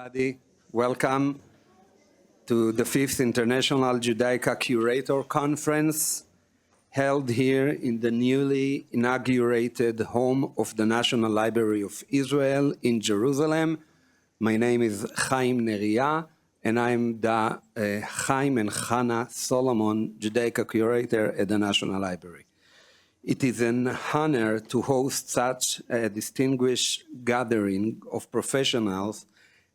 everybody. Welcome to the 5th International Judaica Curator Conference held here in the newly inaugurated home of the National Library of Israel in Jerusalem. My name is Chaim Neria, and I'm the Haim and Hana Solomon Judaica Curator at the National Library. It is an honor to host such a distinguished gathering of professionals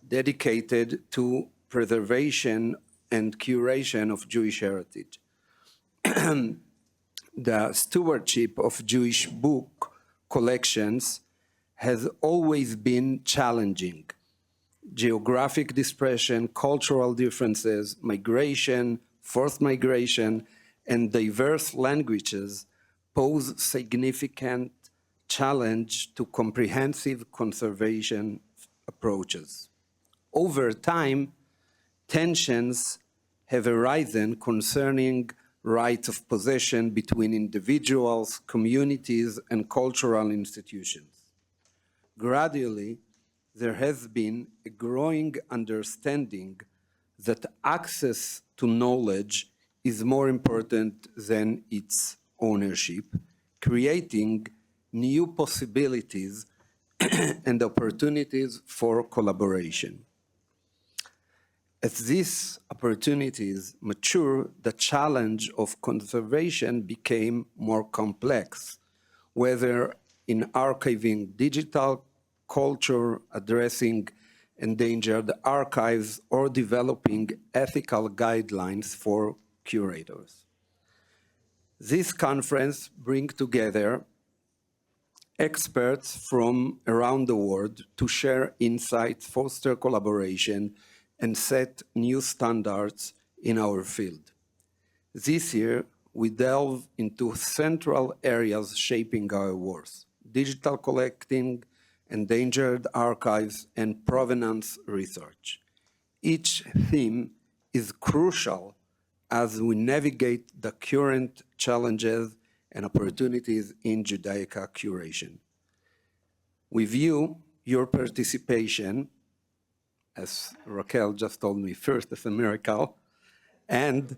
dedicated to preservation and curation of Jewish heritage. The stewardship of Jewish book collections has always been challenging. Geographic dispersion, cultural differences, migration, forced migration, and diverse languages pose significant challenge to comprehensive conservation approaches. Over time, tensions have arisen concerning rights of possession between individuals, communities, and cultural institutions. Gradually, there has been a growing understanding that access to knowledge is more important than its ownership, creating new possibilities and opportunities for collaboration. As these opportunities mature, the challenge of conservation became more complex, whether in archiving digital culture, addressing endangered archives, or developing ethical guidelines for curators. This conference brings together experts from around the world to share insights, foster collaboration, and set new standards in our field. This year, we delve into central areas shaping our work: digital collecting, endangered archives, and provenance research. Each theme is crucial as we navigate the current challenges and opportunities in Judaica curation. We view your participation, as Raquel just told me first, as a miracle, and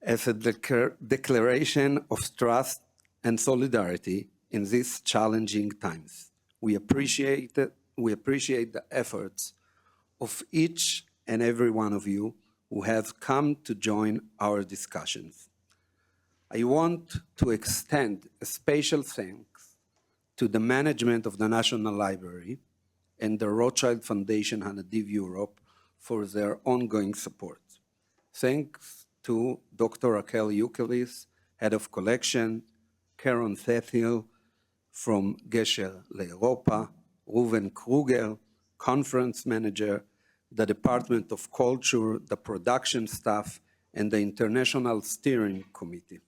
as a declaration of trust and solidarity in these challenging times. We appreciate the efforts of each and every one of you who have come to join our discussions. I want to extend a special thanks to the management of the National Library and the Rothschild Foundation Hanna Europe for their ongoing support. Thanks to Dr. Raquel Ukeles, Head of Collection, Karen Cecil from Gesher L'Europa, Reuven Kruger, Conference Manager, the Department of Culture, the production staff, and the International Steering Committee.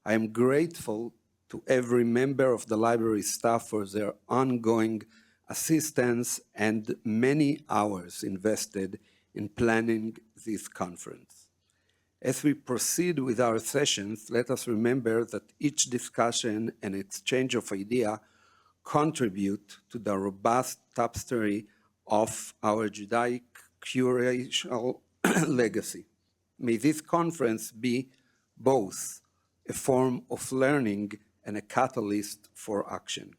I am grateful to every member of the library staff for their ongoing assistance and many hours invested in planning this conference. As we proceed with our sessions, let us remember that each discussion and exchange of ideas contribute to the robust tapestry of our Judaic curatorial legacy. May this conference be both a form of learning and a catalyst for action.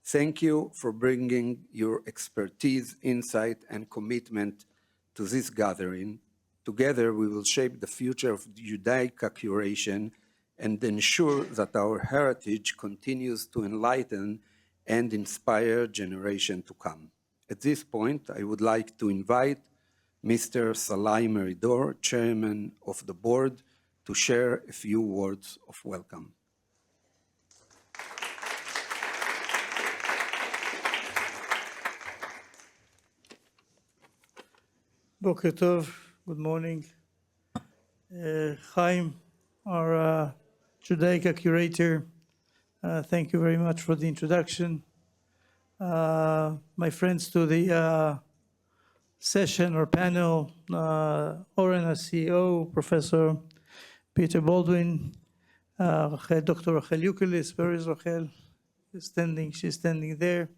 Thank you for bringing your expertise, insight, and commitment to this gathering. Together, we will shape the future of Judaica curation and ensure that our heritage continues to enlighten and inspire generations to come. At this point, I would like to invite Mr. Sallai Meridor, Chairman of the Board, to share a few words of welcome. Boker Tov, good morning. Haim, our Judaica curator, thank you very much for the introduction. My friends to the session or panel, Oren, our CEO, Professor Peter Baldwin, Dr. Raquel Ukeles. Where is Raquel? She's standing there.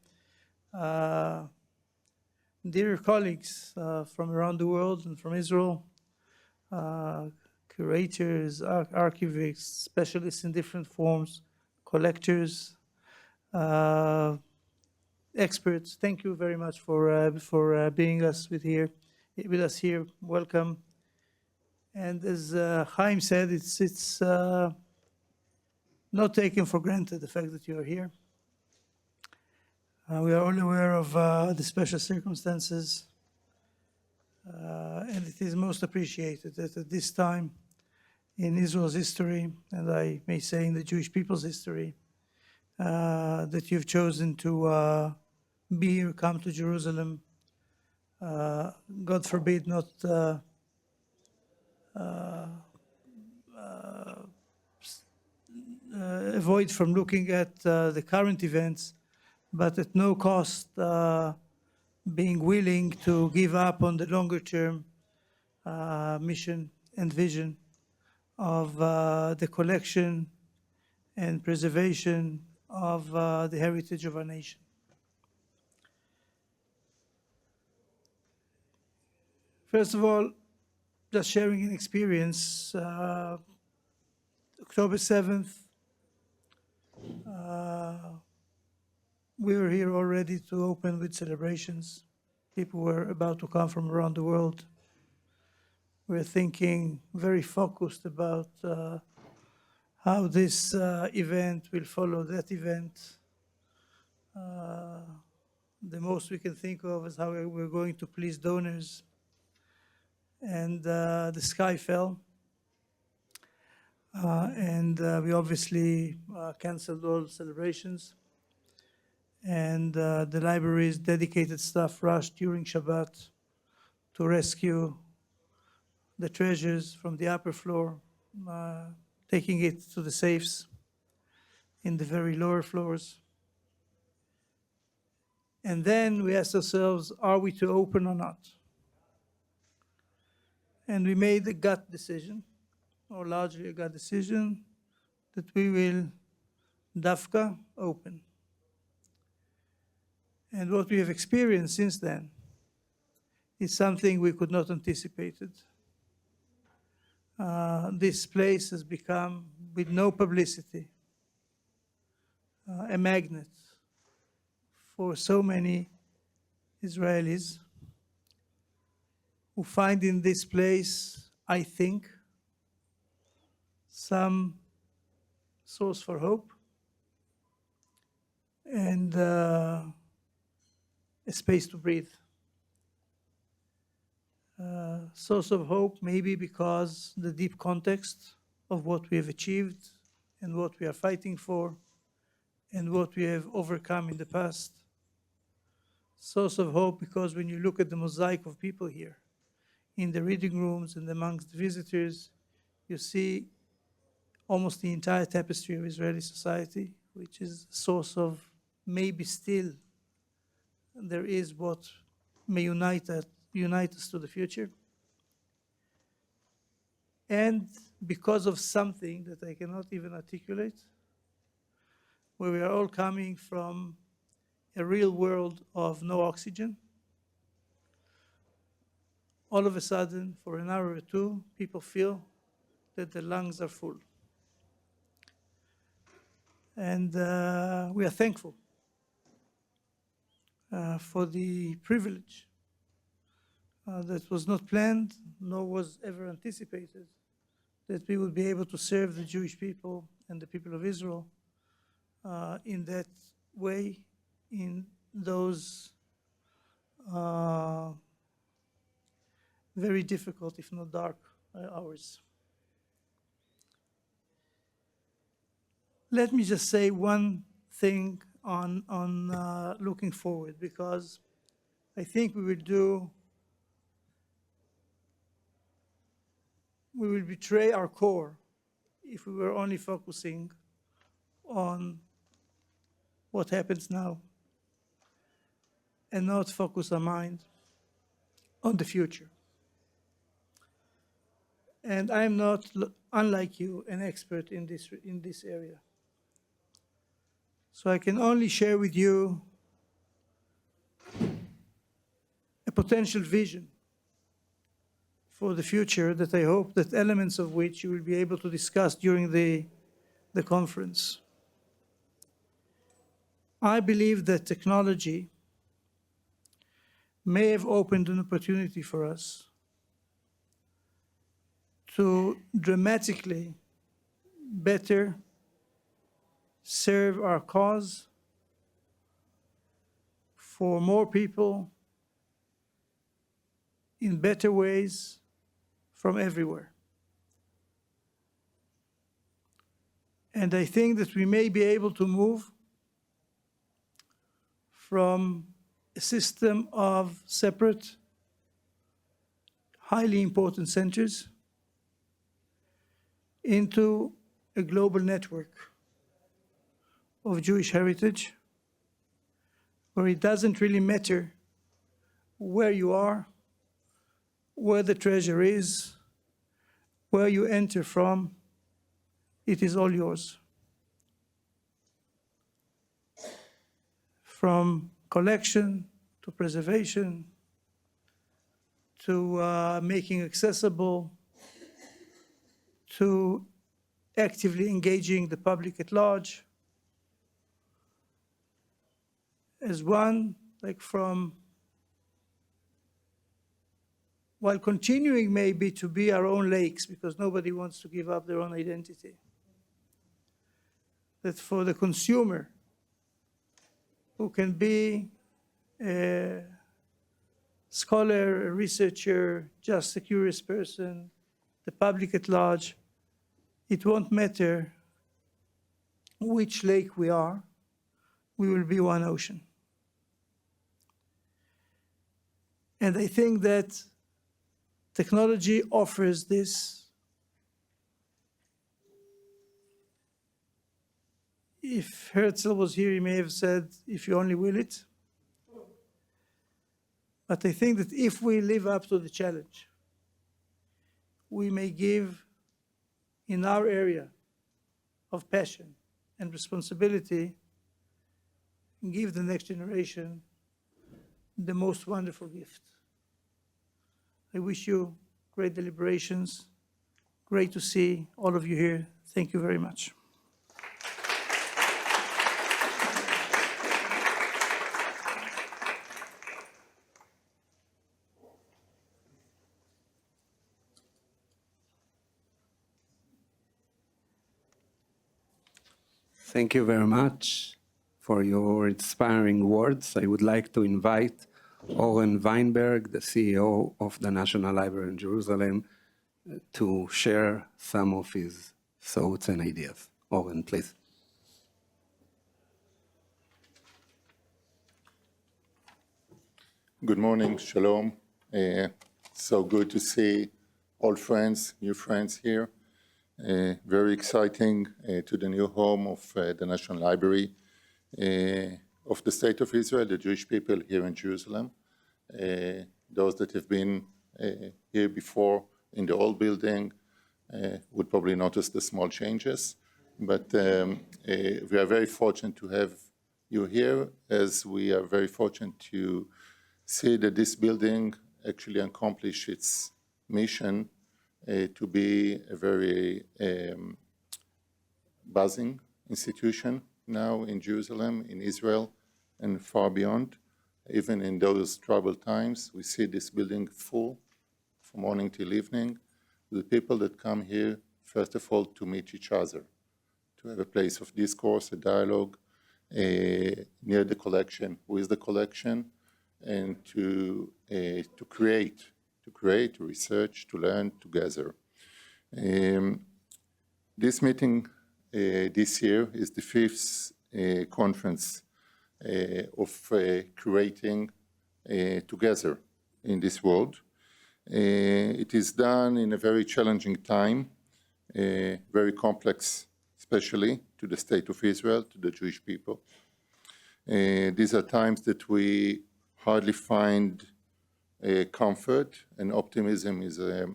dear colleagues from around the world and from Israel, curators, archivists, specialists in different forms, collectors, experts. Thank you very much for being with us here. Welcome. And as Haim said, it's not taken for granted the fact that you are here. We are all aware of the special circumstances, and it is most appreciated that at this time in Israel's history, and I may say in the Jewish people's history, that you've chosen to be here, come to Jerusalem. God forbid not avoid from looking at the current events, but at no cost being willing to give up on the longer term mission and vision of the collection and preservation of the heritage of our nation. First of all, just sharing an experience, October 7th, we were here all ready to open with celebrations. People were about to come from around the world. We were thinking very focused about how this event will follow that event. The most we can think of is how we're going to please donors. And the sky fell. And we obviously canceled all celebrations. And the library's dedicated staff rushed during Shabbat to rescue the treasures from the upper floor, taking it to the safes in the very lower floors. And then we asked ourselves, are we to open or not? And we made a gut decision, or largely a gut decision, that we will dafka open. And what we have experienced since then is something we could not anticipate. This place has become, with no publicity, a magnet for so many Israelis who find in this place, I think, some source for hope and a space to breathe. Source of hope maybe because the deep context of what we have achieved and what we are fighting for and what we have overcome in the past. Source of hope because when you look at the mosaic of people here, in the reading rooms and amongst the visitors, you see almost the entire tapestry of Israeli society, which is a source of maybe still there is what may unite us to the future. And because of something that I cannot even articulate, where we are all coming from a real world of no oxygen, all of a sudden, for an hour or two, people feel that the lungs are full. And we are thankful for the privilege that was not planned, nor was ever anticipated, that we would be able to serve the Jewish people and the people of Israel in that way, in those very difficult, if not dark, hours. Let me just say one thing on looking forward, because I think we will betray our core if we were only focusing on what happens now and not focus our mind on the future. And I am not, unlike you, an expert in this area. So I can only share with you potential vision for the future that I hope that elements of which you will be able to discuss during the conference. I believe that technology may have opened an opportunity for us to dramatically better serve our cause for more people in better ways from everywhere. And I think that we may be able to move from a system of separate, highly important centers into a global network of Jewish heritage, where it doesn't really matter where you are, where the treasure is, where you enter from, it is all yours. From collection to preservation to making accessible to actively engaging the public at large. As one, while continuing maybe to be our own lakes, because nobody wants to give up their own identity, that for the consumer, who can be a scholar, a researcher, just a curious person, the public at large, it won't matter which lake we are, we will be one ocean. And I think that technology offers this. If Herzl was here, he may have said, if you only will it. But I think that if we live up to the challenge, we may give in our area of passion and responsibility, give the next generation the most wonderful gift. I wish you great deliberations. Great to see all of you here. Thank you very much. Thank you very much for your inspiring words. I would like to invite Oren Weinberg, the CEO of the National Library in Jerusalem, to share some of his thoughts and ideas. Oren, please. Good morning, Shalom. So good to see old friends, new friends here. Very exciting to the new home of the National Library of the State of Israel, the Jewish people here in Jerusalem. Those that have been here before in the old building would probably notice the small changes. But we are very fortunate to have you here, as we are very fortunate to see that this building actually accomplished its mission to be a very buzzing institution now in Jerusalem, in Israel, and far beyond. Even in those troubled times, we see this building full from morning till evening. The people that come here, first of all, to meet each other, to have a place of discourse, a dialogue near the collection, with the collection, and to create, to research, to learn together. This meeting this year is the fifth conference of curating together in this world. It is done in a very challenging time, very complex, especially to the State of Israel, to the Jewish people. These are times that we hardly find comfort, and optimism is a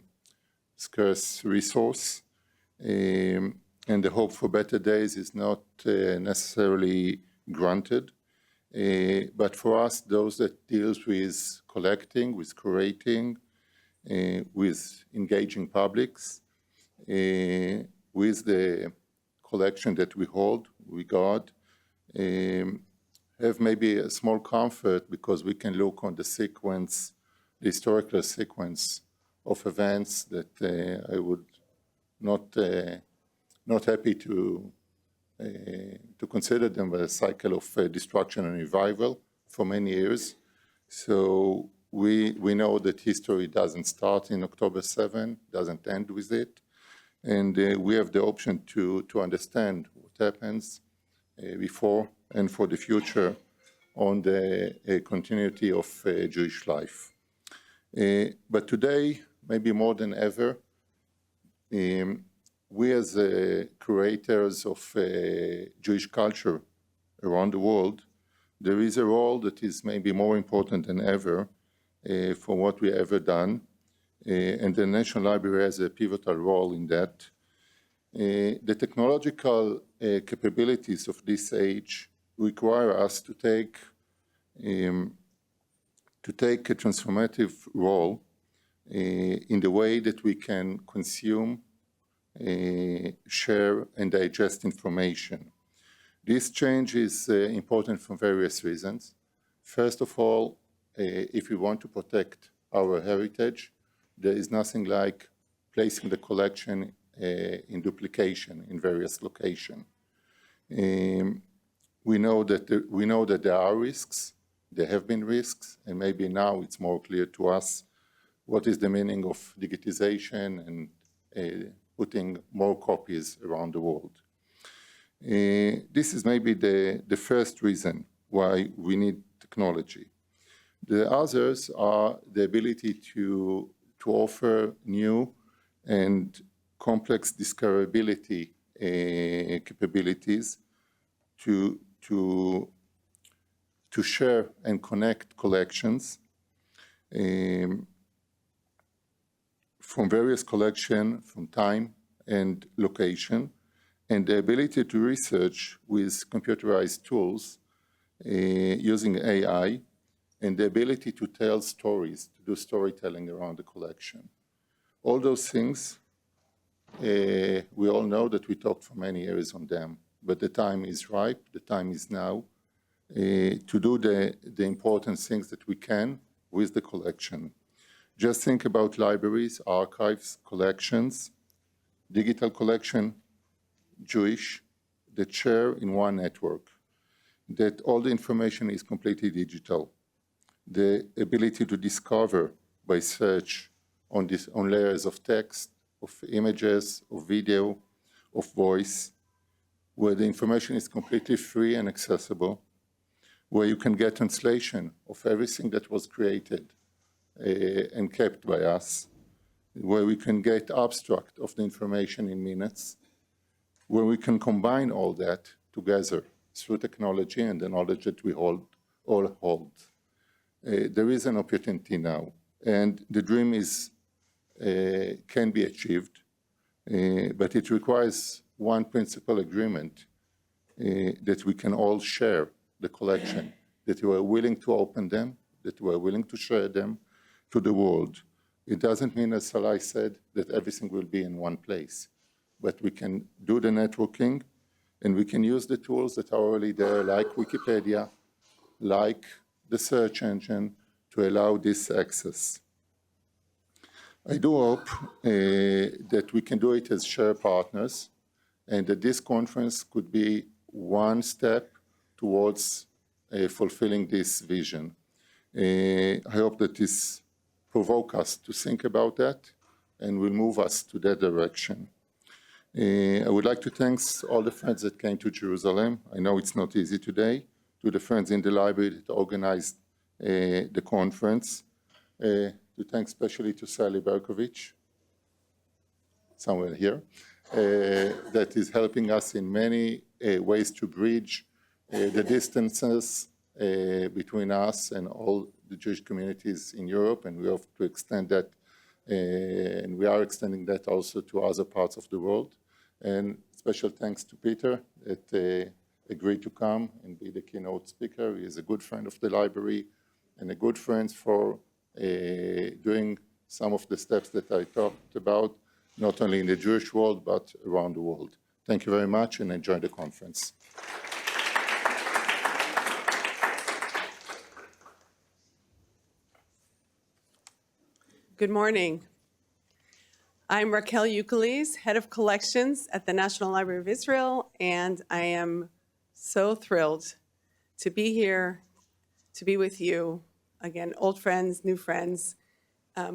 scarce resource, and the hope for better days is not necessarily granted. But for us, those that deals with collecting, with curating, with engaging publics, with the collection that we hold, we guard, have maybe a small comfort because we can look on the sequence, the historical sequence of events that I would not happy to consider them a cycle of destruction and revival for many years. So we know that history doesn't start in October 7, doesn't end with it. And we have the option to understand what happens before and for the future on the continuity of Jewish life. But today, maybe more than ever, we as curators of Jewish culture around the world, there is a role that is maybe more important than ever for what we ever done. And the National Library has a pivotal role in that. The technological capabilities of this age require us to take a transformative role in the way that we can consume, share, and digest information. This change is important for various reasons. First of all, if we want to protect our heritage, there is nothing like placing the collection in duplication in various locations. We know that there are risks, there have been risks, and maybe now it's more clear to us what is the meaning of digitization and putting more copies around the world. This is maybe the first reason why we need technology. The others are the ability to offer new and complex discoverability capabilities to share and connect collections from various collections, from time and location, and the ability to research with computerized tools using AI, and the ability to tell stories, to do storytelling around the collection. All those things, we all know that we talked for many years on them, but the time is ripe, the time is now to do the important things that we can with the collection. Just think about libraries, archives, collections, digital collection, Jewish, that share in one network, that all the information is completely digital. The ability to discover by search on layers of text, of images, of video, of voice, where the information is completely free and accessible, where you can get translation of everything that was created and kept by us, where we can get abstract of the information in minutes, where we can combine all that together through technology and the knowledge that we all hold. There is an opportunity now, and the dream can be achieved, but it requires one principal agreement that we can all share the collection, that we are willing to open them, that we are willing to share them to the world. It doesn't mean, as Sallai said, that everything will be in one place, but we can do the networking, and we can use the tools that are already there, like Wikipedia, like the search engine, to allow this access. I do hope that we can do it as shared partners, and that this conference could be one step towards fulfilling this vision. I hope that this provoke us to think about that and will move us to that direction. I would like to thank all the friends that came to Jerusalem. I know it's not easy today. To the friends in the library that organized the conference. To thank especially to Sally Berkovich, somewhere here, that is helping us in many ways to bridge the distances between us and all the Jewish communities in Europe, and we have to extend that, and we are extending that also to other parts of the world. And special thanks to Peter that agreed to come and be the keynote speaker. He is a good friend of the library and a good friend for doing some of the steps that I talked about, not only in the Jewish world, but around the world. Thank you very much and enjoy the conference. Good morning. I'm Raquel Ukeles, Head of Collections at the National Library of Israel, and I am so thrilled to be here, to be with you. Again, old friends, new friends.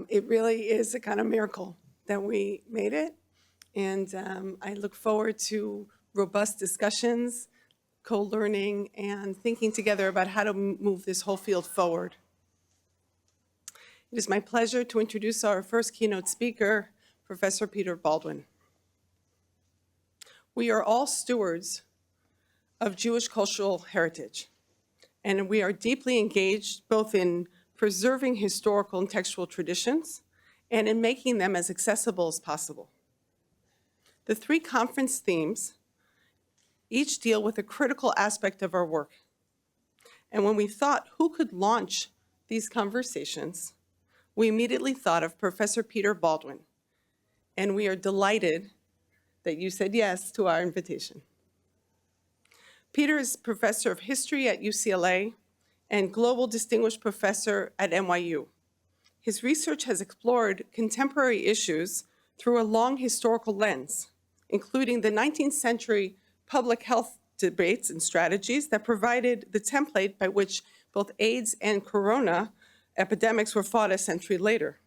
It really is a kind of miracle that we made it, and I look forward to robust discussions, co-learning, and thinking together about how to move this whole field forward. It is my pleasure to introduce our first keynote speaker, Professor Peter Baldwin. We are all stewards of Jewish cultural heritage, and we are deeply engaged both in preserving historical and textual traditions and in making them as accessible as possible. The three conference themes each deal with a critical aspect of our work. And when we thought who could launch these conversations, we immediately thought of Professor Peter Baldwin, and we are delighted that you said yes to our invitation. Peter is Professor of History at UCLA and Global Distinguished Professor at NYU. His research has explored contemporary issues through a long historical lens, including the 19th century public health debates and strategies that provided the template by which both AIDS and corona epidemics were fought a century later.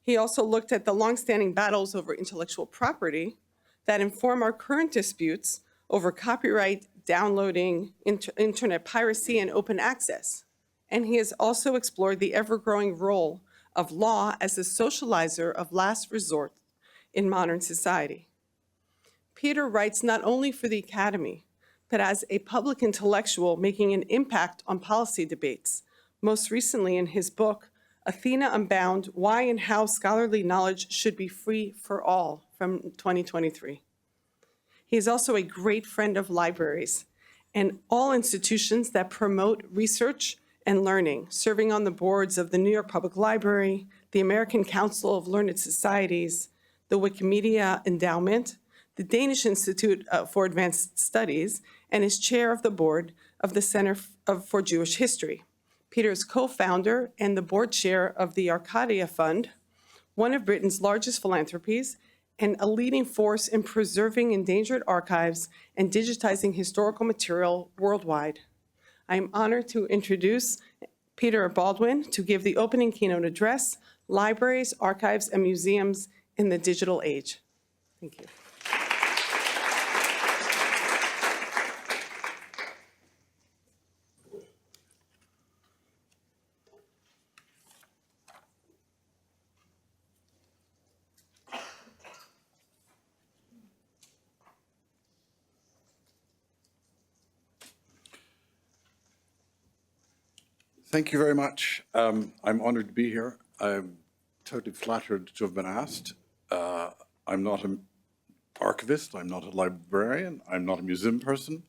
He also looked at the longstanding battles over intellectual property that inform our current disputes over copyright, downloading, internet piracy, and open access. And he has also explored the ever-growing role of law as a socializer of last resort in modern society. Peter writes not only for the Academy, but as a public intellectual making an impact on policy debates, most recently in his book, Athena Unbound, Why and How Scholarly Knowledge Should Be Free for All, from 2023. He is also a great friend of libraries and all institutions that promote research and learning, serving on the boards of the New York Public Library, the American Council of Learned Societies, the Wikimedia Endowment, the Danish Institute for Advanced Studies, and is chair of the board of the Center for Jewish History. Peter is co-founder and the board chair of the Arcadia Fund, one of Britain's largest philanthropies, and a leading force in preserving endangered archives and digitizing historical material worldwide. I am honored to introduce Peter Baldwin to give the opening keynote address, Libraries, Archives, and Museums in the Digital Age. Thank you. Thank you very much. I'm honored to be here. I'm totally flattered to have been asked. I'm not an archivist. I'm not a librarian. I'm not a museum person.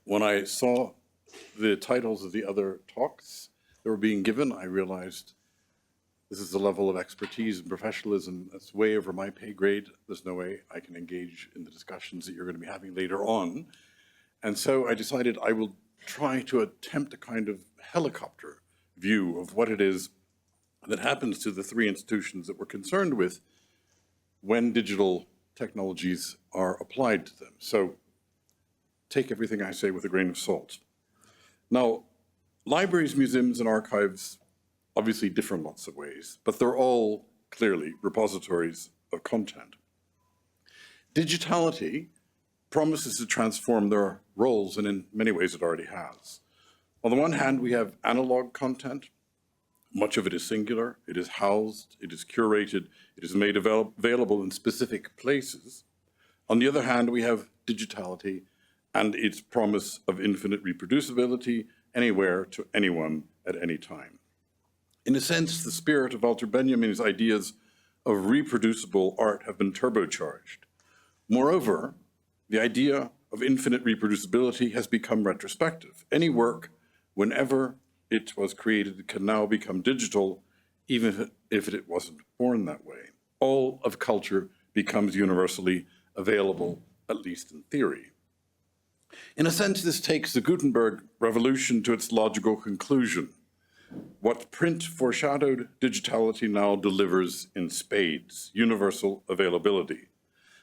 When I saw the titles of the other talks that were being given, I realized this is a level of expertise and professionalism that's way over my pay grade. There's no way I can engage in the discussions that you're going to be having later on. And so I decided I will try to attempt a kind of helicopter view of what it is that happens to the three institutions that we're concerned with when digital technologies are applied to them. So take everything I say with a grain of salt. Now, libraries, museums, and archives obviously differ in lots of ways, but they're all clearly repositories of content. Digitality promises to transform their roles, and in many ways it already has. On the one hand, we have analog content. Much of it is singular, it is housed, it is curated, it is made available in specific places. On the other hand, we have digitality and its promise of infinite reproducibility anywhere to anyone at any time. In a sense, the spirit of Walter Benjamin's ideas of reproducible art have been turbocharged. Moreover, the idea of infinite reproducibility has become retrospective. Any work, whenever it was created, can now become digital, even if it wasn't born that way. All of culture becomes universally available, at least in theory. In a sense, this takes the Gutenberg revolution to its logical conclusion. What print foreshadowed, digitality now delivers in spades, universal availability.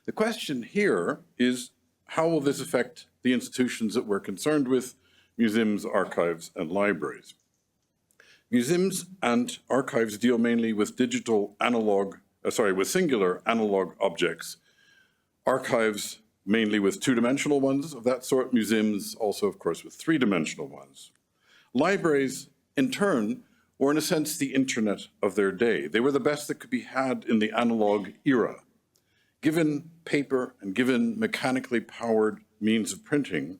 The question here is, how will this affect the institutions that we're concerned with, museums, archives, and libraries? Museums and archives deal mainly with with singular analog objects. Archives mainly with two-dimensional ones of that sort, museums also, of course, with three-dimensional ones. Libraries, in turn, were in a sense the internet of their day. They were the best that could be had in the analog era. Given paper and given mechanically powered means of printing,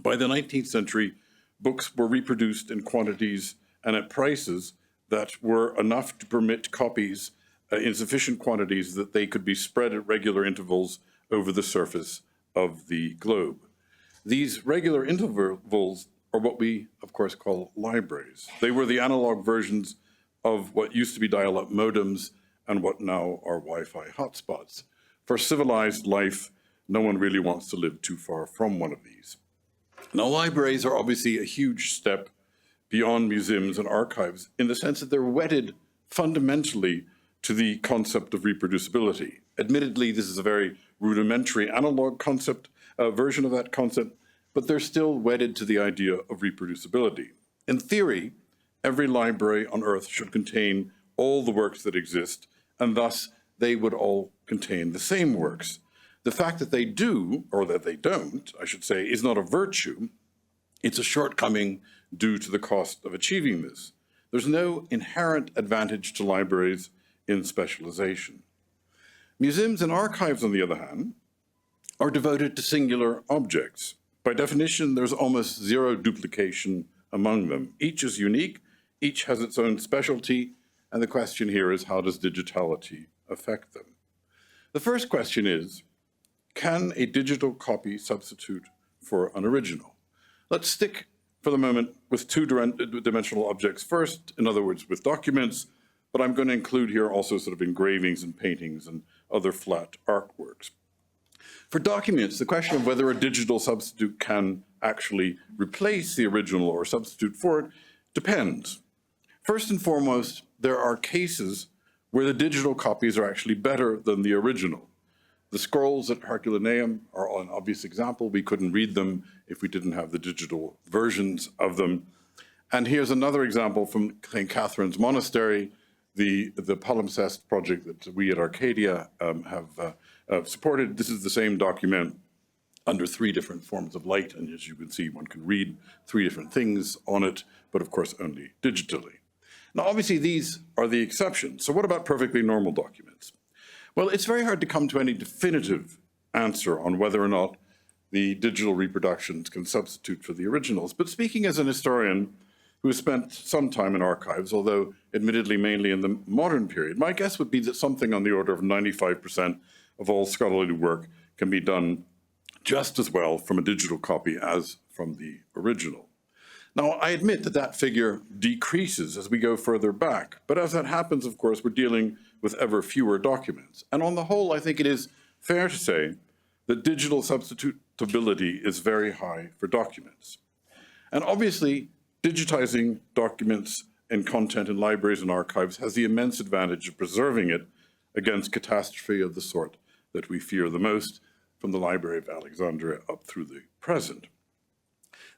by the 19th century, books were reproduced in quantities and at prices that were enough to permit copies in sufficient quantities that they could be spread at regular intervals over the surface of the globe. These regular intervals are what we, of course, call libraries. They were the analog versions of what used to be dial-up modems and what now are Wi-Fi hotspots. For civilized life, no one really wants to live too far from one of these. Now, libraries are obviously a huge step beyond museums and archives in the sense that they're wedded fundamentally to the concept of reproducibility. Admittedly, this is a very rudimentary analog concept, version of that concept, but they're still wedded to the idea of reproducibility. In theory, every library on Earth should contain all the works that exist, and thus they would all contain the same works. The fact that they do, or that they don't, I should say, is not a virtue. It's a shortcoming due to the cost of achieving this. There's no inherent advantage to libraries in specialization. Museums and archives, on the other hand, are devoted to singular objects. By definition, there's almost zero duplication among them. Each is unique, each has its own specialty, and the question here is, how does digitality affect them? The first question is, can a digital copy substitute for an original? Let's stick for the moment with two-dimensional objects first, in other words, with documents, but I'm going to include here also sort of engravings and paintings and other flat artworks. For documents, the question of whether a digital substitute can actually replace the original or substitute for it depends. First and foremost, there are cases where the digital copies are actually better than the original. The scrolls at Herculaneum are an obvious example. We couldn't read them if we didn't have the digital versions of them. And here's another example from St. Catherine's Monastery, the palimpsest project that we at Arcadia have supported. This is the same document under three different forms of light, and as you can see, one can read three different things on it, but of course only digitally. Now, obviously, these are the exceptions. So what about perfectly normal documents? Well, it's very hard to come to any definitive answer on whether or not the digital reproductions can substitute for the originals. But speaking as an historian who has spent some time in archives, although admittedly mainly in the modern period, my guess would be that something on the order of 95% of all scholarly work can be done just as well from a digital copy as from the original. Now, I admit that that figure decreases as we go further back, but as that happens, of course, we're dealing with ever fewer documents. And on the whole, I think it is fair to say that digital substitutability is very high for documents. And obviously, digitizing documents and content in libraries and archives has the immense advantage of preserving it against catastrophe of the sort that we fear the most, from the Library of Alexandria up through the present.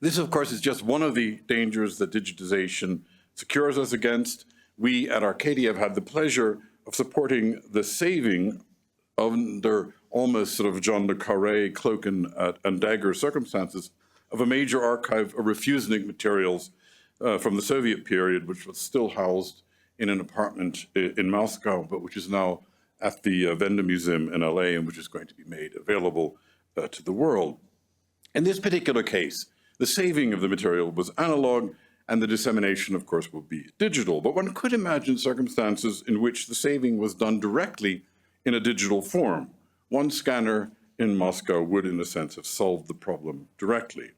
This, of course, is just one of the dangers that digitization secures us against. We at Arcadia have had the pleasure of supporting the saving under almost sort of John le Carré cloak and dagger circumstances of a major archive of refusenic materials from the Soviet period, which was still housed in an apartment in Moscow, but which is now at the Venda Museum in LA, and which is going to be made available to the world. In this particular case, the saving of the material was analog, and the dissemination, of course, will be digital. But one could imagine circumstances in which the saving was done directly in a digital form. One scanner in Moscow would, in a sense, have solved the problem directly.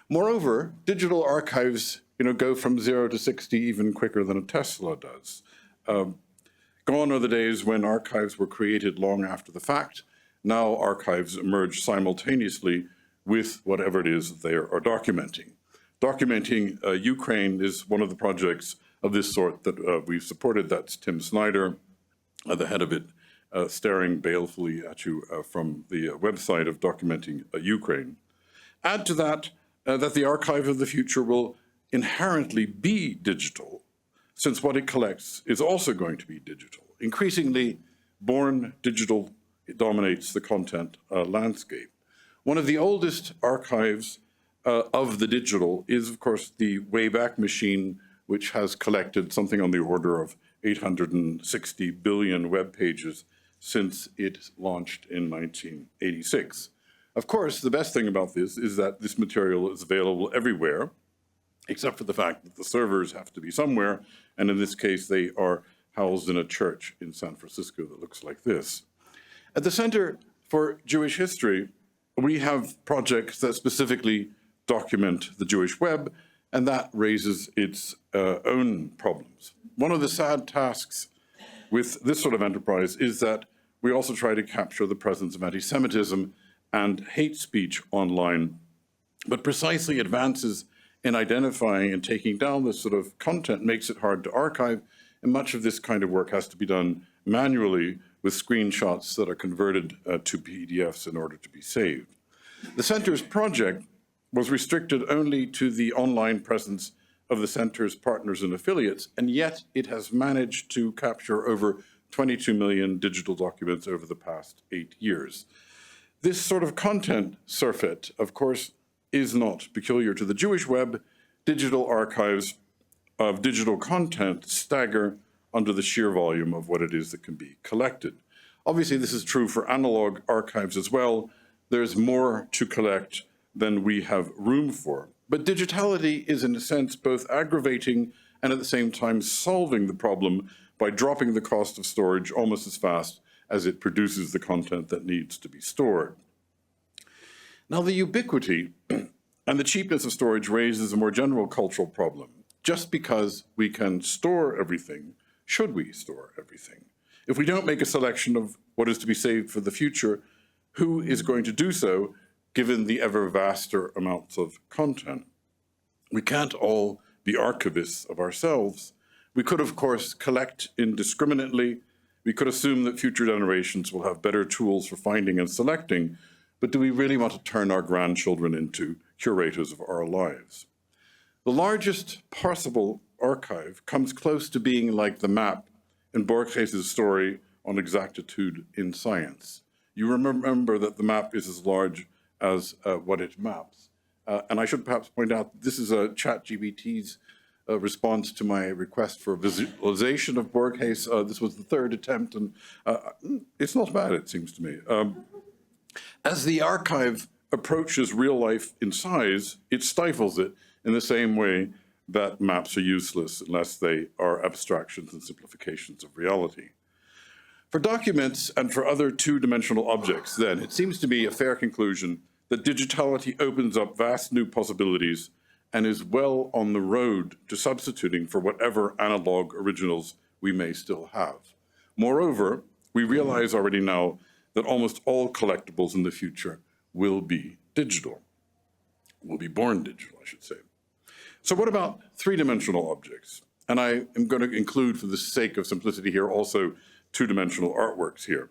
Moreover, digital archives, go from 0 to 60 even quicker than a Tesla does. Gone are the days when archives were created long after the fact. Now archives emerge simultaneously with whatever it is they are documenting. Documenting Ukraine is one of the projects of this sort that we've supported. That's Tim Snyder, the head of it, staring balefully at you from the website of Documenting Ukraine. Add to that that the archive of the future will inherently be digital, since what it collects is also going to be digital. Increasingly, born digital dominates the content landscape. One of the oldest archives of the digital is, of course, the Wayback Machine, which has collected something on the order of 860 billion web pages since it launched in 1986. Of course, the best thing about this is that this material is available everywhere, except for the fact that the servers have to be somewhere, and in this case, they are housed in a church in San Francisco that looks like this. At the Center for Jewish History, we have projects that specifically document the Jewish web, and that raises its own problems. One of the sad tasks with this sort of enterprise is that we also try to capture the presence of anti-Semitism and hate speech online, but precisely advances in identifying and taking down this sort of content makes it hard to archive, and much of this kind of work has to be done manually with screenshots that are converted to PDFs in order to be saved. The Center's project was restricted only to the online presence of the Center's partners and affiliates, and yet it has managed to capture over 22 million digital documents over the past 8 years. This sort of content surfeit, of course, is not peculiar to the Jewish web. Digital archives of digital content stagger under the sheer volume of what it is that can be collected. Obviously, this is true for analog archives as well. There's more to collect than we have room for. But digitality is, in a sense, both aggravating and at the same time solving the problem by dropping the cost of storage almost as fast as it produces the content that needs to be stored. Now, the ubiquity and the cheapness of storage raises a more general cultural problem. Just because we can store everything, should we store everything? If we don't make a selection of what is to be saved for the future, who is going to do so, given the ever vaster amounts of content? We can't all be archivists of ourselves. We could, of course, collect indiscriminately. We could assume that future generations will have better tools for finding and selecting, but do we really want to turn our grandchildren into curators of our lives? The largest possible archive comes close to being like the map in Borges' story on exactitude in science. You remember that the map is as large as what it maps. And I should perhaps point out, this is a ChatGPT's response to my request for a visualization of Borges. This was the third attempt, and it's not bad, it seems to me. As the archive approaches real life in size, it stifles it in the same way that maps are useless unless they are abstractions and simplifications of reality. For documents and for other two-dimensional objects, then, it seems to be a fair conclusion that digitality opens up vast new possibilities and is well on the road to substituting for whatever analog originals we may still have. Moreover, we realize already now that almost all collectibles in the future will be digital, will be born digital, I should say. So what about three-dimensional objects? And I am going to include, for the sake of simplicity here, also two-dimensional artworks here.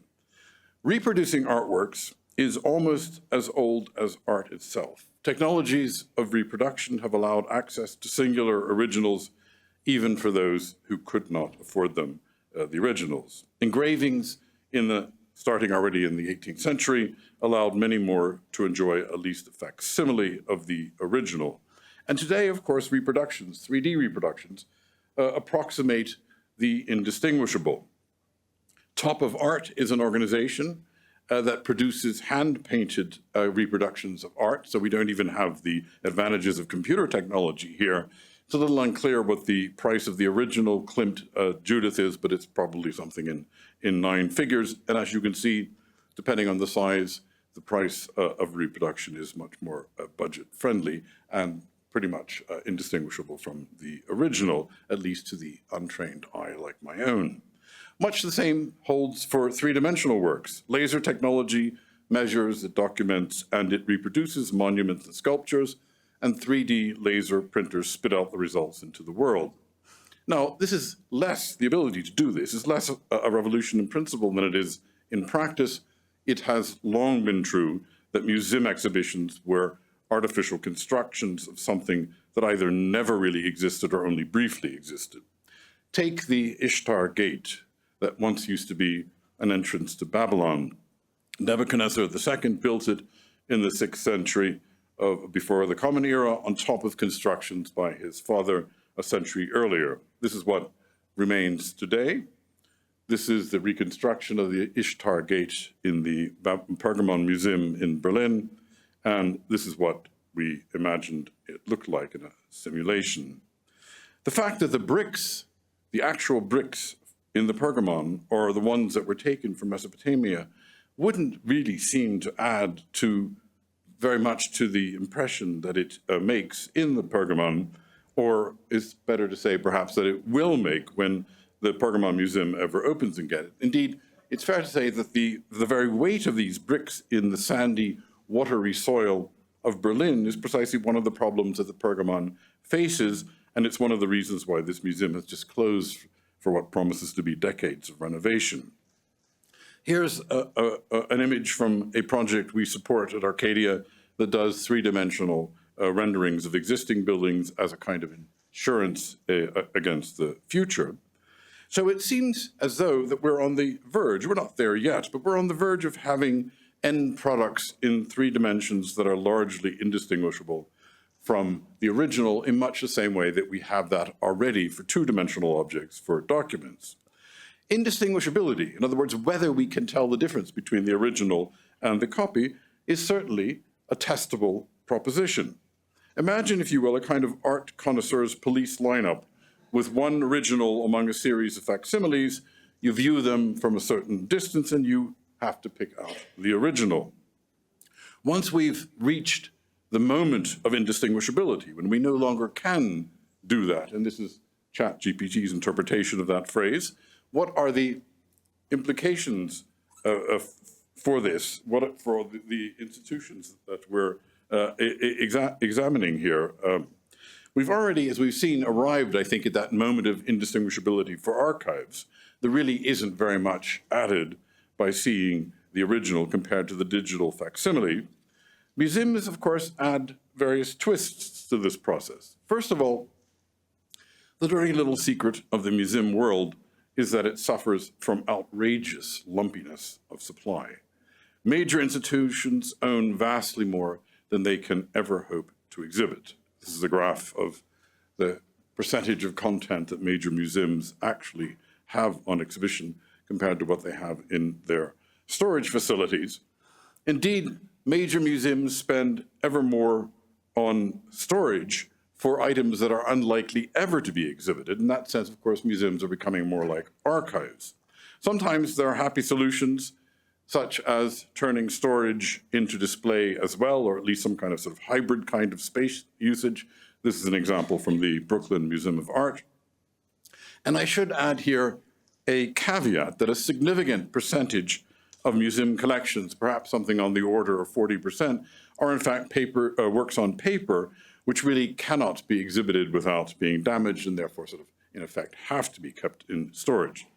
Reproducing artworks is almost as old as art itself. Technologies of reproduction have allowed access to singular originals, even for those who could not afford them, the originals. Engravings, starting already in the 18th century, allowed many more to enjoy at least a facsimile of the original. And today, of course, reproductions, 3D reproductions, approximate the indistinguishable. Top of Art is an organization that produces hand-painted reproductions of art, so we don't even have the advantages of computer technology here. It's a little unclear what the price of the original Klimt Judith is, but it's probably something in 9 figures. And as you can see, depending on the size, the price of reproduction is much more budget-friendly and pretty much indistinguishable from the original, at least to the untrained eye like my own. Much the same holds for three-dimensional works. Laser technology measures, it documents, and it reproduces monuments and sculptures, and 3D laser printers spit out the results into the world. Now, this is less, the ability to do this is less a revolution in principle than it is in practice. It has long been true that museum exhibitions were artificial constructions of something that either never really existed or only briefly existed. Take the Ishtar Gate that once used to be an entrance to Babylon. Nebuchadnezzar II built it in the 6th century before the Common Era on top of constructions by his father a century earlier. This is what remains today. This is the reconstruction of the Ishtar Gate in the Pergamon Museum in Berlin, and this is what we imagined it looked like in a simulation. The fact that the bricks, the actual bricks in the Pergamon, or the ones that were taken from Mesopotamia, wouldn't really seem to add very much to the impression that it makes in the Pergamon, or is better to say perhaps that it will make when the Pergamon Museum ever opens again. Indeed, it's fair to say that the very weight of these bricks in the sandy, watery soil of Berlin is precisely one of the problems that the Pergamon faces, and it's one of the reasons why this museum has just closed for what promises to be decades of renovation. Here's an image from a project we support at Arcadia that does three-dimensional renderings of existing buildings as a kind of insurance against the future. So it seems as though that we're on the verge, we're not there yet, but we're on the verge of having end products in 3 dimensions that are largely indistinguishable from the original in much the same way that we have that already for 2-dimensional objects for documents. Indistinguishability, in other words, whether we can tell the difference between the original and the copy, is certainly a testable proposition. Imagine, if you will, a kind of art connoisseur's police lineup with one original among a series of facsimiles. You view them from a certain distance and you have to pick out the original. Once we've reached the moment of indistinguishability, when we no longer can do that, and this is ChatGPT's interpretation of that phrase, what are the implications for this, for the institutions that we're examining here? We've already, as we've seen, arrived, I think, at that moment of indistinguishability for archives. There really isn't very much added by seeing the original compared to the digital facsimile. Museums, of course, add various twists to this process. First of all, the dirty little secret of the museum world is that it suffers from outrageous lumpiness of supply. Major institutions own vastly more than they can ever hope to exhibit. This is a graph of the percentage of content that major museums actually have on exhibition compared to what they have in their storage facilities. Indeed, major museums spend ever more on storage for items that are unlikely ever to be exhibited. In that sense, of course, museums are becoming more like archives. Sometimes there are happy solutions, such as turning storage into display as well, or at least some kind of sort of hybrid kind of space usage. This is an example from the Brooklyn Museum of Art. And I should add here a caveat that a significant percentage of museum collections, perhaps something on the order of 40%, are in fact works on paper, which really cannot be exhibited without being damaged and therefore sort of, in effect, have to be kept in storage.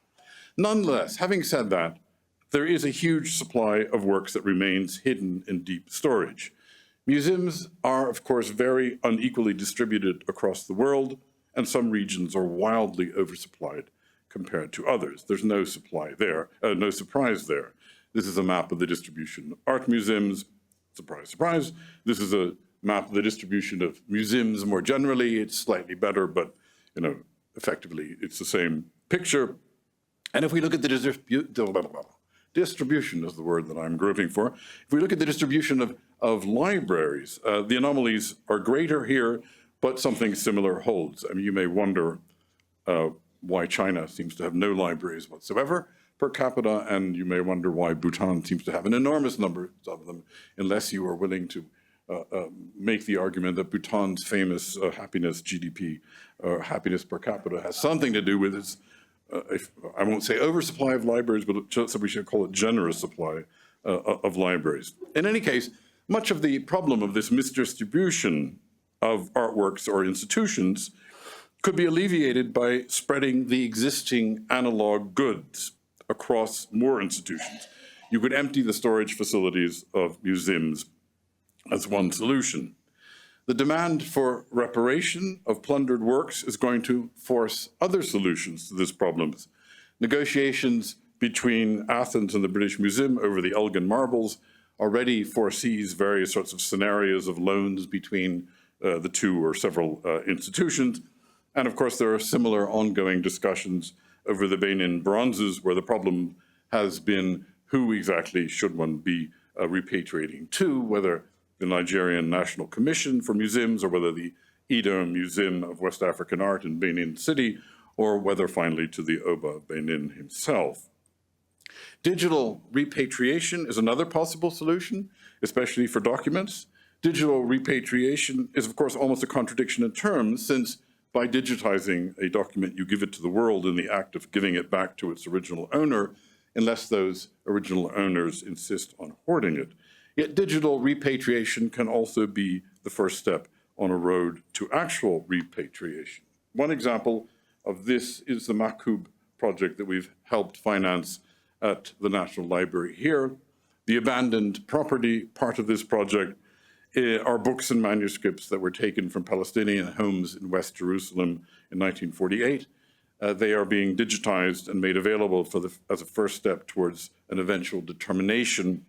Nonetheless, having said that, there is a huge supply of works that remains hidden in deep storage. Museums are, of course, very unequally distributed across the world, and some regions are wildly oversupplied compared to others. There's no supply there, no surprise there. This is a map of the distribution of art museums. Surprise, surprise. This is a map of the distribution of museums more generally. It's slightly better, but effectively it's the same picture. And if we look at the distribution is the word that I'm groping for. If we look at the distribution of libraries, the anomalies are greater here, but something similar holds. I mean, you may wonder why China seems to have no libraries whatsoever. per capita, and you may wonder why Bhutan seems to have an enormous number of them, unless you are willing to make the argument that Bhutan's famous happiness GDP, or happiness per capita, has something to do with its, I won't say oversupply of libraries, but just, we should call it generous supply of libraries. In any case, much of the problem of this misdistribution of artworks or institutions could be alleviated by spreading the existing analog goods across more institutions. You could empty the storage facilities of museums as one solution. The demand for reparation of plundered works is going to force other solutions to this problem. Negotiations between Athens and the British Museum over the Elgin marbles already foresees various sorts of scenarios of loans between the two or several institutions. And of course, there are similar ongoing discussions over the Benin bronzes, where the problem has been who exactly should one be repatriating to, whether the Nigerian National Commission for Museums, or whether the Edo Museum of West African Art in Benin City, or whether finally to the Oba of Benin himself. Digital repatriation is another possible solution, especially for documents. Digital repatriation is, of course, almost a contradiction in terms, since by digitizing a document, you give it to the world in the act of giving it back to its original owner, unless those original owners insist on hoarding it. Yet digital repatriation can also be the first step on a road to actual repatriation. One example of this is the Makub project that we've helped finance at the National Library here. The abandoned property part of this project are books and manuscripts that were taken from Palestinian homes in West Jerusalem in 1948. They are being digitized and made available as a first step towards an eventual determination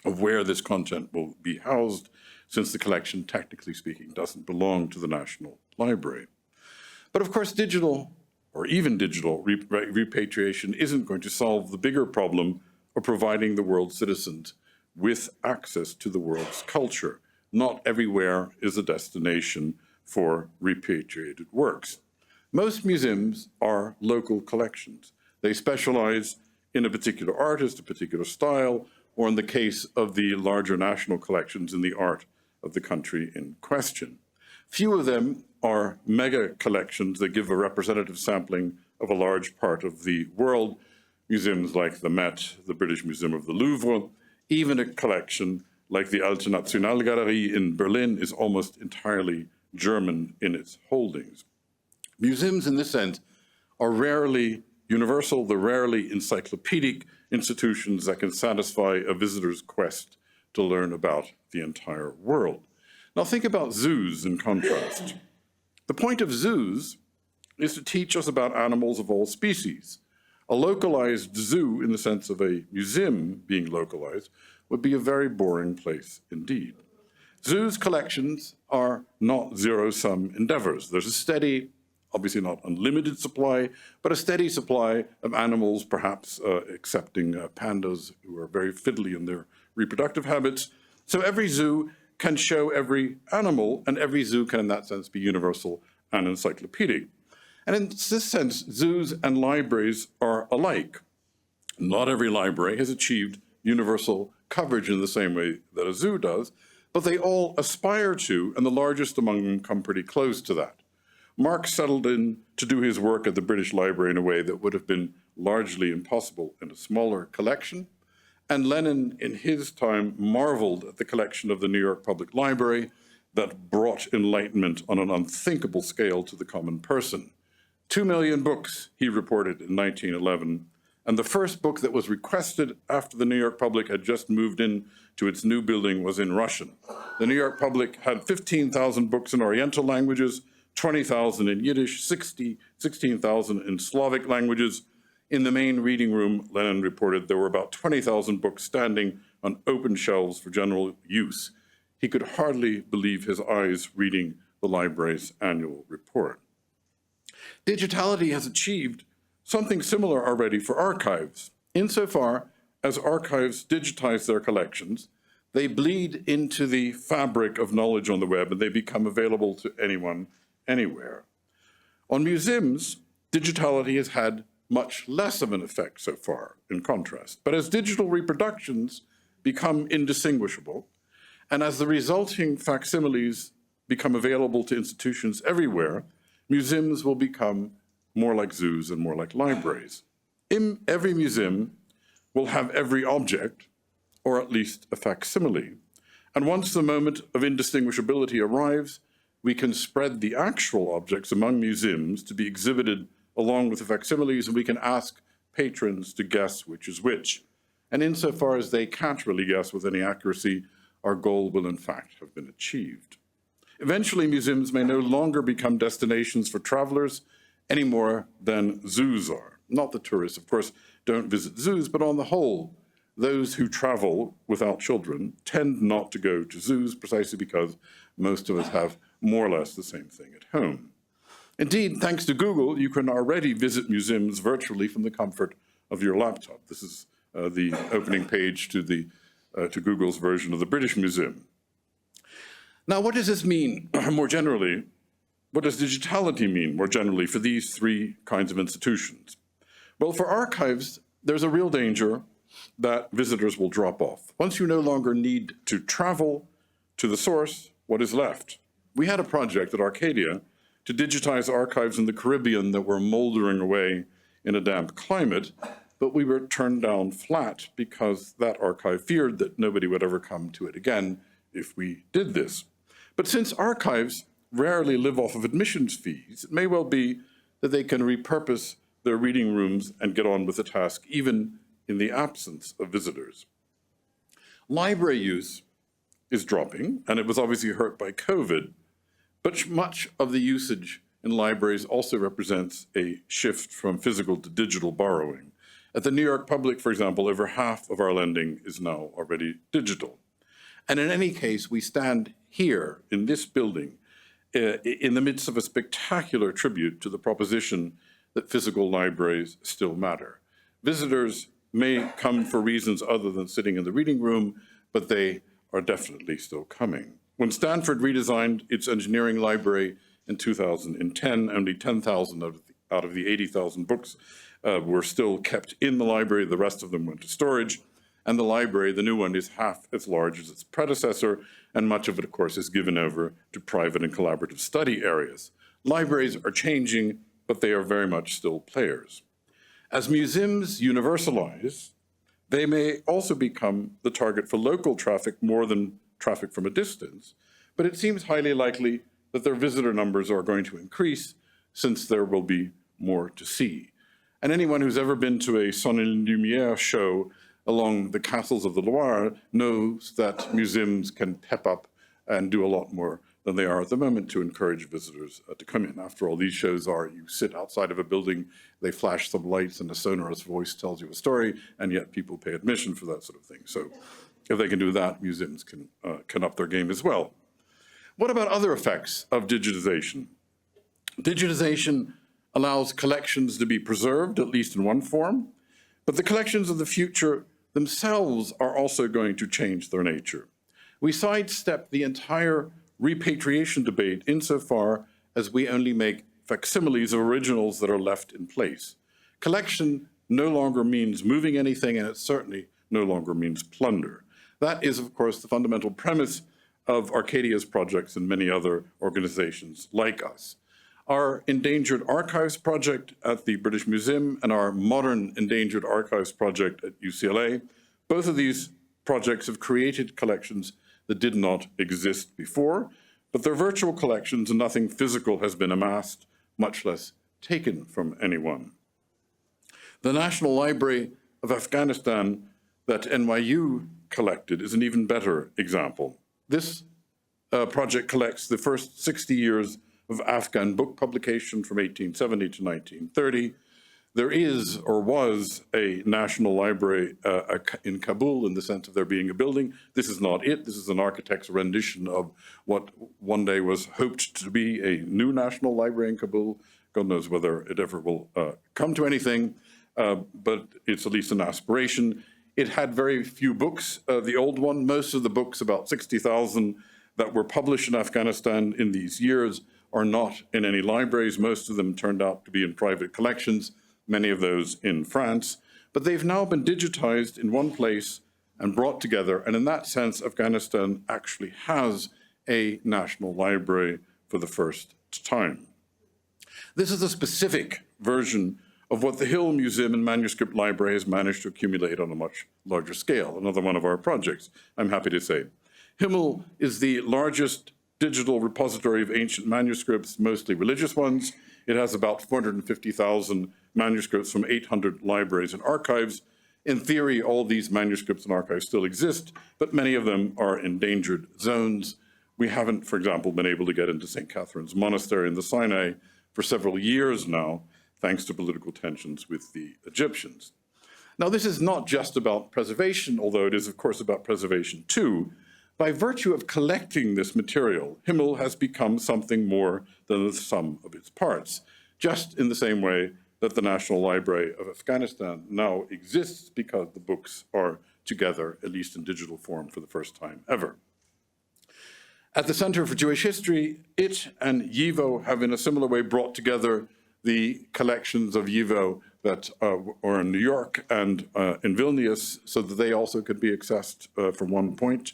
of where this content will be housed, since the collection, technically speaking, doesn't belong to the National Library. But of course, digital, or even digital repatriation isn't going to solve the bigger problem of providing the world's citizens with access to the world's culture. Not everywhere is a destination for repatriated works. Most museums are local collections. They specialize in a particular artist, a particular style, or in the case of the larger national collections, in the art of the country in question. Few of them are mega collections that give a representative sampling of a large part of the world. Museums like the Met, the British Museum of the Louvre, even a collection like the Alte Nationalgalerie in Berlin is almost entirely German in its holdings. Museums, in this sense, are rarely universal, they're rarely encyclopedic institutions that can satisfy a visitor's quest to learn about the entire world. Now think about zoos in contrast. The point of zoos is to teach us about animals of all species. A localized zoo, in the sense of a museum being localized, would be a very boring place indeed. Zoos' collections are not zero-sum endeavors. There's a steady, obviously not unlimited supply, but a steady supply of animals, perhaps excepting pandas, who are very fiddly in their reproductive habits. So every zoo can show every animal, and every zoo can, in that sense, be universal and encyclopedic. And in this sense, zoos and libraries are alike. Not every library has achieved universal coverage in the same way that a zoo does, but they all aspire to, and the largest among them come pretty close to that. Marx settled in to do his work at the British Library in a way that would have been largely impossible in a smaller collection. And Lenin, in his time, marveled at the collection of the New York Public Library that brought enlightenment on an unthinkable scale to the common person. 2 million books, he reported in 1911, and the first book that was requested after the New York Public had just moved in to its new building was in Russian. The New York Public had 15,000 books in Oriental languages, 20,000 in Yiddish, 16,000 in Slavic languages. In the main reading room, Lenin reported there were about 20,000 books standing on open shelves for general use. He could hardly believe his eyes reading the library's annual report. Digitality has achieved something similar already for archives. Insofar as archives digitize their collections, they bleed into the fabric of knowledge on the web, and they become available to anyone, anywhere. On museums, digitality has had much less of an effect so far, in contrast. But as digital reproductions become indistinguishable, and as the resulting facsimiles become available to institutions everywhere, museums will become more like zoos and more like libraries. In every museum will have every object, or at least a facsimile. And once the moment of indistinguishability arrives, we can spread the actual objects among museums to be exhibited along with the facsimiles, and we can ask patrons to guess which is which. And insofar as they can't really guess with any accuracy, our goal will in fact have been achieved. Eventually, museums may no longer become destinations for travelers any more than zoos are. Not that tourists, of course, don't visit zoos, but on the whole, those who travel without children tend not to go to zoos precisely because most of us have more or less the same thing at home. Indeed, thanks to Google, you can already visit museums virtually from the comfort of your laptop. This is the opening page to Google's version of the British Museum. Now, what does this mean more generally? What does digitality mean more generally for these three kinds of institutions? Well, for archives, there's a real danger that visitors will drop off. Once you no longer need to travel to the source, what is left? We had a project at Arcadia to digitize archives in the Caribbean that were moldering away in a damp climate, but we were turned down flat because that archive feared that nobody would ever come to it again if we did this. But since archives rarely live off of admissions fees, it may well be that they can repurpose their reading rooms and get on with the task even in the absence of visitors. Library use is dropping, and it was obviously hurt by COVID, but much of the usage in libraries also represents a shift from physical to digital borrowing. At the New York Public, for example, over half of our lending is now already digital. And in any case, we stand here in this building in the midst of a spectacular tribute to the proposition that physical libraries still matter. Visitors may come for reasons other than sitting in the reading room, but they are definitely still coming. When Stanford redesigned its engineering library in 2010, only 10,000 out of the 80,000 books were still kept in the library. The rest of them went to storage. And the library, the new one, is half as large as its predecessor, and much of it, of course, is given over to private and collaborative study areas. Libraries are changing, but they are very much still players. As museums universalize, they may also become the target for local traffic more than traffic from a distance, but it seems highly likely that their visitor numbers are going to increase since there will be more to see. And anyone who's ever been to a Son et Lumière show along the castles of the Loire knows that museums can pep up and do a lot more than they are at the moment to encourage visitors to come in. After all, these shows are, you sit outside of a building, they flash some lights and a sonorous voice tells you a story, and yet people pay admission for that sort of thing. So if they can do that, museums can up their game as well. What about other effects of digitization? Digitization allows collections to be preserved, at least in one form, but the collections of the future themselves are also going to change their nature. We sidestep the entire repatriation debate insofar as we only make facsimiles of originals that are left in place. Collection no longer means moving anything, and it certainly no longer means plunder. That is, of course, the fundamental premise of Arcadia's projects and many other organizations like us. Our Endangered Archives project at the British Museum and our Modern Endangered Archives project at UCLA, both of these projects have created collections that did not exist before, but they're virtual collections and nothing physical has been amassed, much less taken from anyone. The National Library of Afghanistan that NYU collected is an even better example. This project collects the first 60 years of Afghan book publication from 1870 to 1930. There is, or was, a national library in Kabul in the sense of there being a building. This is not it. This is an architect's rendition of what one day was hoped to be a new national library in Kabul. God knows whether it ever will come to anything, but it's at least an aspiration. It had very few books, the old one. Most of the books, about 60,000, that were published in Afghanistan in these years are not in any libraries. Most of them turned out to be in private collections. many of those in France, but they've now been digitized in one place and brought together. And in that sense, Afghanistan actually has a national library for the first time. This is a specific version of what the Hill Museum and Manuscript Library has managed to accumulate on a much larger scale, another one of our projects, I'm happy to say. Himmel is the largest digital repository of ancient manuscripts, mostly religious ones. It has about 450,000 manuscripts from 800 libraries and archives. In theory, all these manuscripts and archives still exist, but many of them are endangered zones. We haven't, for example, been able to get into St. Catherine's Monastery in the Sinai for several years now, thanks to political tensions with the Egyptians. Now, this is not just about preservation, although it is, of course, about preservation too. By virtue of collecting this material, Himmel has become something more than the sum of its parts, just in the same way that the National Library of Afghanistan now exists because the books are together, at least in digital form, for the first time ever. At the Center for Jewish History, it and YIVO have in a similar way brought together the collections of YIVO that are in New York and in Vilnius so that they also could be accessed from one point.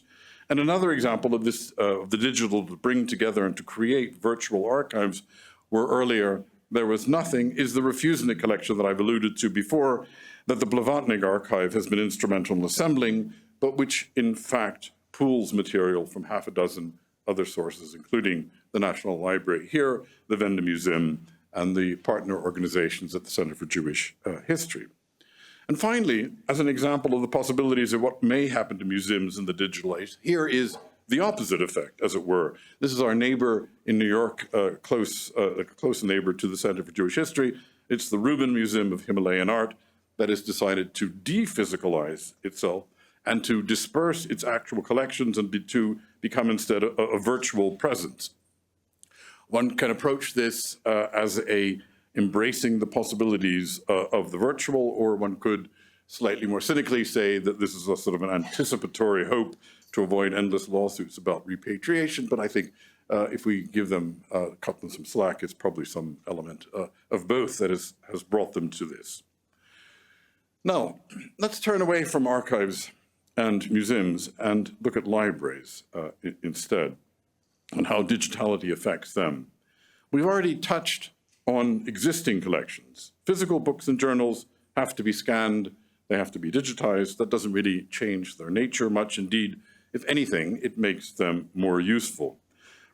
And another example of this, of the digital to bring together and to create virtual archives, where earlier there was nothing, is the Refusnik collection that I've alluded to before, that the Blavatnik archive has been instrumental in assembling, but which in fact pools material from half a dozen other sources, including the National Library here, the Wende Museum, and the partner organizations at the Center for Jewish History. And finally, as an example of the possibilities of what may happen to museums in the digital age, here is the opposite effect, as it were. This is our neighbor in New York, a close neighbor to the Center for Jewish History. It's the Rubin Museum of Himalayan Art that has decided to de-physicalize itself and to disperse its actual collections and to become instead a virtual presence. One can approach this as embracing the possibilities of the virtual, or one could slightly more cynically say that this is a sort of an anticipatory hope to avoid endless lawsuits about repatriation. But I think if we give them, cut them some slack, it's probably some element of both that has brought them to this. Now, let's turn away from archives and museums and look at libraries instead, and how digitality affects them. We've already touched on existing collections. Physical books and journals have to be scanned, they have to be digitized. That doesn't really change their nature much. Indeed, if anything, it makes them more useful.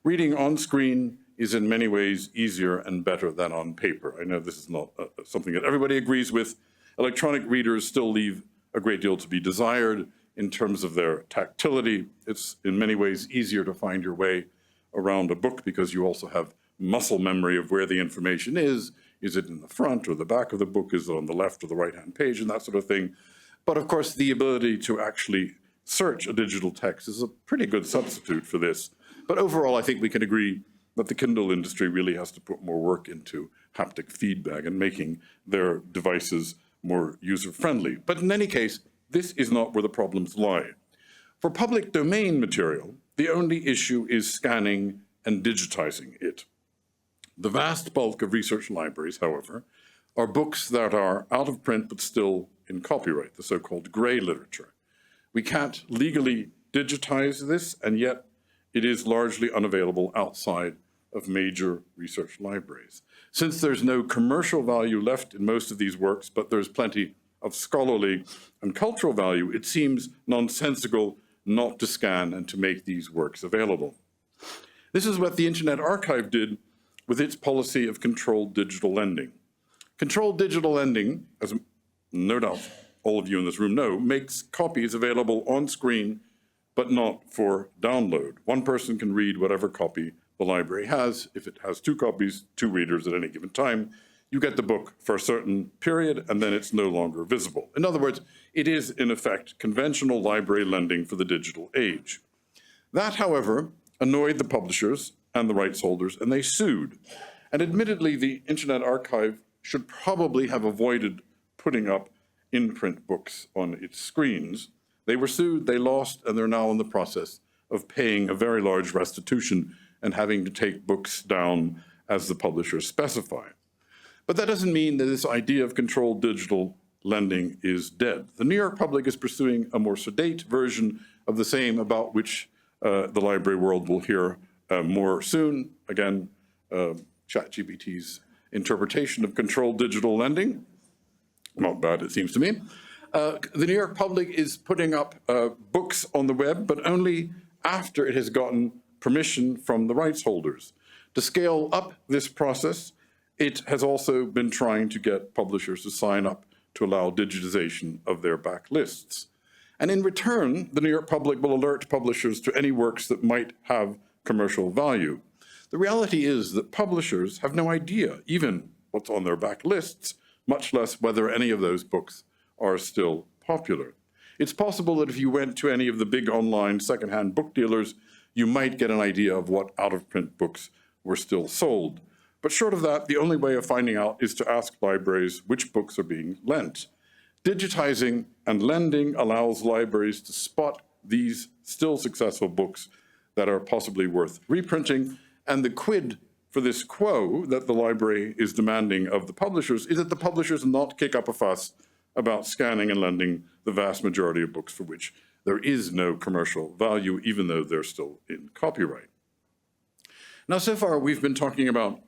Reading on screen is in many ways easier and better than on paper. I know this is not something that everybody agrees with. Electronic readers still leave a great deal to be desired in terms of their tactility. It's in many ways easier to find your way around a book because you also have muscle memory of where the information is. Is it in the front or the back of the book? Is it on the left or the right-hand page, and that sort of thing? But of course, the ability to actually search a digital text is a pretty good substitute for this. But overall, I think we can agree that the Kindle industry really has to put more work into haptic feedback and making their devices more user-friendly. But in any case, this is not where the problems lie. For public domain material, the only issue is scanning and digitizing it. The vast bulk of research libraries, however, are books that are out of print but still in copyright, the so-called gray literature. We can't legally digitize this, and yet it is largely unavailable outside of major research libraries. Since there's no commercial value left in most of these works, but there's plenty of scholarly and cultural value, it seems nonsensical not to scan and to make these works available. This is what the Internet Archive did with its policy of controlled digital lending. Controlled digital lending, as no doubt all of you in this room know, makes copies available on screen, but not for download. One person can read whatever copy the library has. If it has 2 copies, 2 readers at any given time, you get the book for a certain period, and then it's no longer visible. In other words, it is, in effect, conventional library lending for the digital age. That, however, annoyed the publishers and the rights holders, and they sued. And admittedly, the Internet Archive should probably have avoided putting up in-print books on its screens. They were sued, they lost, and they're now in the process of paying a very large restitution and having to take books down as the publishers specify. But that doesn't mean that this idea of controlled digital lending is dead. The New York Public is pursuing a more sedate version of the same, about which the library world will hear more soon. Again, ChatGPT's interpretation of controlled digital lending. Not bad, it seems to me. The New York Public is putting up books on the web, but only after it has gotten permission from the rights holders. To scale up this process, it has also been trying to get publishers to sign up to allow digitization of their back lists. And in return, the New York Public will alert publishers to any works that might have commercial value. The reality is that publishers have no idea even what's on their back lists, much less whether any of those books are still popular. It's possible that if you went to any of the big online secondhand book dealers, you might get an idea of what out-of-print books were still sold. But short of that, the only way of finding out is to ask libraries which books are being lent. Digitizing and lending allows libraries to spot these still successful books that are possibly worth reprinting, and the quid for this quo that the library is demanding of the publishers is that the publishers not kick up a fuss about scanning and lending the vast majority of books for which there is no commercial value, even though they're still in copyright. Now, so far, we've been talking about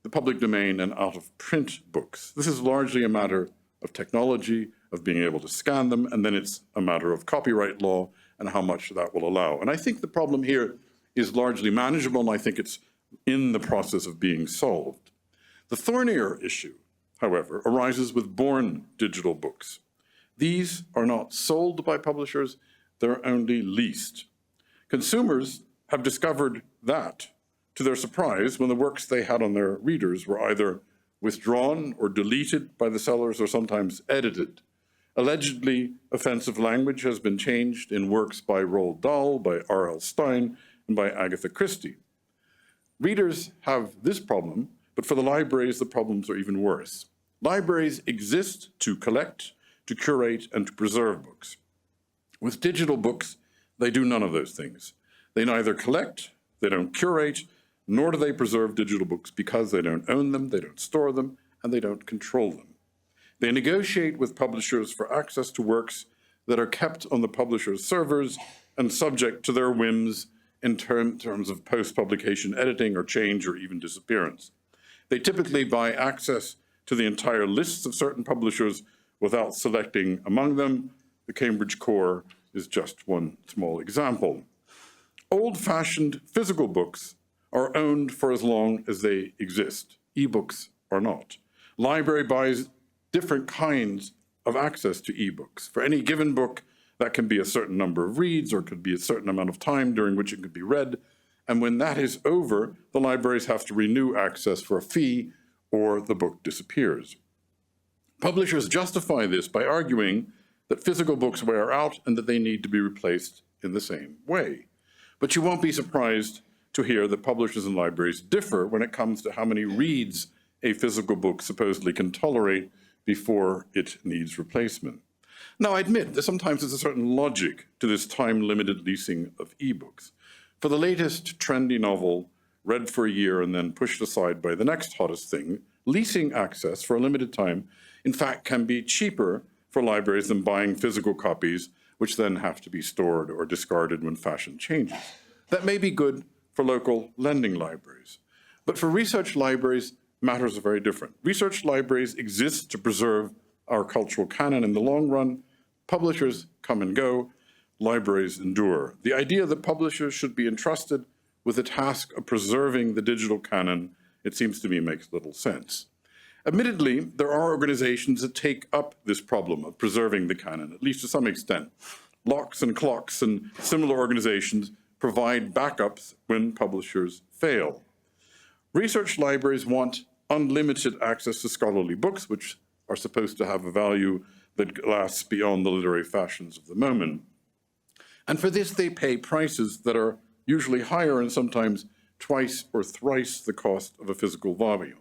the public domain and out-of-print books. This is largely a matter of technology, of being able to scan them, and then it's a matter of copyright law and how much that will allow. And I think the problem here is largely manageable, and I think it's in the process of being solved. The thornier issue, however, arises with born digital books. These are not sold by publishers, they're only leased. Consumers have discovered that, to their surprise, when the works they had on their readers were either withdrawn or deleted by the sellers or sometimes edited. Allegedly offensive language has been changed in works by Roald Dahl, by R.L. Stine, and by Agatha Christie. Readers have this problem, but for the libraries, the problems are even worse. Libraries exist to collect, to curate, and to preserve books. With digital books, they do none of those things. They neither collect, they don't curate, nor do they preserve digital books because they don't own them, they don't store them, and they don't control them. They negotiate with publishers for access to works that are kept on the publisher's servers and subject to their whims in terms of post-publication editing or change or even disappearance. They typically buy access to the entire lists of certain publishers without selecting among them. The Cambridge Core is just one small example. Old-fashioned physical books are owned for as long as they exist. Ebooks are not. Library buys different kinds of access to ebooks. For any given book, that can be a certain number of reads or could be a certain amount of time during which it could be read. And when that is over, the libraries have to renew access for a fee or the book disappears. Publishers justify this by arguing that physical books wear out and that they need to be replaced in the same way. But you won't be surprised to hear that publishers and libraries differ when it comes to how many reads a physical book supposedly can tolerate before it needs replacement. Now, I admit that sometimes there's a certain logic to this time-limited leasing of ebooks. For the latest trendy novel, read for a year and then pushed aside by the next hottest thing, leasing access for a limited time, in fact, can be cheaper for libraries than buying physical copies, which then have to be stored or discarded when fashion changes. That may be good for local lending libraries. But for research libraries, matters are very different. Research libraries exist to preserve our cultural canon in the long run. Publishers come and go, libraries endure. The idea that publishers should be entrusted with the task of preserving the digital canon, it seems to me, makes little sense. Admittedly, there are organizations that take up this problem of preserving the canon, at least to some extent. Locks and Clocks and similar organizations provide backups when publishers fail. Research libraries want unlimited access to scholarly books, which are supposed to have a value that lasts beyond the literary fashions of the moment. And for this, they pay prices that are usually higher and sometimes twice or thrice the cost of a physical volume.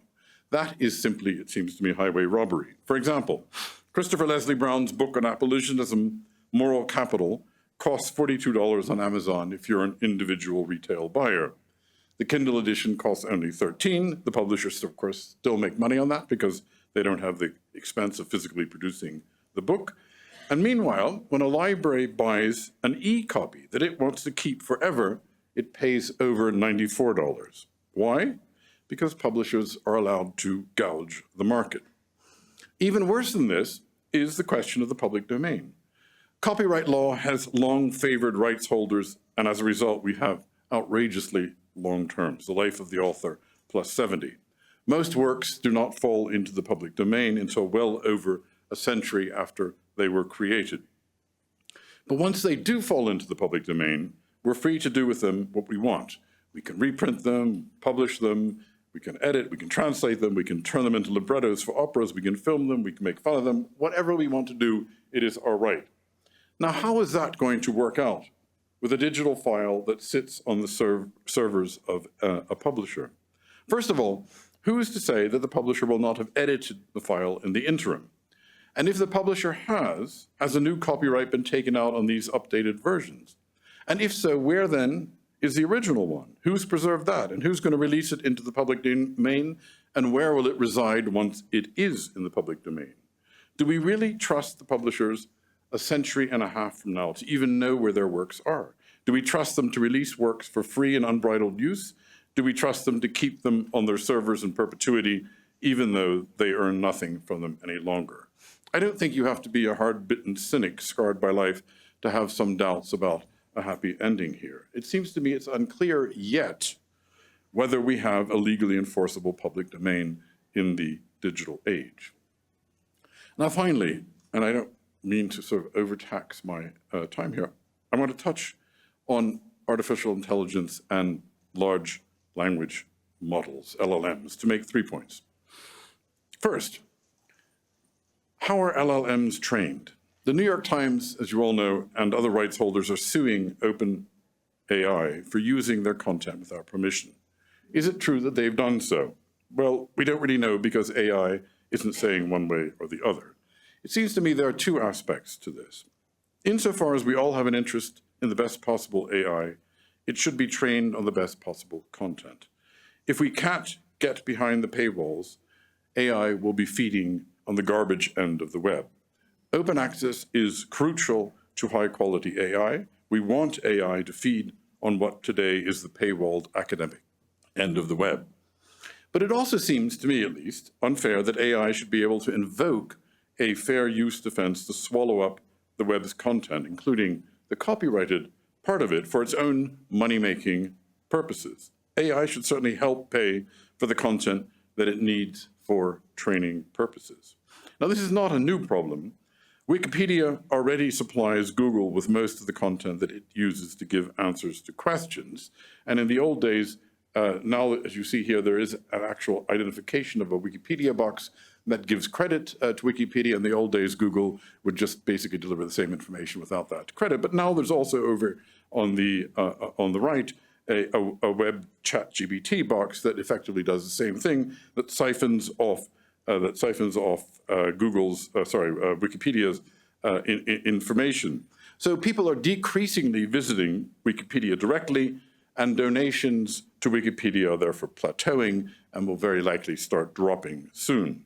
That is simply, it seems to me, highway robbery. For example, Christopher Leslie Brown's book on abolitionism, Moral Capital, costs $42 on Amazon if you're an individual retail buyer. The Kindle edition costs only $13. The publishers, of course, still make money on that because they don't have the expense of physically producing the book. And meanwhile, when a library buys an e-copy that it wants to keep forever, it pays over $94. Why? Because publishers are allowed to gouge the market. Even worse than this is the question of the public domain. Copyright law has long favored rights holders, and as a result, we have outrageously long terms, the life of the author plus 70. Most works do not fall into the public domain until well over a century after they were created. But once they do fall into the public domain, we're free to do with them what we want. We can reprint them, publish them, we can edit, we can translate them, we can turn them into librettos for operas, we can film them, we can make fun of them, whatever we want to do, it is our right. Now, how is that going to work out with a digital file that sits on the servers of a publisher? First of all, who is to say that the publisher will not have edited the file in the interim? And if the publisher has a new copyright been taken out on these updated versions? And if so, where then is the original one? Who's preserved that? And who's going to release it into the public domain? And where will it reside once it is in the public domain? Do we really trust the publishers a century and a half from now to even know where their works are? Do we trust them to release works for free and unbridled use? Do we trust them to keep them on their servers in perpetuity, even though they earn nothing from them any longer? I don't think you have to be a hard-bitten cynic scarred by life to have some doubts about a happy ending here. It seems to me it's unclear yet whether we have a legally enforceable public domain in the digital age. Now, finally, and I don't mean to sort of overtax my time here, I want to touch on artificial intelligence and large language models, LLMs, to make 3 points. First, how are LLMs trained? The New York Times, as you all know, and other rights holders are suing OpenAI for using their content without permission. Is it true that they've done so? Well, we don't really know because AI isn't saying one way or the other. It seems to me there are two aspects to this. Insofar as we all have an interest in the best possible AI, it should be trained on the best possible content. If we can't get behind the paywalls, AI will be feeding on the garbage end of the web. Open access is crucial to high-quality AI. We want AI to feed on what today is the paywalled academic end of the web. But it also seems, to me at least, unfair that AI should be able to invoke a fair use defense to swallow up the web's content, including the copyrighted part of it, for its own money-making purposes. AI should certainly help pay for the content that it needs for training purposes. Now, this is not a new problem. Wikipedia already supplies Google with most of the content that it uses to give answers to questions. And in the old days, now, as you see here, there is an actual identification of a Wikipedia box that gives credit to Wikipedia. In the old days, Google would just basically deliver the same information without that credit. But now there's also over on the right a web chat GPT box that effectively does the same thing, that siphons off Wikipedia's information. So people are decreasingly visiting Wikipedia directly, and donations to Wikipedia are therefore plateauing and will very likely start dropping soon.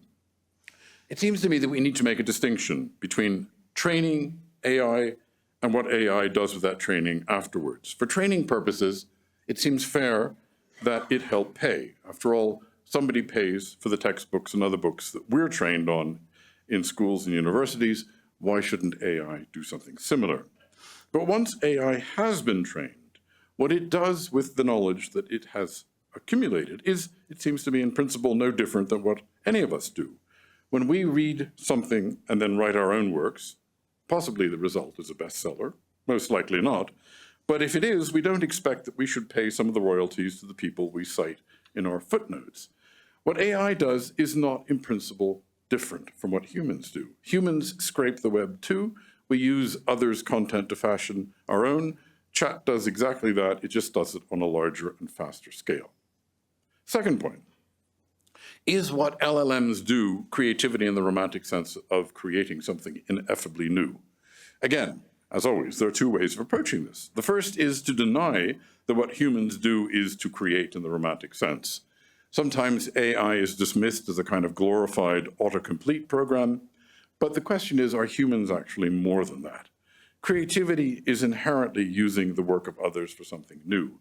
It seems to me that we need to make a distinction between training AI and what AI does with that training afterwards. For training purposes, it seems fair that it help pay. After all, somebody pays for the textbooks and other books that we're trained on in schools and universities. Why shouldn't AI do something similar? But once AI has been trained, what it does with the knowledge that it has accumulated is, it seems to me in principle, no different than what any of us do. When we read something and then write our own works, possibly the result is a bestseller, most likely not. But if it is, we don't expect that we should pay some of the royalties to the people we cite in our footnotes. What AI does is not, in principle, different from what humans do. Humans scrape the web too. We use others' content to fashion our own. Chat does exactly that. It just does it on a larger and faster scale. Second point. Is what LLMs do creativity in the romantic sense of creating something ineffably new? Again, As always, there are two ways of approaching this. The first is to deny that what humans do is to create in the romantic sense. Sometimes AI is dismissed as a kind of glorified autocomplete program, but the question is, are humans actually more than that? Creativity is inherently using the work of others for something new.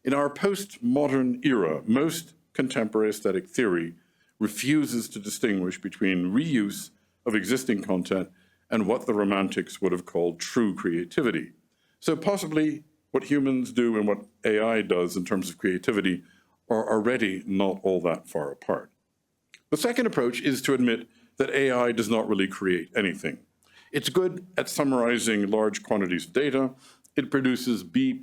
In our postmodern era, most contemporary aesthetic theory refuses to distinguish between reuse of existing content and what the Romantics would have called true creativity. So possibly what humans do and what AI does in terms of creativity are already not all that far apart. The second approach is to admit that AI does not really create anything. It's good at summarizing large quantities of data. It produces B+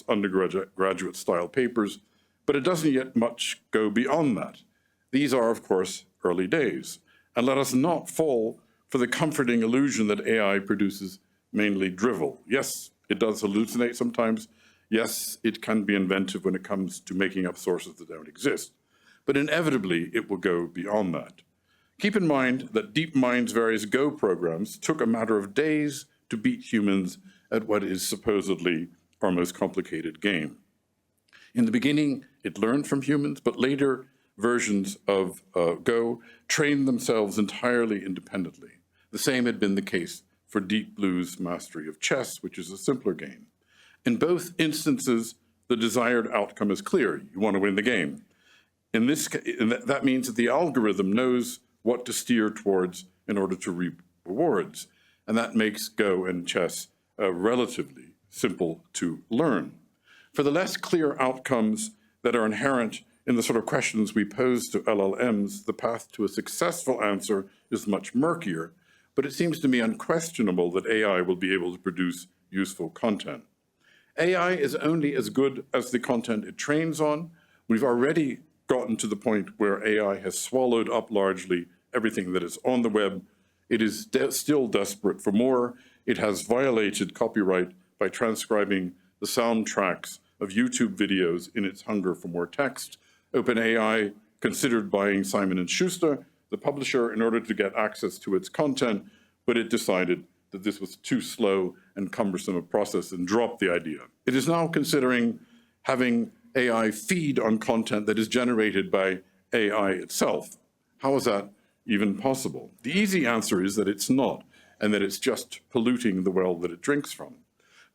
undergraduate style papers, but it doesn't yet much go beyond that. These are, of course, early days. And let us not fall for the comforting illusion that AI produces mainly drivel. Yes, it does hallucinate sometimes. Yes, it can be inventive when it comes to making up sources that don't exist. But inevitably, it will go beyond that. Keep in mind that DeepMind's various Go programs took a matter of days to beat humans at what is supposedly our most complicated game. In the beginning, it learned from humans, but later versions of Go trained themselves entirely independently. The same had been the case for Deep Blue's mastery of chess, which is a simpler game. In both instances, the desired outcome is clear. You want to win the game. In this case, that means that the algorithm knows what to steer towards in order to reap rewards. And that makes Go and chess relatively simple to learn. For the less clear outcomes that are inherent in the sort of questions we pose to LLMs, the path to a successful answer is much murkier, but it seems to me unquestionable that AI will be able to produce useful content. AI is only as good as the content it trains on. We've already gotten to the point where AI has swallowed up largely everything that is on the web. It is still desperate for more. It has violated copyright by transcribing the soundtracks of YouTube videos in its hunger for more text. OpenAI considered buying Simon & Schuster, the publisher, in order to get access to its content, but it decided that this was too slow and cumbersome a process and dropped the idea. It is now considering having AI feed on content that is generated by AI itself. How is that even possible? The easy answer is that it's not, and that it's just polluting the well that it drinks from.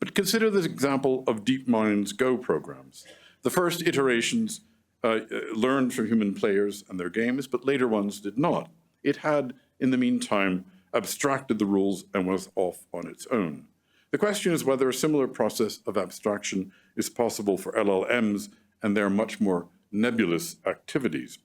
But consider the example of DeepMind's Go programs. The first iterations learned from human players and their games, but later ones did not. It had, in the meantime, abstracted the rules and was off on its own. The question is whether a similar process of abstraction is possible for LLMs and their much more nebulous activities.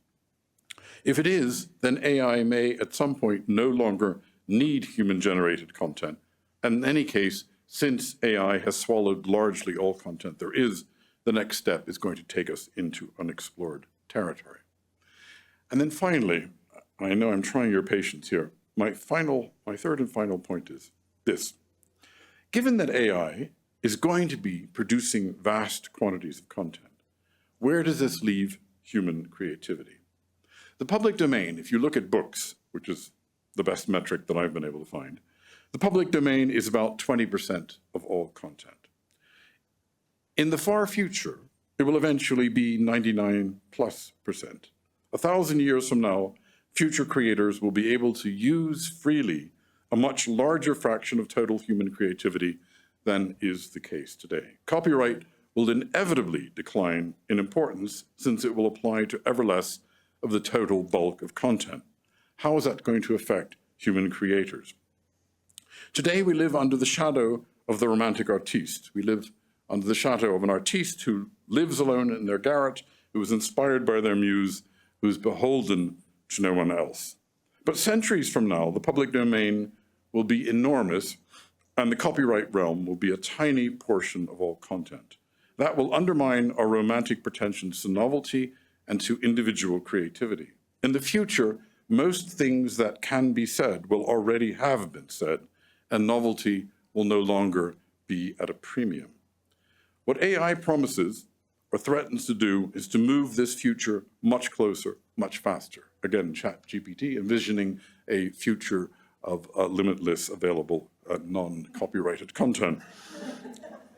If it is, then AI may at some point no longer need human-generated content. And in any case, since AI has swallowed largely all content there is, the next step is going to take us into unexplored territory. And then finally, I know I'm trying your patience here, my third and final point is this. Given that AI is going to be producing vast quantities of content, where does this leave human creativity? The public domain, if you look at books, which is the best metric that I've been able to find, the public domain is about 20% of all content. In the far future, it will eventually be 99+%. 1,000 years from now, future creators will be able to use freely a much larger fraction of total human creativity than is the case today. Copyright will inevitably decline in importance since it will apply to ever less of the total bulk of content. How is that going to affect human creators? Today, we live under the shadow of the romantic artiste. We live under the shadow of an artiste who lives alone in their garret, who is inspired by their muse, who is beholden to no one else. But centuries from now, the public domain will be enormous, and the copyright realm will be a tiny portion of all content. That will undermine our romantic pretensions to novelty and to individual creativity. In the future, most things that can be said will already have been said, and novelty will no longer be at a premium. What AI promises or threatens to do is to move this future much closer, much faster. Again, ChatGPT envisioning a future of limitless available non-copyrighted content.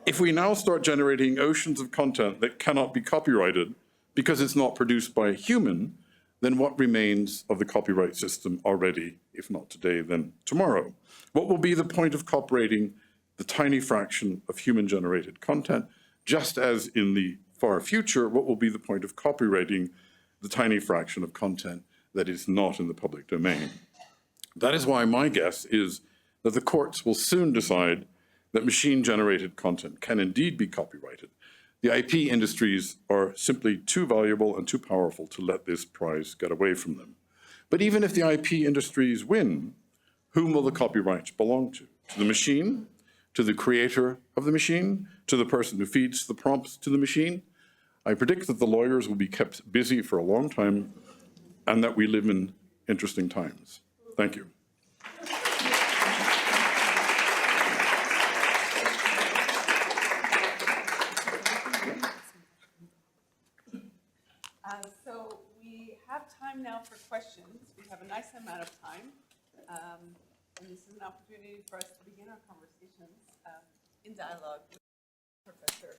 If we now start generating oceans of content that cannot be copyrighted because it's not produced by a human, then what remains of the copyright system already, if not today, then tomorrow? What will be the point of copyrighting the tiny fraction of human-generated content, just as in the far future, what will be the point of copyrighting the tiny fraction of content that is not in the public domain? That is why my guess is that the courts will soon decide that machine-generated content can indeed be copyrighted. The IP industries are simply too valuable and too powerful to let this prize get away from them. But even if the IP industries win, whom will the copyrights belong to? To the machine? To the creator of the machine? To the person who feeds the prompts to the machine? I predict that the lawyers will be kept busy for a long time and that we live in interesting times. Thank you. So we have time now for questions. We have a nice amount of time. And this is an opportunity for us to begin our conversations in dialogue with the professor.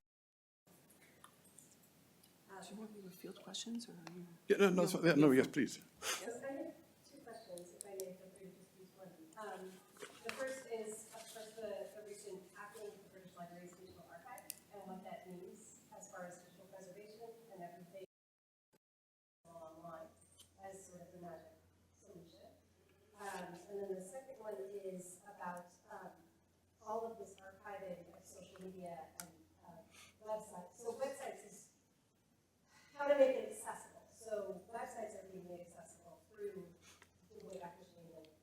Do you want me to field questions or are you? Yeah, no, yes, please. Yes? I have two questions, if I may, feel free to just use one. The first is, of course, the recent hacking of the British Library's digital archive and what that means as far as digital preservation and everything online as sort of the magic solution. And then the second one is about all of this archiving of social media and websites. So websites is how to make it accessible. So websites are being made accessible through the Weinberg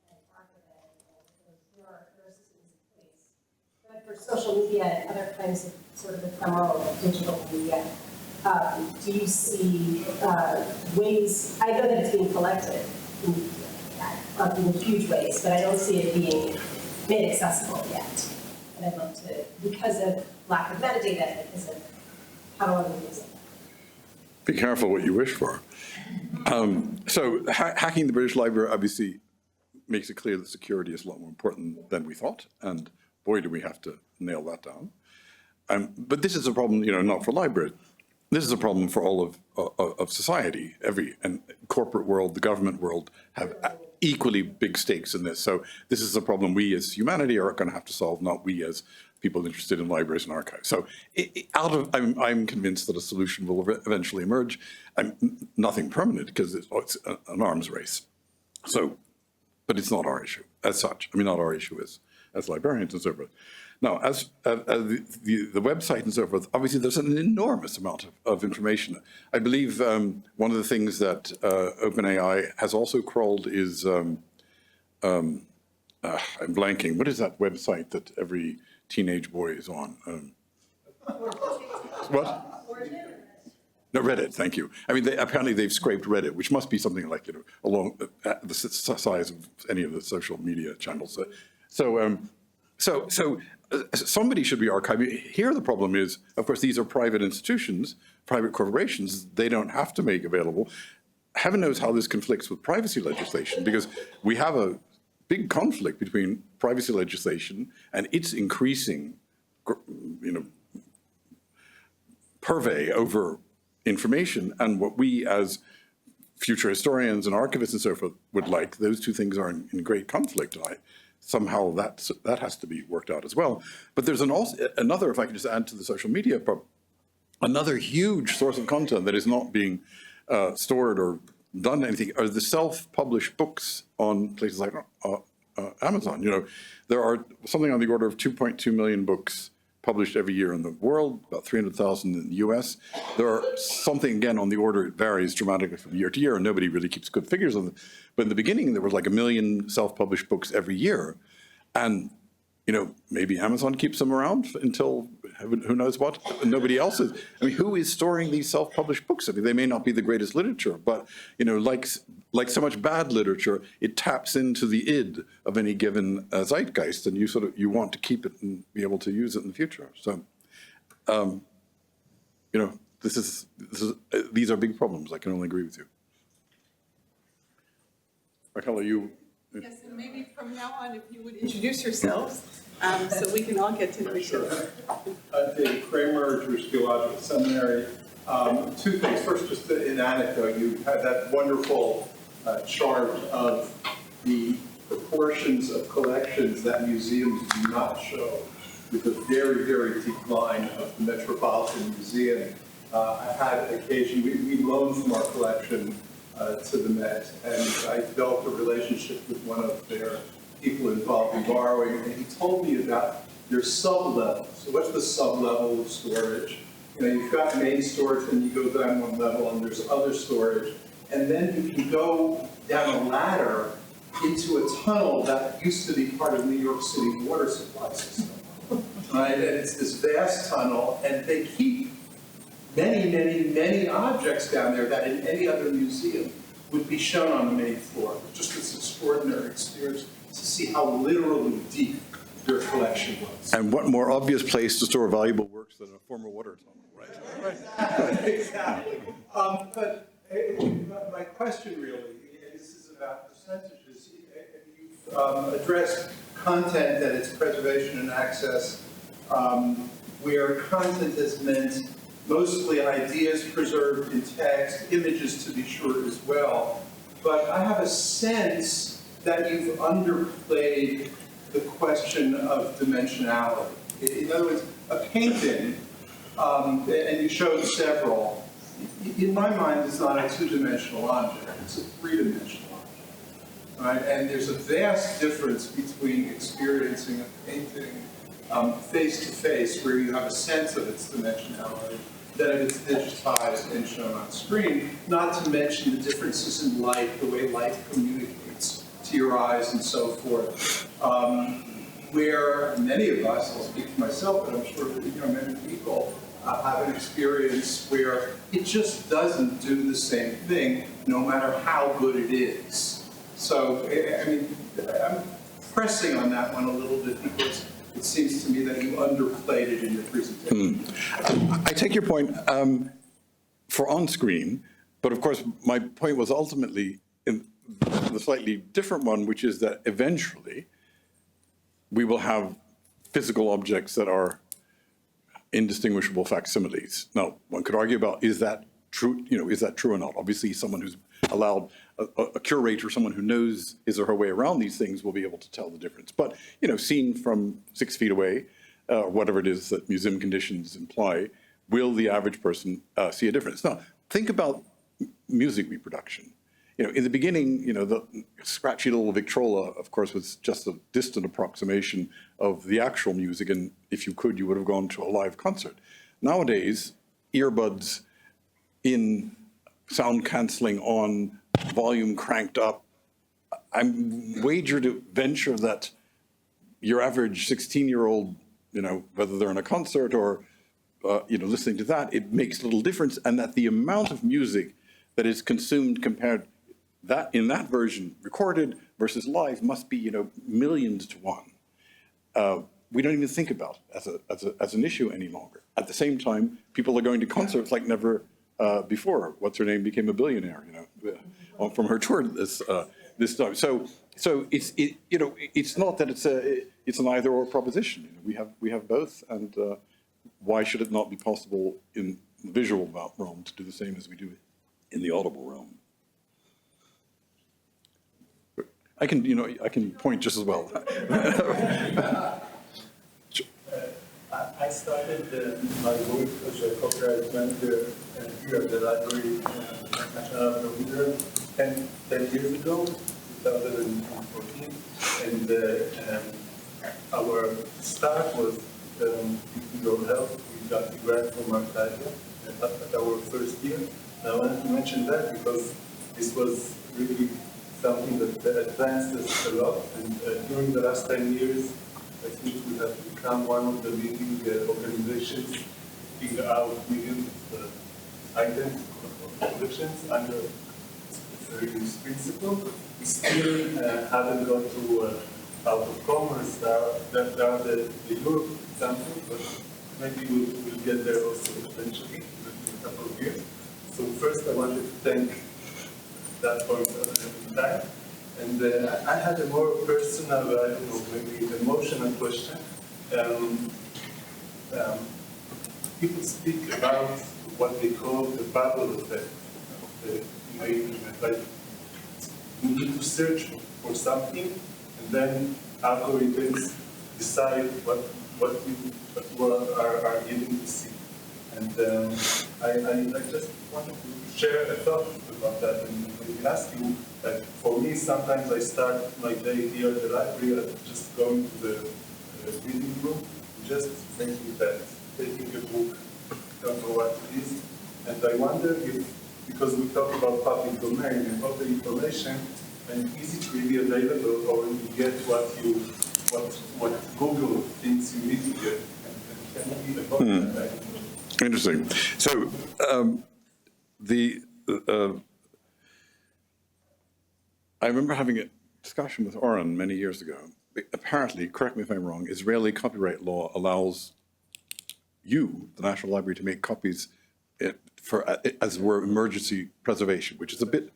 and Arcadia and all of those. There are systems in place. But for social media and other kinds of sort of ephemeral digital media, do you see ways? I know that it's being collected in huge ways, but I don't see it being made accessible yet. And I'd love to, because of lack of metadata, because of how do I use it? Be careful what you wish for. So hacking the British Library obviously makes it clear that security is a lot more important than we thought, and boy, do we have to nail that down. But this is a problem, not for libraries. This is a problem for all of society. And corporate world, the government world have equally big stakes in this. So this is a problem we as humanity are going to have to solve, not we as people interested in libraries and archives. So I'm convinced that a solution will eventually emerge. Nothing permanent because it's an arms race. So, but it's not our issue as such. Not our issue as librarians and so forth. Now, as the website and so forth, obviously there's an enormous amount of information. I believe one of the things that OpenAI has also crawled is, I'm blanking, what is that website that every teenage boy is on? What? No, Reddit, thank you. Apparently they've scraped Reddit, which must be something like, along the size of any of the social media channels. So somebody should be archiving. Here the problem is, of course, these are private institutions, private corporations. They don't have to make available. Heaven knows how this conflicts with privacy legislation, because we have a big conflict between privacy legislation and its increasing, purvey over information, and what we as future historians and archivists and so forth would like. Those two things are in great conflict. Somehow that has to be worked out as well. But there's another, if I can just add to the social media problem, another huge source of content that is not being stored or done anything are the self-published books on places like Amazon. There are something on the order of 2.2 million books published every year in the world, about 300,000 in the US. There are something, again, on the order, it varies dramatically from year to year, and nobody really keeps good figures on them. But in the beginning, there was like 1 million self-published books every year. And, maybe Amazon keeps them around until who knows what, nobody else is. Who is storing these self-published books? They may not be the greatest literature, but, like so much bad literature, it taps into the id of any given zeitgeist, and you want to keep it and be able to use it in the future. So, these are big problems. I can only agree with you. Raquel, are you Yes, and maybe from now on, if you would introduce yourselves, so we can all get to know each other. David Kramer, Jewish Theological Seminary. Two things. First, just an anecdote. You had that wonderful chart of the proportions of collections that museums do not show, with a very, very deep line of the Metropolitan Museum. I've had occasion, we loaned from our collection to the Met, and I developed a relationship with one of their people involved in borrowing, and he told me about their sub-levels. So what's the sub-level of storage? You know, you've got main storage, and you go down one level, and there's other storage, and then you can go down a ladder into a tunnel that used to be part of New York City water supply system. Right, and it's this vast tunnel, and they keep many, many, many objects down there that in any other museum would be shown on the main floor. Just this extraordinary experience to see how literally deep their collection was. And what more obvious place to store valuable works than a former water tunnel, right? Exactly. But my question really, and this is about percentages, you've addressed content and its preservation and access, where content has meant mostly ideas preserved in text, images to be sure as well. But I have a sense that you've underplayed the question of dimensionality. In other words, a painting, and you showed several, in my mind is not a two-dimensional object, it's a three-dimensional object, right? And there's a vast difference between experiencing a painting face-to-face, where you have a sense of its dimensionality, than if it's digitized and shown on screen, not to mention the differences in light, the way light communicates to your eyes and so forth. Where many of us, I'll speak for myself, but I'm sure many people have an experience where it just doesn't do the same thing, no matter how good it is. So, I mean, I'm pressing on that one a little bit because it seems to me that you underplayed it in your presentation. I take your point for on-screen, but of course my point was ultimately in the slightly different one, which is that eventually we will have physical objects that are indistinguishable facsimiles. Now, one could argue about, is that true? Is that true or not? Obviously, someone who's allowed a curator, someone who knows his or her way around these things, will be able to tell the difference. But seen from 6 feet away, whatever it is that museum conditions imply, will the average person see a difference? Now, think about music reproduction. In the beginning, the scratchy little Victrola, of course, was just a distant approximation of the actual music, and if you could, you would have gone to a live concert. Nowadays, earbuds in, sound canceling on, volume cranked up. I'm wager to venture that your average 16-year-old, whether they're in a concert or listening to that, it makes little difference, and that the amount of music that is consumed compared that in that version recorded versus live must be millions to one. We don't even think about it as an issue any longer. At the same time, people are going to concerts like never before. What's her name became a billionaire, from her tour this time. So it's not that it's an either or proposition. We have both, and why should it not be possible in the visual realm to do the same as we do in the audible realm? I can point just as well. I started my work as a copyright manager here at the library, National Computer, 10 years ago, 2014, and our start was with your help. We got the grant from Arcadia at our first year. And I wanted to mention that because this was really something that advanced us a lot, and during the last 10 years, I think we have become one of the leading organizations figure out millions of items or collections under this principle. We still haven't got to out of commerce. There are the Europe example, but maybe we'll get there also eventually in a couple of years. So first, I wanted to thank that for the time. And I had a more personal, I don't know, maybe emotional question. People speak about what they call the bubble effect of the internet. Like, you need to search for something, and then algorithms decide what you are getting to see. And I just wanted to share a thought about that and maybe ask you, like, for me, sometimes I start my day here at the library, just going to the reading room, just thinking that, taking a book, don't know what it is. And I wonder if, because we talk about public domain and all the information, and is it really available, or you get what Google thinks you need to get? And can we avoid that? Interesting. So I remember having a discussion with Oren many years ago. Apparently, correct me if I'm wrong, Israeli copyright law allows you, the National Library, to make copies as were emergency preservation, which is a bit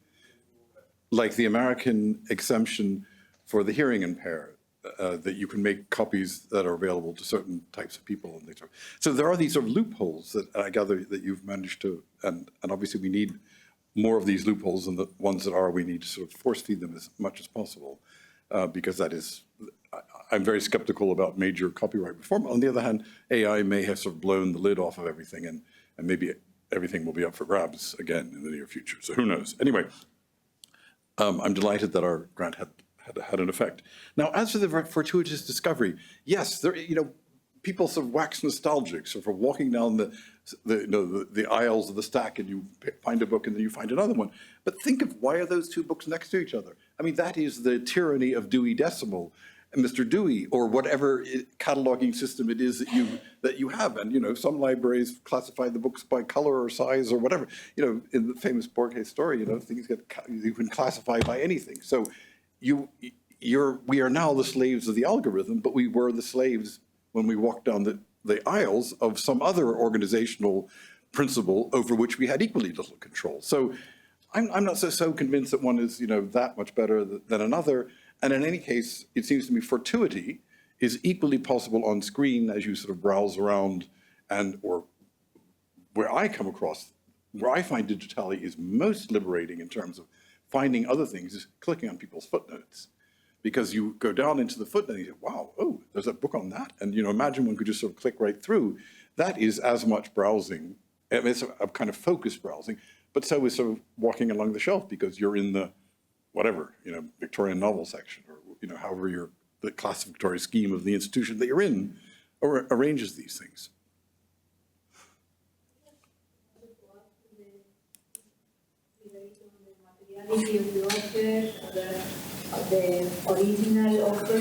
like the American exemption for the hearing impaired, that you can make copies that are available to certain types of people. And things. So there are these sort of loopholes that I gather that you've managed to, and obviously we need more of these loopholes, and the ones that are, we need to sort of force feed them as much as possible, because that is, I'm very skeptical about major copyright reform. On the other hand, AI may have sort of blown the lid off of everything, and maybe everything will be up for grabs again in the near future. So who knows? Anyway, I'm delighted that our grant had an effect. Now, as for the fortuitous discovery, yes, there, people sort of wax nostalgic, sort of walking down the aisles of the stack, and you find a book and then you find another one. But think of, why are those two books next to each other? I mean, that is the tyranny of Dewey Decimal and Mr. Dewey, or whatever cataloging system it is that you have. And some libraries classify the books by color or size or whatever. In the famous Borges story, things you can classify by anything. So we are now the slaves of the algorithm, but we were the slaves when we walked down the aisles of some other organizational principle over which we had equally little control. So I'm not so convinced that one is that much better than another. And in any case, it seems to me fortuity is equally possible on screen as you sort of browse around, or where I come across, where I find digitality is most liberating in terms of finding other things is clicking on people's footnotes. Because you go down into the footnote and you say, wow, oh, there's a book on that. And imagine one could just sort of click right through. That is as much browsing, it's a kind of focused browsing, but so is sort of walking along the shelf because you're in the whatever, Victorian novel section, or however the classificatory scheme of the institution that you're in arranges these things. Materiality of the author, the original author,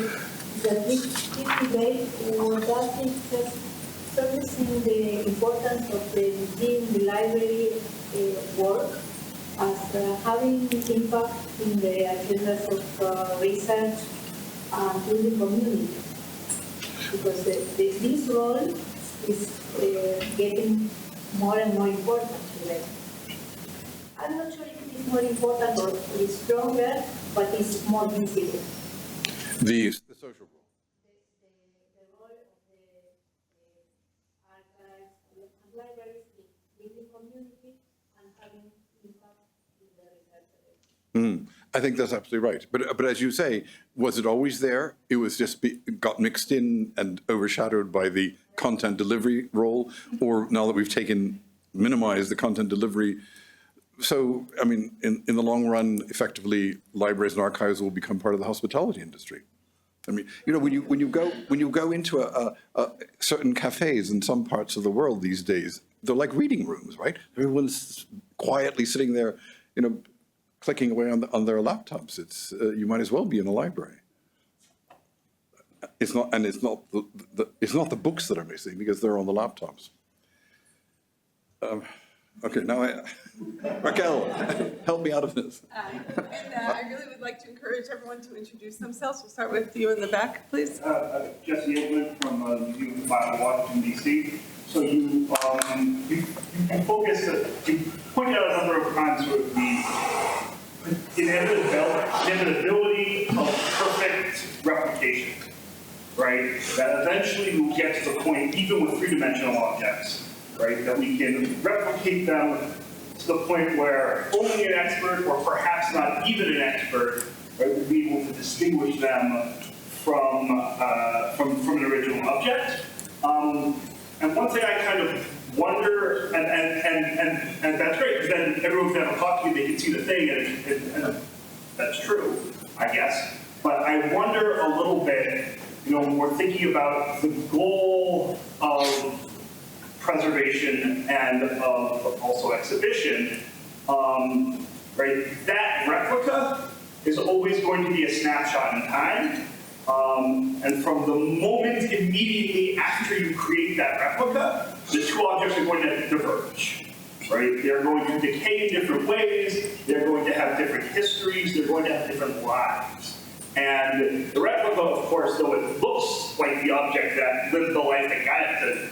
this debate, or does it just servicing the importance of the museum, the library work as having impact in the agendas of research in the community? Because this role is getting more and more important today. I'm not sure if it is more important or is stronger, but it's more visible. The social role. The role of the archives and libraries in the community and having impact in the research. I think that's absolutely right. But as you say, was it always there? It was just got mixed in and overshadowed by the content delivery role, or now that we've minimized the content delivery. So, I mean, in the long run, effectively, libraries and archives will become part of the hospitality industry. I mean, when you go into a certain cafes in some parts of the world these days, they're like reading rooms, right? Everyone's quietly sitting there, clicking away on their laptops. It's you might as well be in a library. It's not the books that are missing because they're on the laptops. Okay, now Raquel, help me out of this. I really would like to encourage everyone to introduce themselves. We'll start with you in the back, please. Jesse Oakland from the Museum of Washington, D.C. So you focused, you pointed out a number of times sort of the inevitability of perfect replication, right? That eventually we'll get to the point, even with three-dimensional objects, right, that we can replicate them to the point where only an expert, or perhaps not even an expert, right, will be able to distinguish them from an original object. And one thing I kind of wonder, and that's great, because then everyone can have a copy, they can see the thing, and that's true, I guess. But I wonder a little bit, when we're thinking about the goal of preservation and of also exhibition, right? That replica is always going to be a snapshot in time. And from the moment immediately after you create that replica, the two objects are going to diverge, right? They're going to decay in different ways. They're going to have different histories. They're going to have different lives. And the replica, of course, though it looks like the object that lived the life that got it to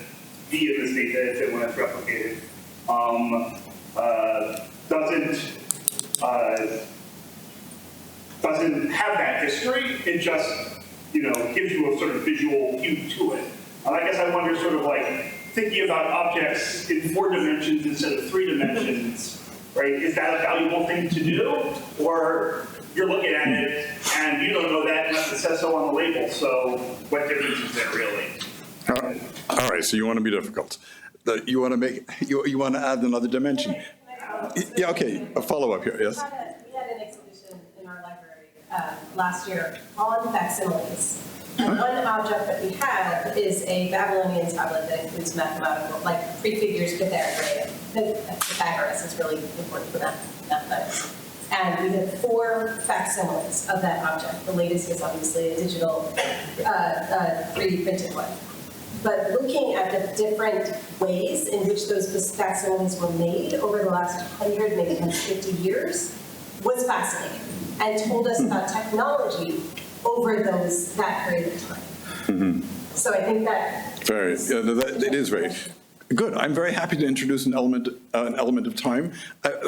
be in the state that it's in when it's replicated, doesn't have that history. It just, gives you a sort of visual cue to it. I guess I wonder, sort of like thinking about objects in 4 dimensions instead of 3 dimensions, right? Is that a valuable thing to do? Or you're looking at it and you don't know that unless it says so on the label. So what difference is there really? All right, so you want to be difficult. You want to make, you want to add another dimension. Yeah, okay, a follow-up here, yes? We had an exhibition in our library last year on facsimiles. And one object that we have is a Babylonian tablet that includes mathematical, like prefigures Pythagoras is really important for mathematics. And we have 4 facsimiles of that object. The latest is obviously a digital 3D printed one. But looking at the different ways in which those facsimiles were made over the last 100, maybe 150 years was fascinating and told us about technology over that period of time. Mm-hmm. So I think that it is very good. I'm very happy to introduce an element of time.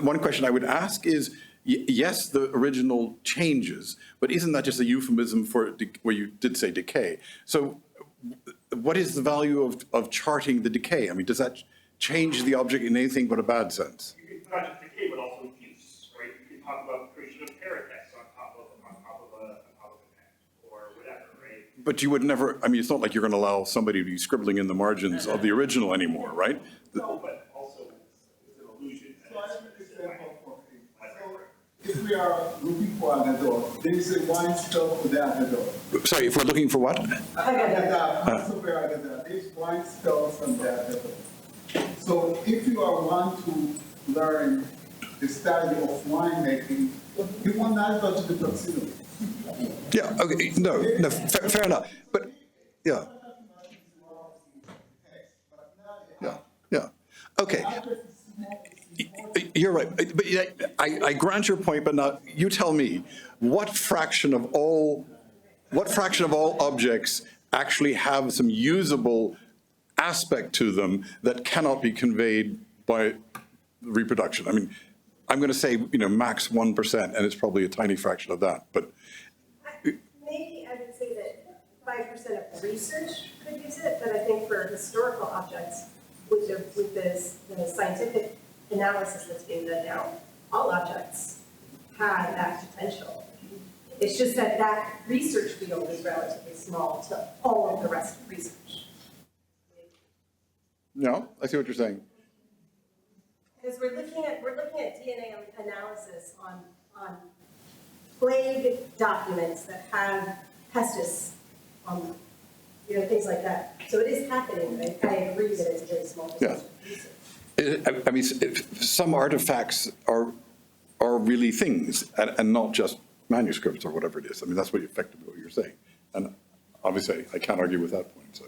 One question I would ask is, yes, the original changes, but isn't that just a euphemism for where you did say decay? So what is the value of charting the decay? I mean, does that change the object in anything but a bad sense? It's not just decay, but also use, right? You can talk about creation of paratext on top of a text or whatever, right? But you would never, I mean, it's not like you're going to allow somebody to be scribbling in the margins of the original anymore, right? No, but also it's an illusion. So I have an example for you. So if we are looking for Anador, there is a wine spell for the Anador. Sorry, if we're looking for what? There's wine spells from the Anador. So if you are want to learn the study of winemaking, you want not go to the proximity. Yeah, okay, no, fair enough. But, yeah. Yeah, okay. You're right, but I grant your point, but now you tell me, what fraction of all objects actually have some usable aspect to them that cannot be conveyed by reproduction? I mean, I'm going to say, max 1%, and it's probably a tiny fraction of that, but. Maybe I would say that 5% of research could use it, but I think for historical objects, with the scientific analysis that's being done now, all objects have that potential. It's just that research field is relatively small to all of the rest of research. No, I see what you're saying. Because we're looking at DNA analysis on plague documents that have pestis on them, things like that. So it is happening, but I agree that it's a very small percentage of research. I mean, some artifacts are really things and not just manuscripts or whatever it is. I mean, that's effectively what you're saying. And obviously, I can't argue with that point. So.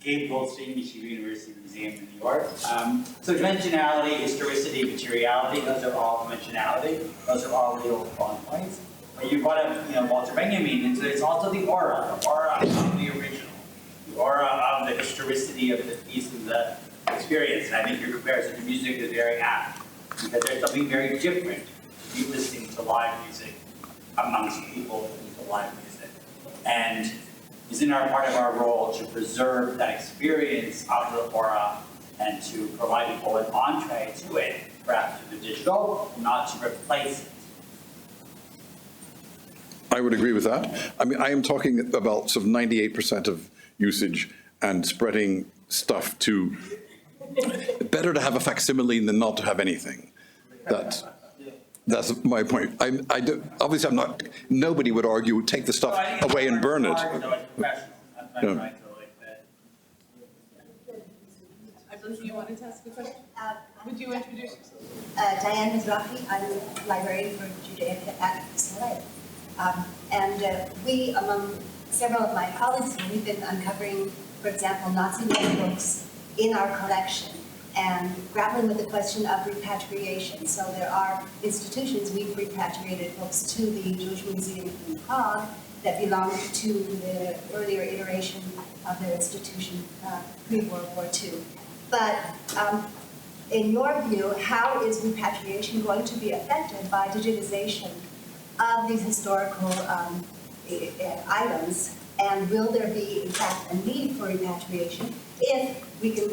Gabe Goldstein, Michigan University Museum in New York. So dimensionality, historicity, materiality, those are all dimensionality. Those are all real bond points. But you brought up, Walter Benjamin, and so it's also the aura of the original, the aura of the historicity of the piece and the experience. And I think your comparison to music is very apt, because there's something very different be listening to live music amongst people listening to live music. And isn't our part of our role to preserve that experience of the Torah and to provide people an entree to it, perhaps through the digital, not to replace it? I would agree with that. I mean, I am talking about sort of 98% of usage and spreading stuff to, better to have a facsimile than not to have anything. That's my point. Obviously I'm not, nobody would argue, take the stuff away and burn it. Yeah. I believe you wanted to ask a question? Would you introduce yourself? Diane Mizrahi, I'm a librarian for Judaica at Sallai. We, among several of my colleagues, we've been uncovering, for example, Nazi books in our collection and grappling with the question of repatriation. So there are institutions, we've repatriated books to the Jewish Museum in Prague that belonged to the earlier iteration of their institution pre-World War II. But in your view, how is repatriation going to be affected by digitization of these historical items, and will there be, in fact, a need for repatriation if we can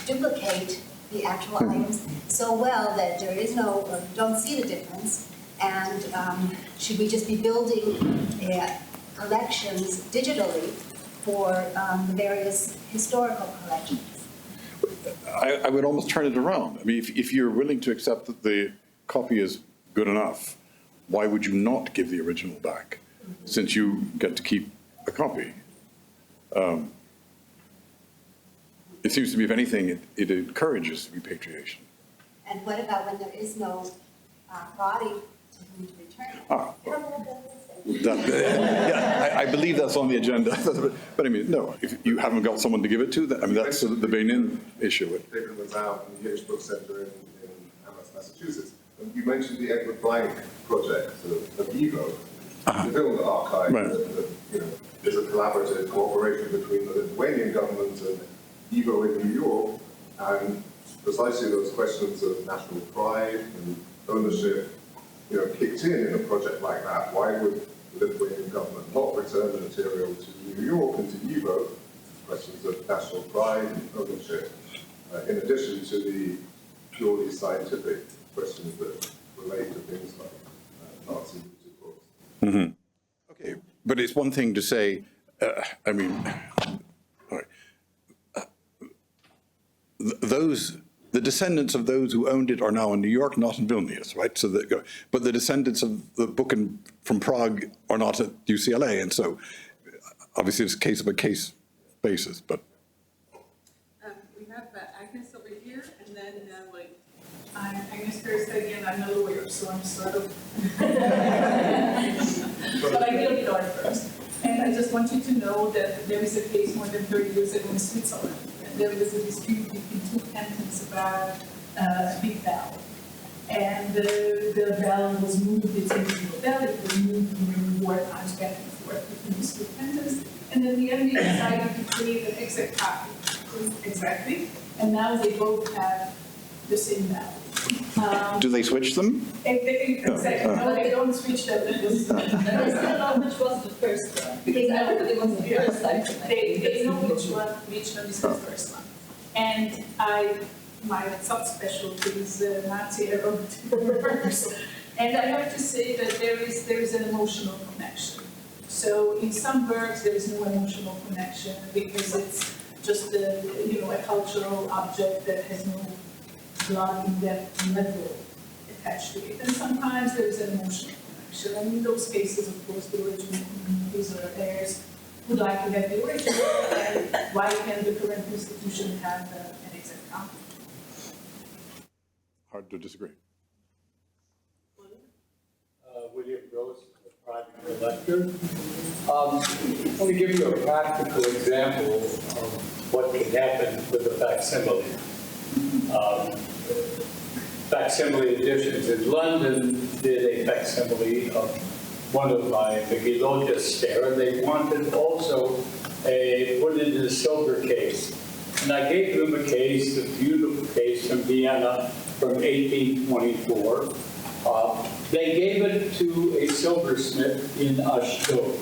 duplicate the actual items so well that there is no, don't see the difference, and should we just be building collections digitally for the various historical collections? I would almost turn it around. I mean, if you're willing to accept that the copy is good enough, why would you not give the original back, since you get to keep a copy? It seems to me, if anything, it encourages repatriation. And what about when there is no body to whom to return? Yeah, I believe that's on the agenda. But I mean, no, if you haven't got someone to give it to, I mean, that's the Benin issue. David was out in the Yiddish Book Center in Hanna, Massachusetts. And you mentioned the Edward Blank project of Evo, the film archive. Right. There's a collaborative cooperation between the Lithuanian government and Evo in New York, and precisely those questions of national pride and ownership, kicked in a project like that. Why would the Lithuanian government not return the material to New York and to Evo? Questions of national pride and ownership, in addition to the purely scientific questions that relate to things like Nazi music books. Mm-hmm. Okay, but it's one thing to say, I mean, all right. The descendants of those who owned it are now in New York, not in Vilnius, right? So but the descendants of the book from Prague are not at UCLA, and so obviously it's a case-by-case basis, but. We have Agnes over here, and then I'm Agnes Thursday again. I'm a lawyer, so I'm sort of, but I deal with art first. And I just want you to know that there is a case more than 30 years ago in Switzerland. There was a dispute between two cantons about a big bell. And the bell was moved, it's a medieval bell, it was moved during wartime back and forth between these two cantons. And then the enemy decided to create an exact copy. Exactly. And now they both have the same bell. Do they switch them? Exactly. No, they don't switch them. I still know which was the first one, because everybody wants the first time. They know which one is the first one. And my subspecialty is Nazi era works. And I have to say that there is an emotional connection. So in some works there is no emotional connection because it's just a cultural object that has no blood in depth level attached to it. And sometimes there is an emotional connection. And in those cases, of course, the original communities or heirs would like to have the original, and why can the current institution have an exact copy? Hard to disagree. William Gross, a private collector. Let me give you a practical example of what can happen with a facsimile. Facsimile editions in London did a facsimile of one of my Megillot there, and they wanted also put it in a silver case. And I gave them a case, a beautiful case from Vienna from 1824. They gave it to a silversmith in Ashdod.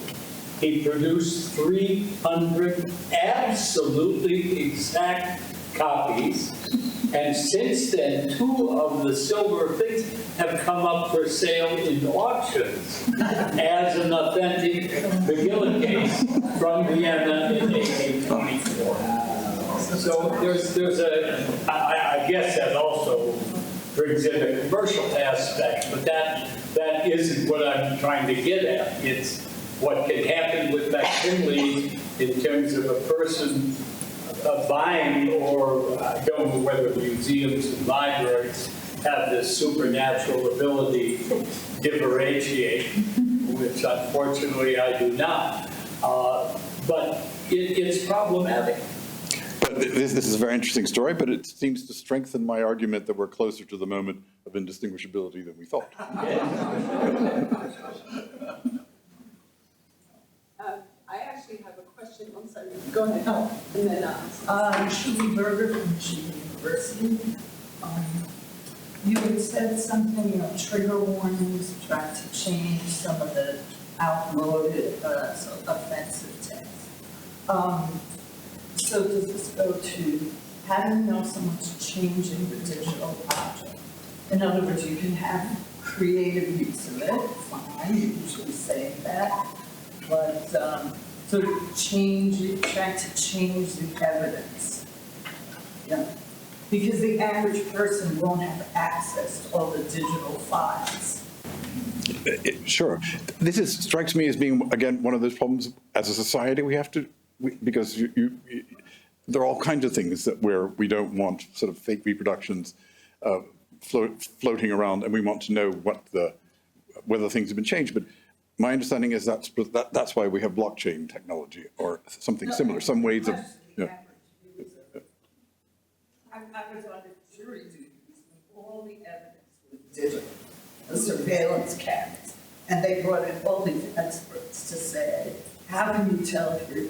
He produced 300 absolutely exact copies. And since then, 2 of the silver things have come up for sale in auctions as an authentic Megillah case from Vienna in 1824. So there's I guess that also brings in a commercial aspect, but that isn't what I'm trying to get at. It's what can happen with McKinley in terms of a person buying, or I don't know whether museums and libraries have this supernatural ability to differentiate, which unfortunately I do not. But it's problematic. But this is a very interesting story, but it seems to strengthen my argument that we're closer to the moment of indistinguishability than we thought. I actually have a question. I'm sorry. Go ahead. Oh, And then, Julie Berger from Michigan University. You had said something, trigger warnings, trying to change some of the outmoded, so offensive text. So does this go to how do you know someone's changing the digital object? In other words, you can have creative use of it, fine, you usually say that, but sort of trying to change the evidence. Yeah. Because the average person won't have access to all the digital files. Sure. This strikes me as being, again, one of those problems as a society we have to, because there are all kinds of things where we don't want sort of fake reproductions floating around, and we want to know whether things have been changed. But my understanding is that's why we have blockchain technology or something similar, some ways of. I was on a jury duty when all the evidence was digital, the surveillance cameras, and they brought in all these experts to say, how can you tell if you're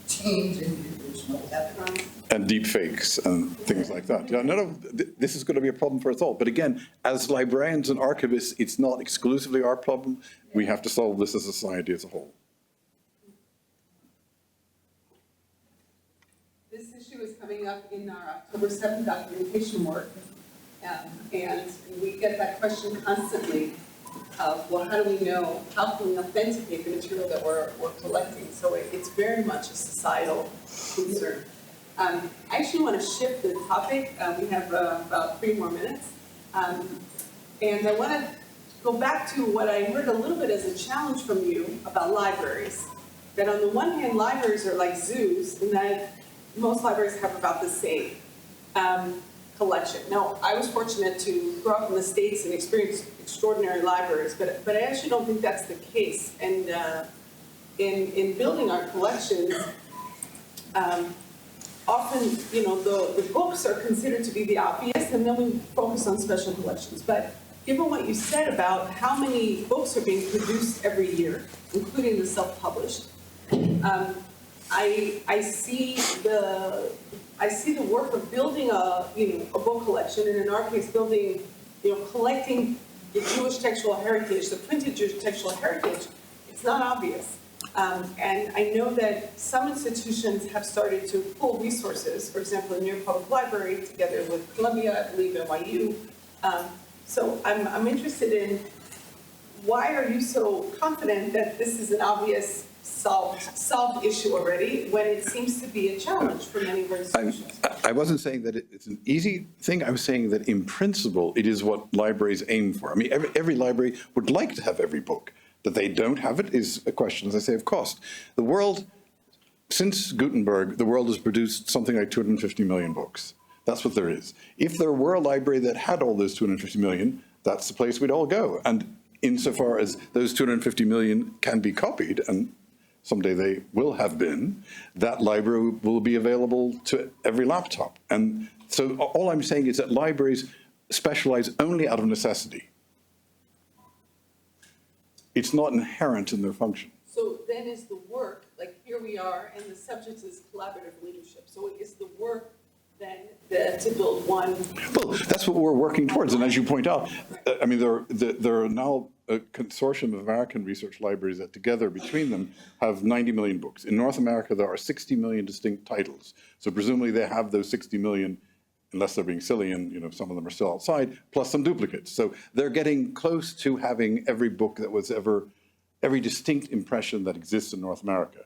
changing the original evidence? And deep fakes and things like that. Yeah, this is going to be a problem for us all. But again, as librarians and archivists, it's not exclusively our problem. We have to solve this as a society as a whole. this issue is coming up in our October 7th documentation work. And we get that question constantly of, well, how do we know, how can we authenticate the material that we're collecting? So it's very much a societal concern. I actually want to shift the topic. We have about 3 more minutes. And I want to go back to what I heard a little bit as a challenge from you about libraries. That on the one hand, libraries are like zoos, in that most libraries have about the same collection. Now, I was fortunate to grow up in the States and experience extraordinary libraries, but I actually don't think that's the case. And in building our collections, often, you know, the books are considered to be the obvious, and then we focus on special collections. But given what you said about how many books are being produced every year, including the self-published, I see the work of building a book collection, and in our case, building, collecting the Jewish textual heritage, the printed Jewish textual heritage. It's not obvious. And I know that some institutions have started to pull resources, for example, the New York Public Library, together with Columbia, I believe NYU. So I'm interested in, why are you so confident that this is an obvious solved issue already, when it seems to be a challenge for many of our institutions? I wasn't saying that it's an easy thing. I was saying that in principle, it is what libraries aim for. I mean, every library would like to have every book. That they don't have it is a question, as I say, of cost. The world, since Gutenberg, the world has produced something like 250 million books. That's what there is. If there were a library that had all those 250 million, that's the place we'd all go. And insofar as those 250 million can be copied, and someday they will have been, that library will be available to every laptop. And so all I'm saying is that libraries specialize only out of necessity. It's not inherent in their function. So then is the work, like here we are, and the subject is collaborative leadership. So is the work than to build one. Well, that's what we're working towards, and as you point out, I mean, there are now a consortium of American research libraries that together, between them, have 90 million books. In North America, there are 60 million distinct titles, so presumably they have those 60 million, unless they're being silly and, you know, some of them are still outside, plus some duplicates. So they're getting close to having every book that was ever, every distinct impression that exists in North America.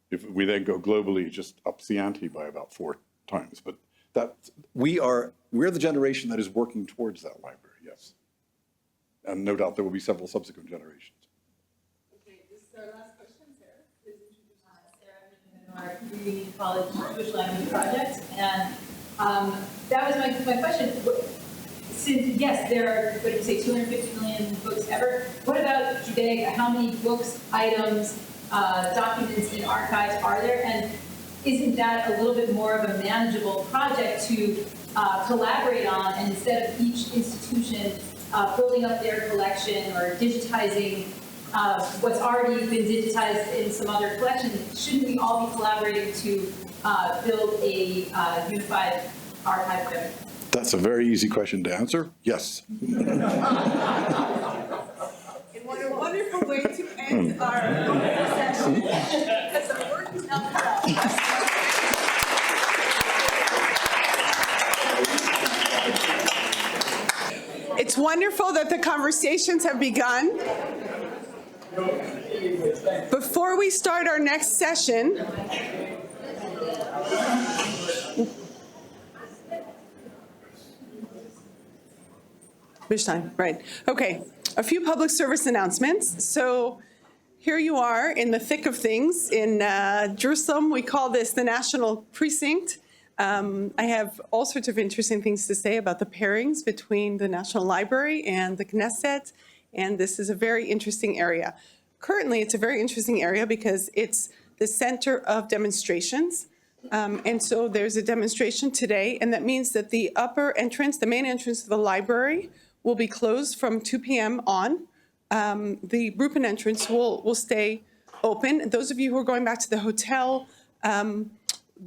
If we then go globally, it just ups the ante by about 4 times. But that we're the generation that is working towards that library, yes. And no doubt there will be several subsequent generations. Okay, this is our last question, Sarah. Please introduce yourself. Community College Jewish Language Project, and that was my question. Since, yes, there are, what did you say, 250 million books ever, what about Judaica? How many books, items, documents in archives are there? And isn't that a little bit more of a manageable project to collaborate on, and instead of each institution building up their collection or digitizing what's already been digitized in some other collection, shouldn't we all be collaborating to build a unified archive there? That's a very easy question to answer. Yes. And what a wonderful way to end our session, because our work is now cut off. It's wonderful that the conversations have begun. Before we start our next session, which time? Right. Okay. A few public service announcements. So here you are in the thick of things. In Jerusalem, we call this the National Precinct. I have all sorts of interesting things to say about the pairings between the National Library and the Knesset, and this is a very interesting area. Currently, it's a very interesting area because it's the center of demonstrations. And so there's a demonstration today, and that means that the upper entrance, the main entrance of the library, will be closed from 2 p.m. on. The Rupin entrance will stay open. Those of you who are going back to the hotel,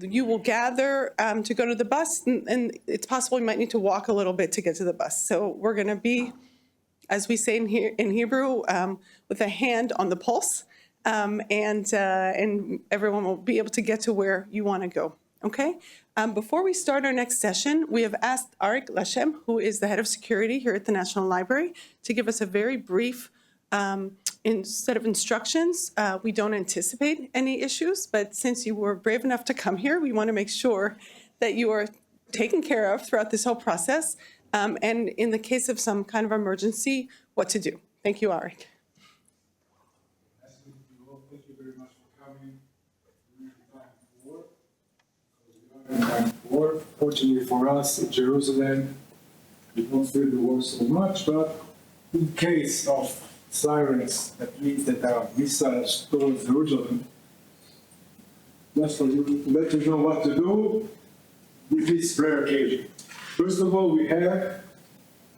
you will gather to go to the bus, and it's possible you might need to walk a little bit to get to the bus. So we're going to be, as we say in Hebrew, with a hand on the pulse, and everyone will be able to get to where you want to go. Okay? Before we start our next session, we have asked Arik Lashem, who is the head of security here at the National Library, to give us a very brief set of instructions. We don't anticipate any issues, but since you were brave enough to come here, we want to make sure that you are taken care of throughout this whole process, and in the case of some kind of emergency, what to do. Thank you, Arik. Thank you very much for coming. Time for war. Fortunately for us in Jerusalem, we don't feel the war so much, but in case of sirens, that means that there are missiles towards Jerusalem, just for you to let you know what to do with this rare occasion. First of all,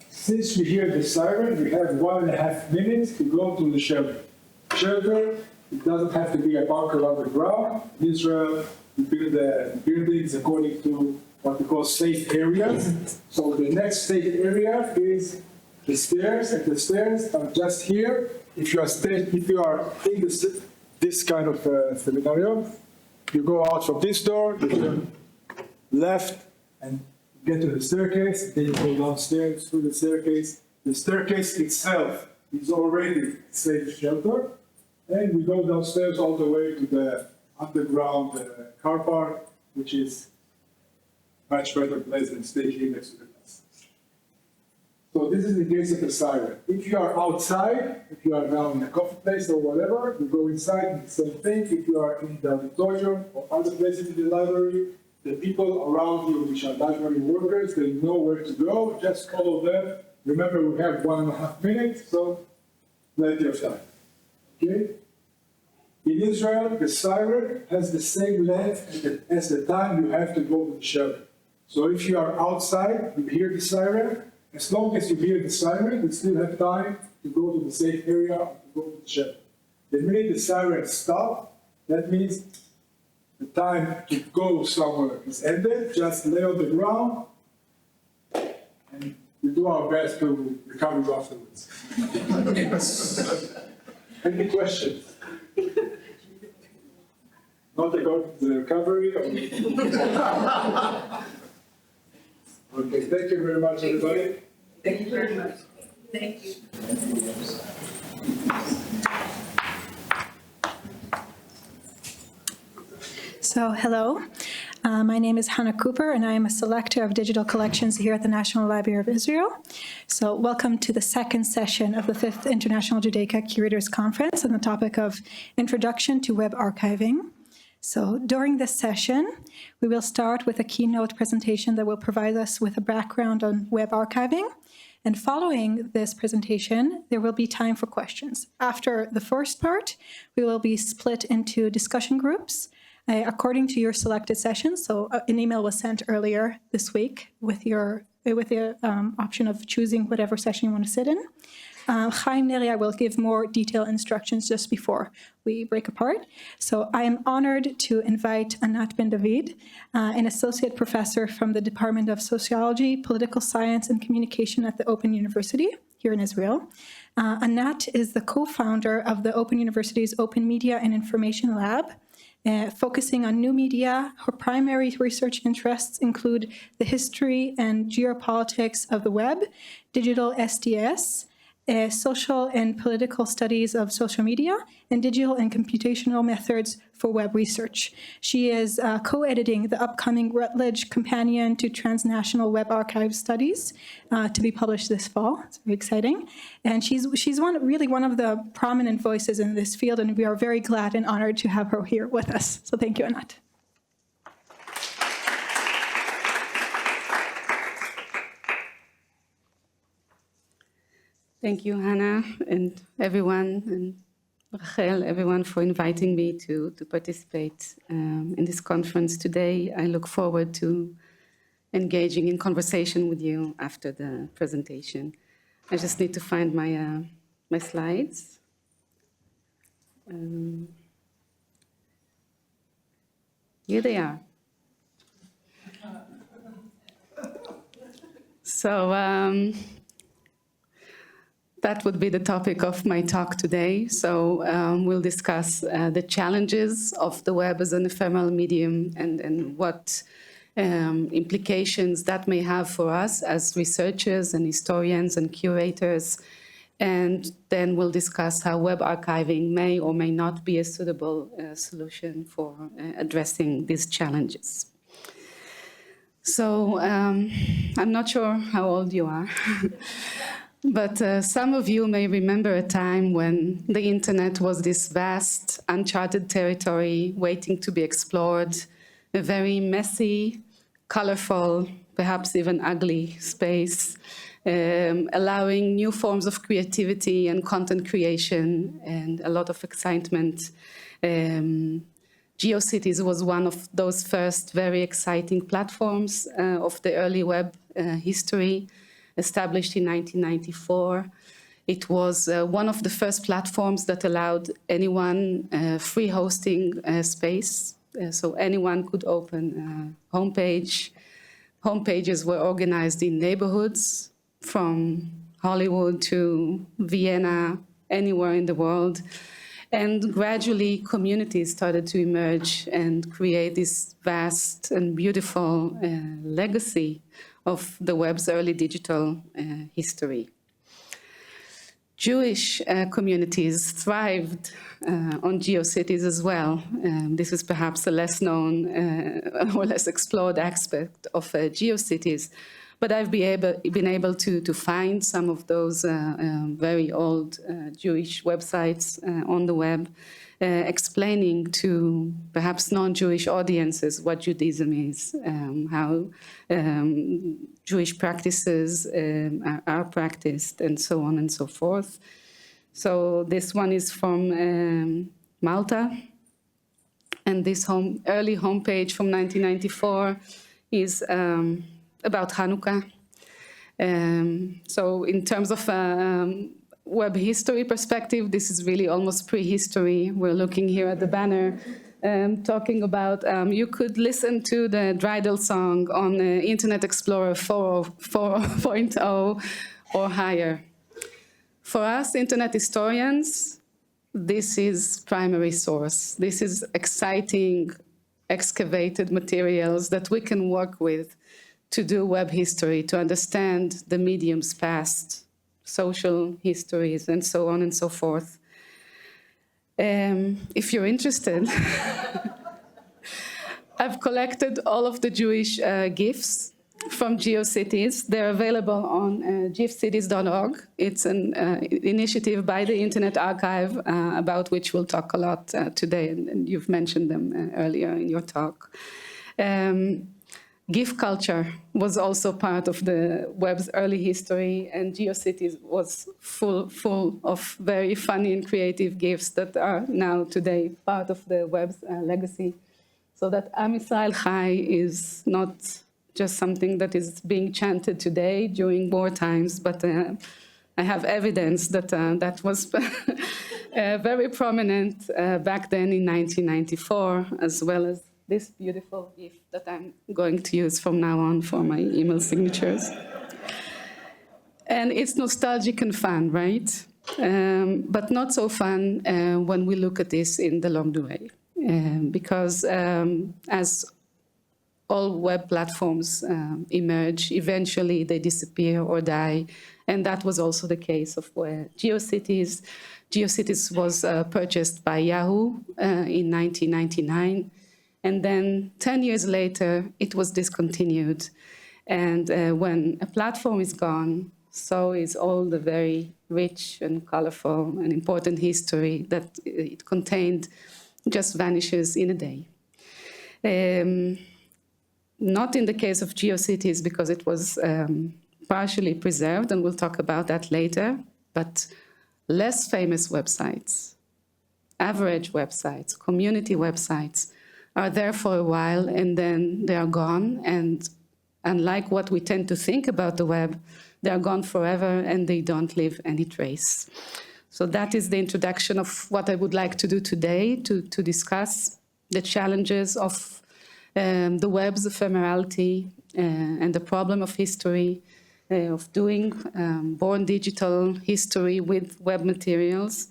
since we hear the siren, we have 1.5 minutes to go to the shelter. Shelter, it doesn't have to be a bunker underground. In Israel, we build the buildings according to what we call safe areas. So the next safe area is the stairs, and the stairs are just here. If you are in this kind of scenario, you go out from this door, you turn left and get to the staircase, then you go downstairs through the staircase. The staircase itself is already a safe shelter, and we go downstairs all the way to the underground car park, which is much better place than stay here next to the bus. So this is the case of the siren. If you are outside, if you are now in a coffee place or whatever, you go inside, the same thing. If you are in the auditorium or other places in the library, the people around you, which are library workers, they know where to go. Just follow them. Remember, we have 1.5 minutes, so plenty of time. Okay? In Israel, the siren has the same length as the time you have to go to the shelter. So if you are outside, you hear the siren. As long as you hear the siren, you still have time to go to the safe area or to go to the shelter. The minute the siren stops, that means the time to go somewhere is ended, just lay on the ground, and we do our best to recover you afterwards. Any questions? Not about the recovery? Or... Okay, thank you very much, everybody. Thank you very much. Thank you. So, hello. My name is Hannah Cooper, and I am a selector of digital collections here at the National Library of Israel. So, welcome to the second session of the 5th International Judaica Curators Conference on the topic of Introduction to Web Archiving. So, during this session, we will start with a keynote presentation that will provide us with a background on web archiving. And following this presentation, there will be time for questions. After the first part, we will be split into discussion groups according to your selected sessions. So an email was sent earlier this week with the option of choosing whatever session you want to sit in. Chaim Neria will give more detailed instructions just before we break apart. So I am honored to invite Anat Ben David, an associate professor from the Department of Sociology, Political Science, and Communication at the Open University here in Israel. Anat is the co-founder of the Open University's Open Media and Information Lab, focusing on new media. Her primary research interests include the history and geopolitics of the web, digital SDS, social and political studies of social media, and digital and computational methods for web research. She is co-editing the upcoming Routledge Companion to Transnational Web Archive Studies to be published this fall. It's very exciting. And she's really one of the prominent voices in this field, and we are very glad and honored to have her here with us. So thank you, Anat. Thank you, Hannah, and everyone, and Raquel, everyone, for inviting me to participate in this conference today. I look forward to engaging in conversation with you after the presentation. I just need to find my slides. Here they are. So, that would be the topic of my talk today. So we'll discuss the challenges of the web as an ephemeral medium and what implications that may have for us as researchers and historians and curators. And then we'll discuss how web archiving may or may not be a suitable solution for addressing these challenges. So I'm not sure how old you are. But some of you may remember a time when the internet was this vast, uncharted territory waiting to be explored, a very messy, colorful, perhaps even ugly space, allowing new forms of creativity and content creation and a lot of excitement. GeoCities was one of those first very exciting platforms of the early web history. Established in 1994. It was one of the first platforms that allowed anyone free hosting space. So anyone could open a homepage. Homepages were organized in neighborhoods from Hollywood to Vienna, anywhere in the world. And gradually communities started to emerge and create this vast and beautiful legacy of the web's early digital history. Jewish communities thrived on GeoCities as well. This is perhaps a less known or less explored aspect of GeoCities, but I've been able to find some of those very old Jewish websites on the web, explaining to perhaps non-Jewish audiences what Judaism is, how Jewish practices are practiced, and so on and so forth. So this one is from Malta, and this early homepage from 1994 is about Hanukkah. So in terms of web history perspective, this is really almost prehistory. We're looking here at the banner talking about, you could listen to the Dreidel song on Internet Explorer 4.0 or higher. For us, Internet historians, this is primary source. This is exciting, excavated materials that we can work with to do web history, to understand the medium's past, social histories, and so on and so forth. If you're interested, I've collected all of the Jewish GIFs from GeoCities. They're available on gifcities.org. It's an initiative by the Internet Archive about which we'll talk a lot today, and you've mentioned them earlier in your talk. GIF culture was also part of the web's early history, and GeoCities was full of very funny and creative GIFs that are now today part of the web's legacy. So that Am Yisrael Chai is not just something that is being chanted today during war times, but I have evidence that that was very prominent back then in 1994, as well as this beautiful GIF that I'm going to use from now on for my email signatures. And it's nostalgic and fun, right? But not so fun when we look at this in the long way. Because as all web platforms emerge, eventually they disappear or die. And that was also the case of GeoCities. GeoCities was purchased by Yahoo in 1999. And then 10 years later, it was discontinued. And when a platform is gone, so is all the very rich and colorful and important history that it contained just vanishes in a day. Not in the case of GeoCities, because it was partially preserved, and we'll talk about that later, but less famous websites, average websites, community websites, are there for a while and then they are gone. And unlike what we tend to think about the web, they are gone forever and they don't leave any trace. So that is the introduction of what I would like to do today, to discuss the challenges of the web's ephemerality and the problem of history, of doing born digital history with web materials,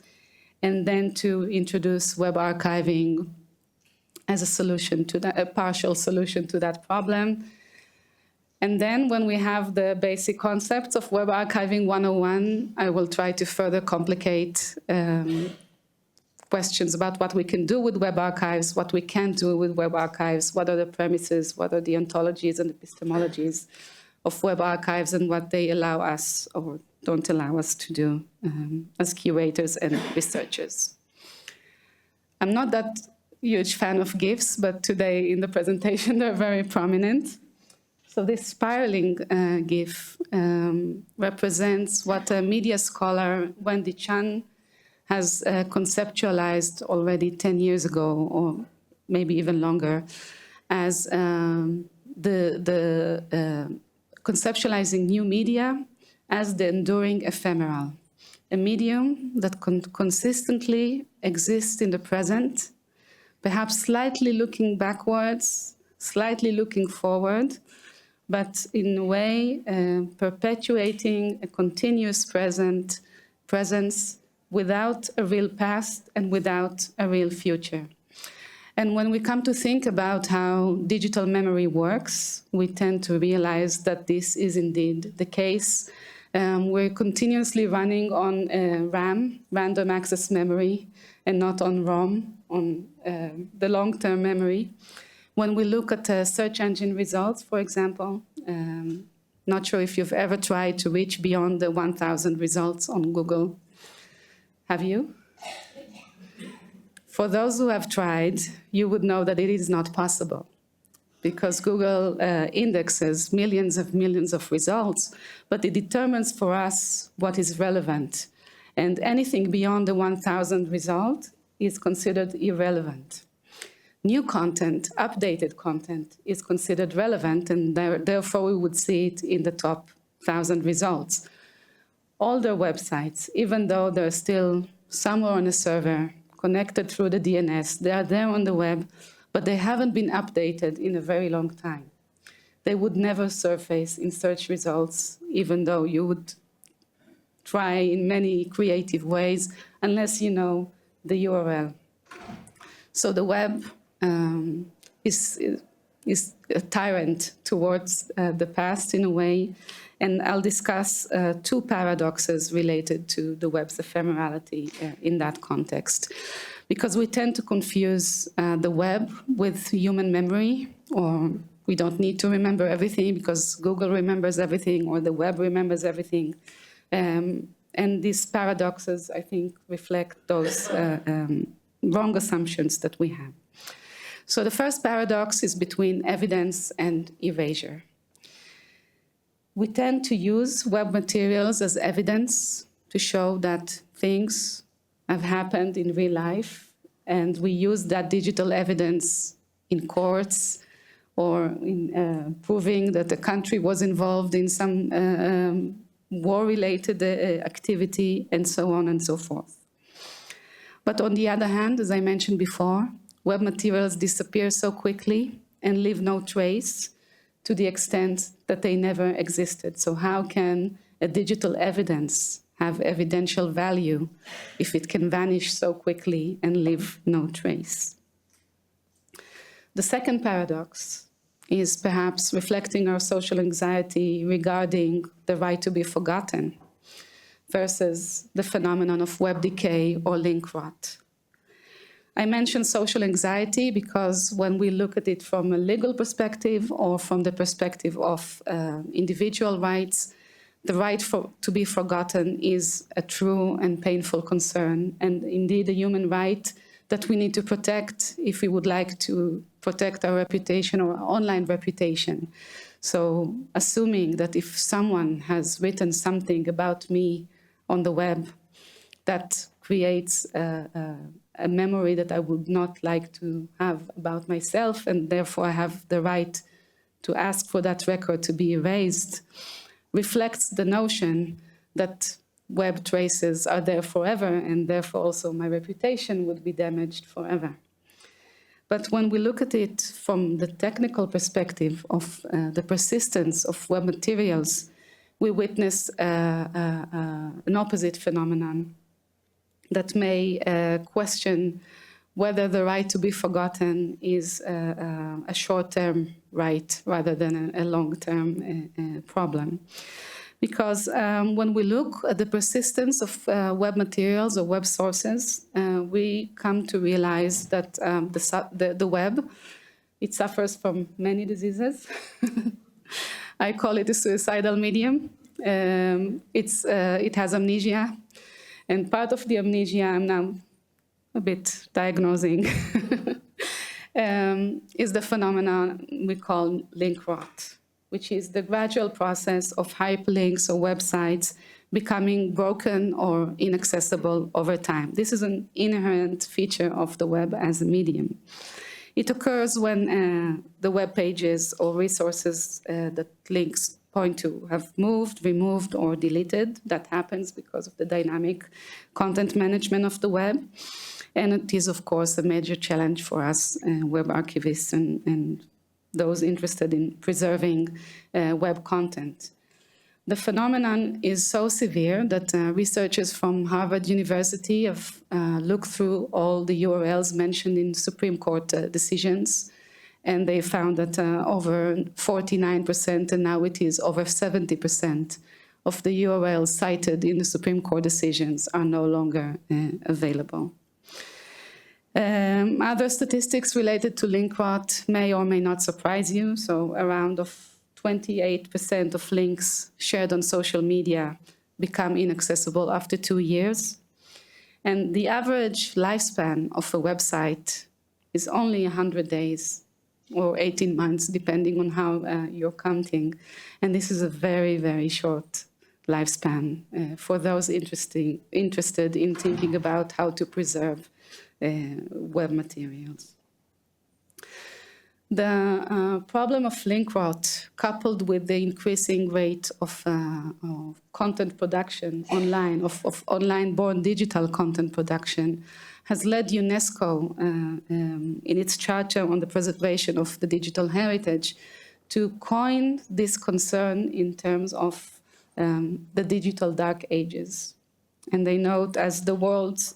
and then to introduce web archiving as a solution to that, a partial solution to that problem. And then when we have the basic concepts of Web Archiving 101, I will try to further complicate questions about what we can do with web archives, what we can't do with web archives, what are the premises, what are the ontologies and epistemologies of web archives, and what they allow us or don't allow us to do as curators and researchers. I'm not that huge fan of GIFs, but today in the presentation they're very prominent. So this spiraling GIF represents what a media scholar, Wendy Chan, has conceptualized already 10 years ago, or maybe even longer, as conceptualizing new media as the enduring ephemeral, a medium that consistently exists in the present, perhaps slightly looking backwards, slightly looking forward, but in a way perpetuating a continuous presence without a real past and without a real future. And when we come to think about how digital memory works, we tend to realize that this is indeed the case. We're continuously running on RAM, random access memory, and not on ROM, on the long-term memory. When we look at search engine results, for example, not sure if you've ever tried to reach beyond the 1,000 results on Google. Have you? For those who have tried, you would know that it is not possible, because Google indexes millions of results, but it determines for us what is relevant. And anything beyond the 1,000 result is considered irrelevant. New content, updated content, is considered relevant, and therefore we would see it in the top 1,000 results. Older websites, even though they're still somewhere on a server, connected through the DNS. They are there on the web, but they haven't been updated in a very long time. They would never surface in search results, even though you would try in many creative ways, unless you know the URL. So the web is a tyrant towards the past in a way, and I'll discuss two paradoxes related to the web's ephemerality in that context. Because we tend to confuse the web with human memory, or we don't need to remember everything because Google remembers everything or the web remembers everything. And these paradoxes, I think, reflect those wrong assumptions that we have. So the first paradox is between evidence and erasure. We tend to use web materials as evidence to show that things have happened in real life, and we use that digital evidence in courts or in proving that the country was involved in some war-related activity, and so on and so forth. But on the other hand, as I mentioned before, web materials disappear so quickly and leave no trace to the extent that they never existed. So how can a digital evidence have evidential value if it can vanish so quickly and leave no trace? The second paradox is perhaps reflecting our social anxiety regarding the right to be forgotten versus the phenomenon of web decay or link rot. I mention social anxiety because when we look at it from a legal perspective or from the perspective of individual rights, the right to be forgotten is a true and painful concern, and indeed a human right that we need to protect if we would like to protect our reputation or our online reputation. So assuming that if someone has written something about me on the web that creates a memory that I would not like to have about myself, and therefore I have the right to ask for that record to be erased, reflects the notion that web traces are there forever, and therefore also my reputation would be damaged forever. But when we look at it from the technical perspective of the persistence of web materials, we witness an opposite phenomenon that may question whether the right to be forgotten is a short-term right rather than a long-term problem. Because when we look at the persistence of web materials or web sources, we come to realize that the web, it suffers from many diseases. I call it a suicidal medium. It has amnesia. And part of the amnesia I'm now a bit diagnosing is the phenomenon we call link rot, which is the gradual process of hyperlinks or websites becoming broken or inaccessible over time. This is an inherent feature of the web as a medium. It occurs when the web pages or resources that links point to have moved, removed, or deleted. That happens because of the dynamic content management of the web. And it is, of course, a major challenge for us web archivists and those interested in preserving web content. The phenomenon is so severe that researchers from Harvard University have looked through all the URLs mentioned in Supreme Court decisions, and they found that over 49%, and now it is over 70%, of the URLs cited in the Supreme Court decisions are no longer available. Other statistics related to link rot may or may not surprise you. So around 28% of links shared on social media become inaccessible after 2 years. And the average lifespan of a website is only 100 days or 18 months, depending on how you're counting. And this is a very, very short lifespan for those interested in thinking about how to preserve web materials. The problem of link rot, coupled with the increasing rate of content production online, of online-born digital content production, has led UNESCO in its Charter on the Preservation of the Digital Heritage to coin this concern in terms of the digital dark ages. And they note as the world's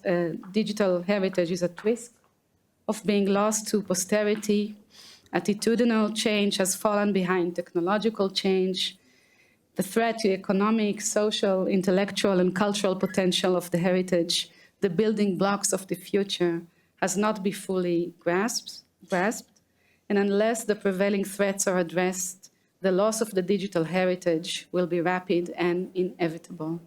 digital heritage is at risk of being lost to posterity, attitudinal change has fallen behind technological change, the threat to economic, social, intellectual, and cultural potential of the heritage, the building blocks of the future, has not been fully grasped, and unless the prevailing threats are addressed, the loss of the digital heritage will be rapid and inevitable.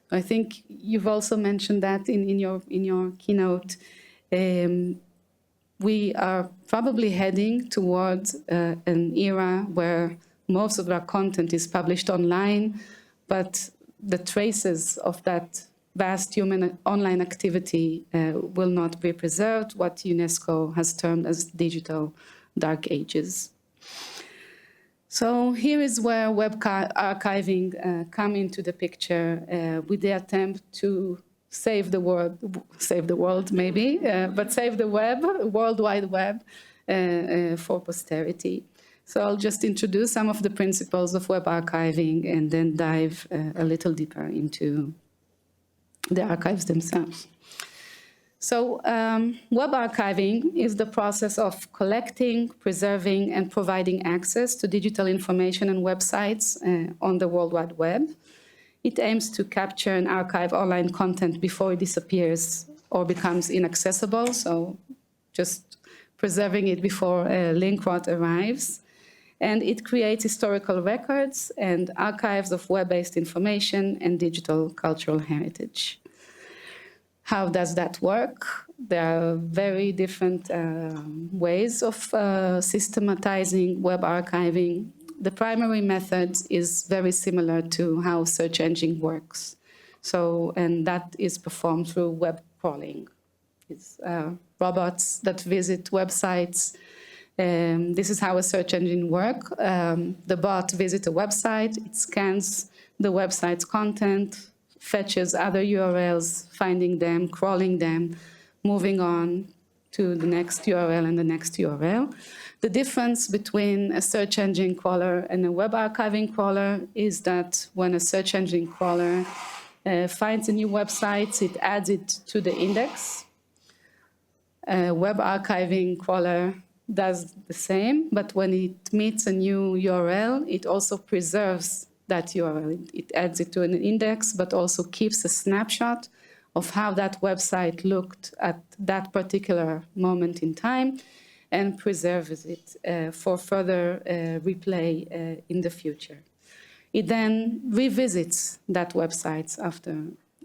I think you've also mentioned that in your keynote. We are probably heading towards an era where most of our content is published online, but the traces of that vast human online activity will not be preserved, what UNESCO has termed as digital dark ages. So here is where web archiving come into the picture with the attempt to save the world maybe, but save the web, World Wide Web for posterity. So I'll just introduce some of the principles of web archiving and then dive a little deeper into the archives themselves. So web archiving is the process of collecting, preserving, and providing access to digital information and websites on the World Wide Web. It aims to capture and archive online content before it disappears or becomes inaccessible, so just preserving it before a link rot arrives. And it creates historical records and archives of web-based information and digital cultural heritage. How does that work? There are very different ways of systematizing web archiving. The primary method is very similar to how search engine works. So, and that is performed through web crawling. It's robots that visit websites. This is how a search engine works. The bot visits a website, it scans the website's content, fetches other URLs, finding them, crawling them, moving on to the next URL and the next URL. The difference between a search engine crawler and a web archiving crawler is that when a search engine crawler finds a new website, it adds it to the index. A web archiving crawler does the same, but when it meets a new URL, it also preserves that URL. It adds it to an index, but also keeps a snapshot of how that website looked at that particular moment in time and preserves it for further replay in the future. It then revisits that website after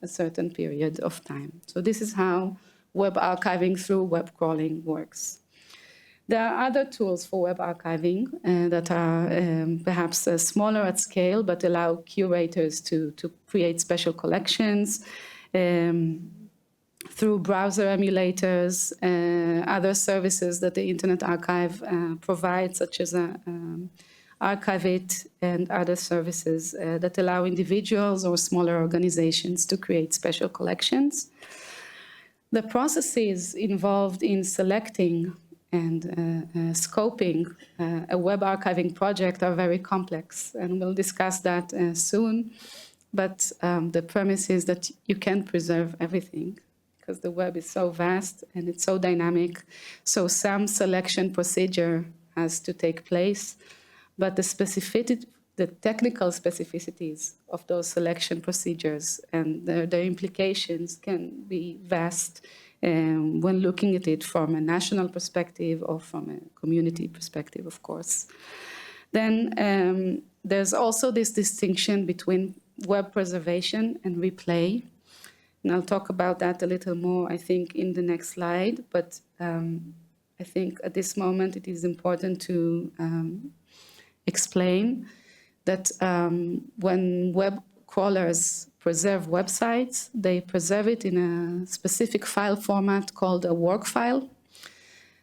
a certain period of time. So this is how web archiving through web crawling works. There are other tools for web archiving that are perhaps smaller at scale, but allow curators to create special collections through browser emulators, other services that the Internet Archive provides, such as Archivit and other services that allow individuals or smaller organizations to create special collections. The processes involved in selecting and scoping a web archiving project are very complex, and we'll discuss that soon. But the premise is that you can't preserve everything because the web is so vast and it's so dynamic. So some selection procedure has to take place, but the technical specificities of those selection procedures and their implications can be vast when looking at it from a national perspective or from a community perspective, of course. Then there's also this distinction between web preservation and replay. And I'll talk about that a little more, I think, in the next slide. But I think at this moment it is important to explain that when web crawlers preserve websites, they preserve it in a specific file format called a work file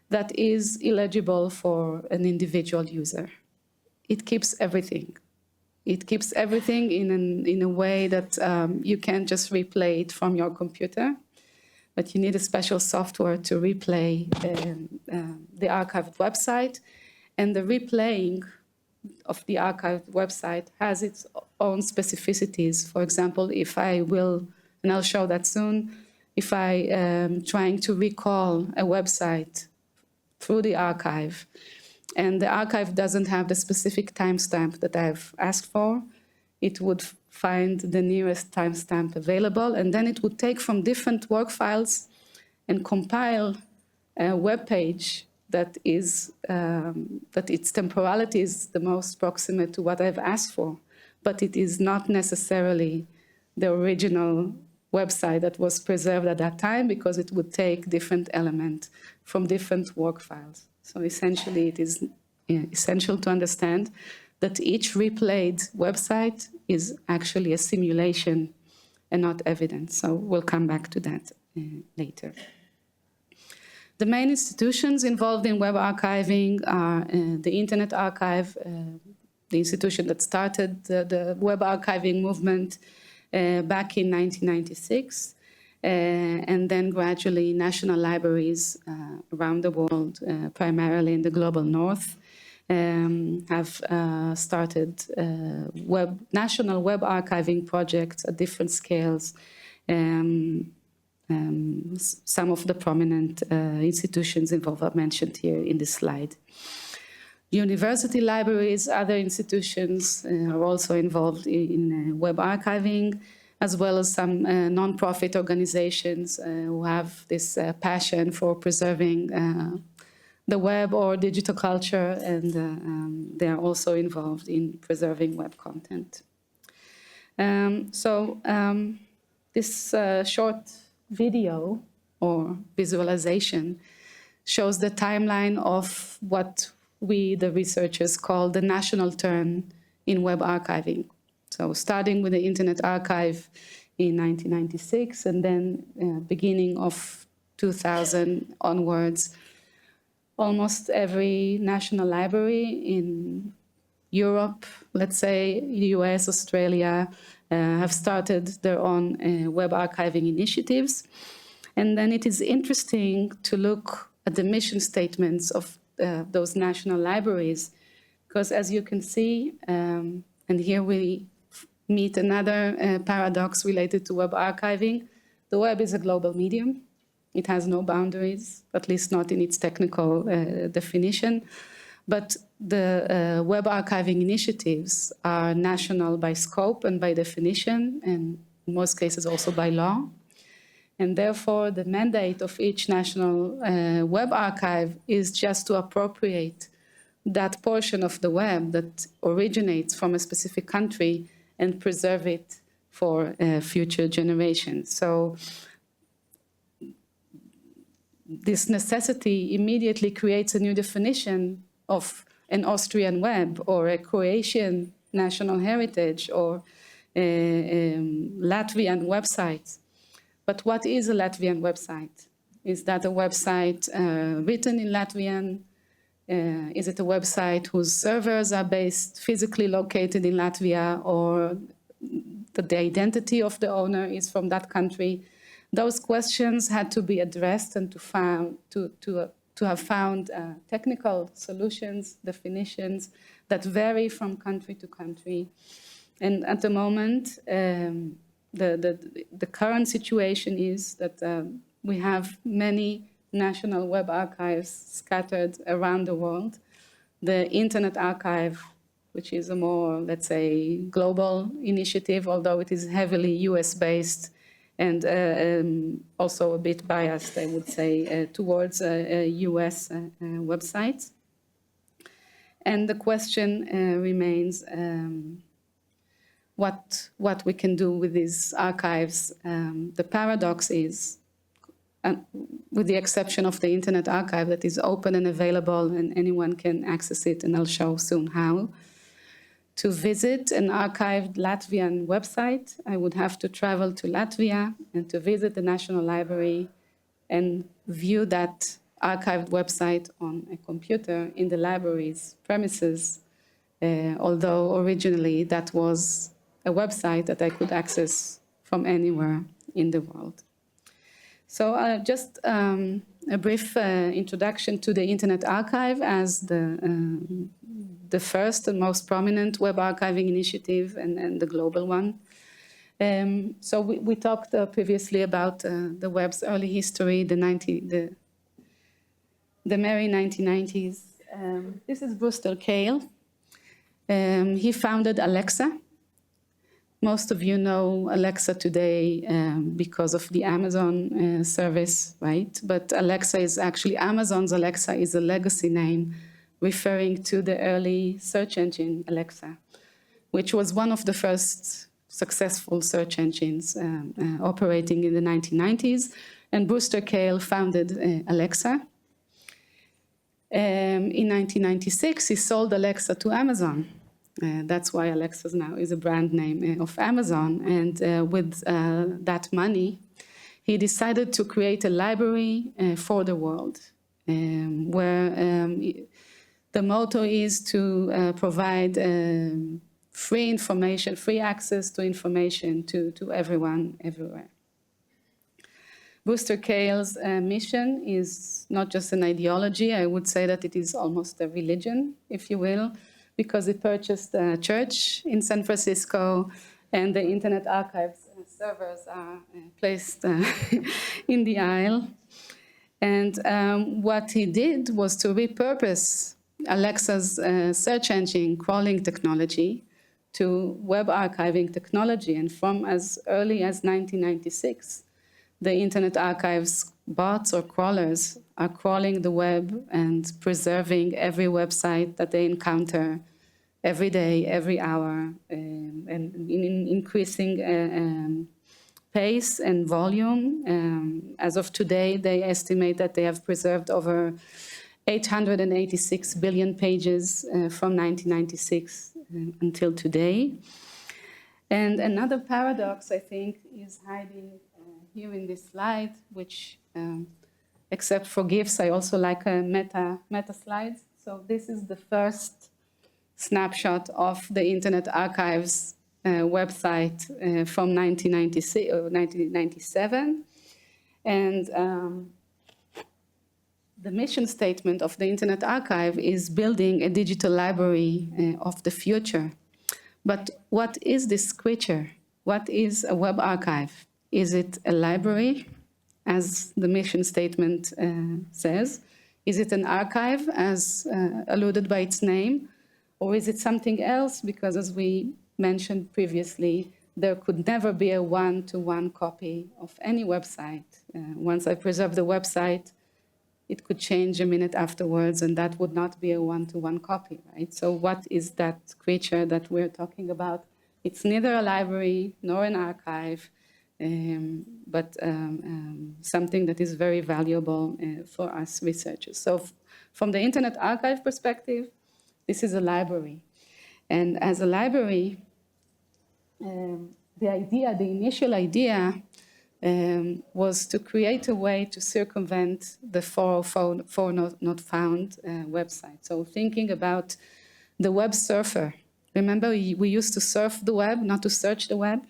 that is illegible for an individual user. It keeps everything. It keeps everything in a way that you can't just replay it from your computer. but you need a special software to replay the archived website. And the replaying of the archived website has its own specificities. For example, if I will, and I'll show that soon, if I am trying to recall a website through the archive, and the archive doesn't have the specific timestamp that I've asked for, it would find the nearest timestamp available, and then it would take from different work files and compile a web page that is that its temporality is the most proximate to what I've asked for, but it is not necessarily the original website that was preserved at that time, because it would take different elements from different work files. So essentially, it is essential to understand that each replayed website is actually a simulation and not evidence. So we'll come back to that later. The main institutions involved in web archiving are the Internet Archive, the institution that started the web archiving movement back in 1996, and then gradually national libraries around the world, primarily in the global north, have started national web archiving projects at different scales. Some of the prominent institutions involved are mentioned here in this slide. University libraries, other institutions are also involved in web archiving, as well as some non-profit organizations who have this passion for preserving the web or digital culture, and they are also involved in preserving web content. This short video or visualization shows the timeline of what we, the researchers, call the national turn in web archiving. So starting with the Internet Archive in 1996, and then beginning of 2000 onwards, almost every national library in Europe, let's say US, Australia, have started their own web archiving initiatives. And then it is interesting to look at the mission statements of those national libraries, because as you can see, and here we meet another paradox related to web archiving, the web is a global medium. It has no boundaries, at least not in its technical definition. But the web archiving initiatives are national by scope and by definition, and in most cases also by law. And therefore, the mandate of each national web archive is just to appropriate that portion of the web that originates from a specific country and preserve it for future generations. So this necessity immediately creates a new definition of an Austrian web or a Croatian national heritage or a Latvian website. But what is a Latvian website? Is that a website written in Latvian? Is it a website whose servers are based, physically located in Latvia, or that the identity of the owner is from that country? Those questions had to be addressed and to have found technical solutions, definitions that vary from country to country. And at the moment, the current situation is that we have many national web archives scattered around the world. The Internet Archive, which is a more, let's say, global initiative, although it is heavily US-based and also a bit biased, I would say, towards US websites. And the question remains what we can do with these archives. The paradox is, with the exception of the Internet Archive that is open and available and anyone can access it, and I'll show soon how, to visit an archived Latvian website, I would have to travel to Latvia and to visit the National Library and view that archived website on a computer in the library's premises, although originally that was a website that I could access from anywhere in the world. So just a brief introduction to the Internet Archive as the first and most prominent web archiving initiative and the global one. So we talked previously about the web's early history, the merry 1990s. This is Brewster Kahle. He founded Alexa. Most of you know Alexa today because of the Amazon service, right? But Alexa is actually, Amazon's Alexa is a legacy name referring to the early search engine Alexa, which was one of the first successful search engines operating in the 1990s. And Brewster Kahle founded Alexa. In 1996, he sold Alexa to Amazon. That's why Alexa now is a brand name of Amazon. And with that money, he decided to create a library for the world, where the motto is to provide free information, free access to information to everyone, everywhere. Brewster Kahle's mission is not just an ideology. I would say that it is almost a religion, if you will, because it purchased a church in San Francisco, and the Internet Archive's servers are placed in the aisle. And what he did was to repurpose Alexa's search engine crawling technology to web archiving technology. And from as early as 1996, the Internet Archive's bots or crawlers are crawling the web and preserving every website that they encounter every day, every hour, and in increasing pace and volume. As of today, they estimate that they have preserved over 886 billion pages from 1996 until today. And another paradox, I think, is hiding here in this slide, which, except for GIFs, I also like meta slides. So this is the first snapshot of the Internet Archive's website from 1996 or 1997. And the mission statement of the Internet Archive is building a digital library of the future. But what is this creature? What is a web archive? Is it a library, as the mission statement says? Is it an archive, as alluded by its name? Or is it something else? Because as we mentioned previously, there could never be a one-to-one copy of any website. Once I preserve the website, it could change a minute afterwards, and that would not be a one-to-one copy, right? So what is that creature that we're talking about? It's neither a library nor an archive, but something that is very valuable for us researchers. So from the Internet Archive perspective, this is a library. And as a library, the initial idea was to create a way to circumvent the 404 not found website. So thinking about the web surfer. Remember, we used to surf the web, not to search the web?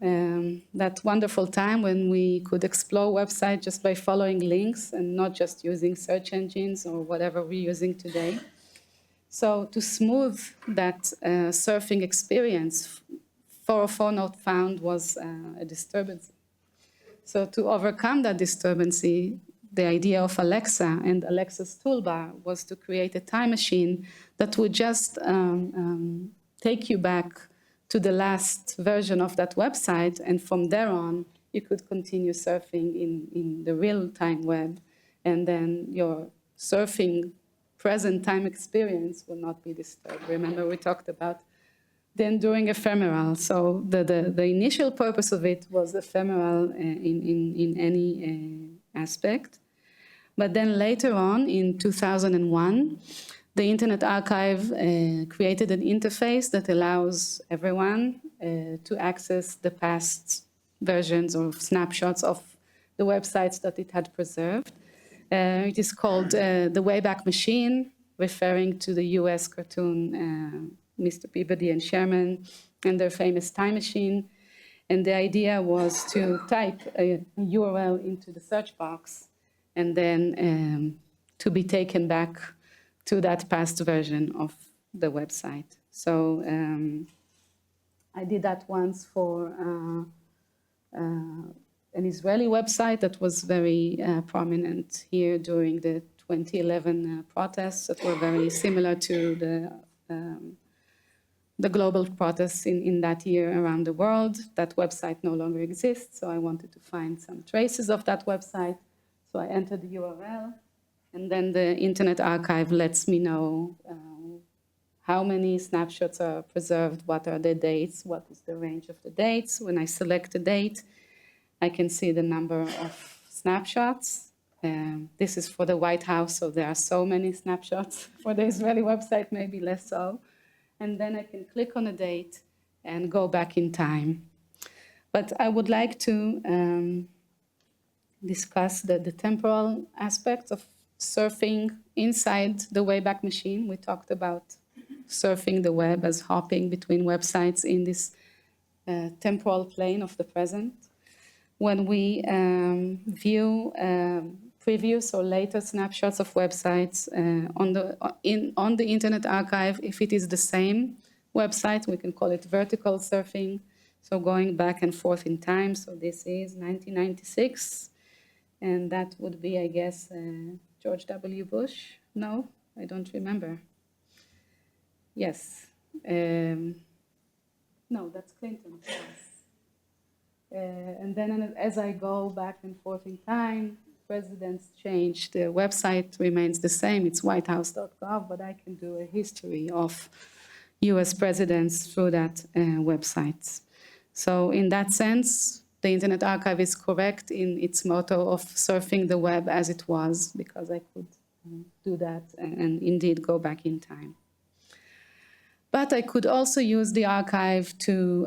That wonderful time when we could explore websites just by following links and not just using search engines or whatever we're using today. So to smooth that surfing experience, 404 not found was a disturbance. So to overcome that disturbance, the idea of Alexa and Alexa's toolbar was to create a time machine that would just take you back to the last version of that website, and from there on, you could continue surfing in the real-time web, and then your surfing present time experience will not be disturbed. Remember, we talked about the enduring ephemeral. So the initial purpose of it was ephemeral in any aspect. But then later on, in 2001, the Internet Archive created an interface that allows everyone to access the past versions or snapshots of the websites that it had preserved. It is called the Wayback Machine, referring to the US cartoon Mr. Peabody and Sherman and their famous time machine. And the idea was to type a URL into the search box and then to be taken back to that past version of the website. So I did that once for an Israeli website that was very prominent here during the 2011 protests that were very similar to the global protests in that year around the world. That website no longer exists, so I wanted to find some traces of that website. So I entered the URL, and then the Internet Archive lets me know how many snapshots are preserved, what are the dates, what is the range of the dates. When I select a date, I can see the number of snapshots. This is for the White House, so there are so many snapshots. For the Israeli website, maybe less so. And then I can click on a date and go back in time. But I would like to discuss the temporal aspects of surfing inside the Wayback Machine. We talked about surfing the web as hopping between websites in this temporal plane of the present. When we view previous or later snapshots of websites on the Internet Archive, if it is the same website, we can call it vertical surfing, so going back and forth in time. So this is 1996, and that would be, I guess, George W. Bush? No, I don't remember. Yes. No, that's Clinton, of course. And then as I go back and forth in time, presidents change, the website remains the same, it's whitehouse.gov, but I can do a history of US presidents through that website. So in that sense, the Internet Archive is correct in its motto of surfing the web as it was, because I could do that and indeed go back in time. But I could also use the archive to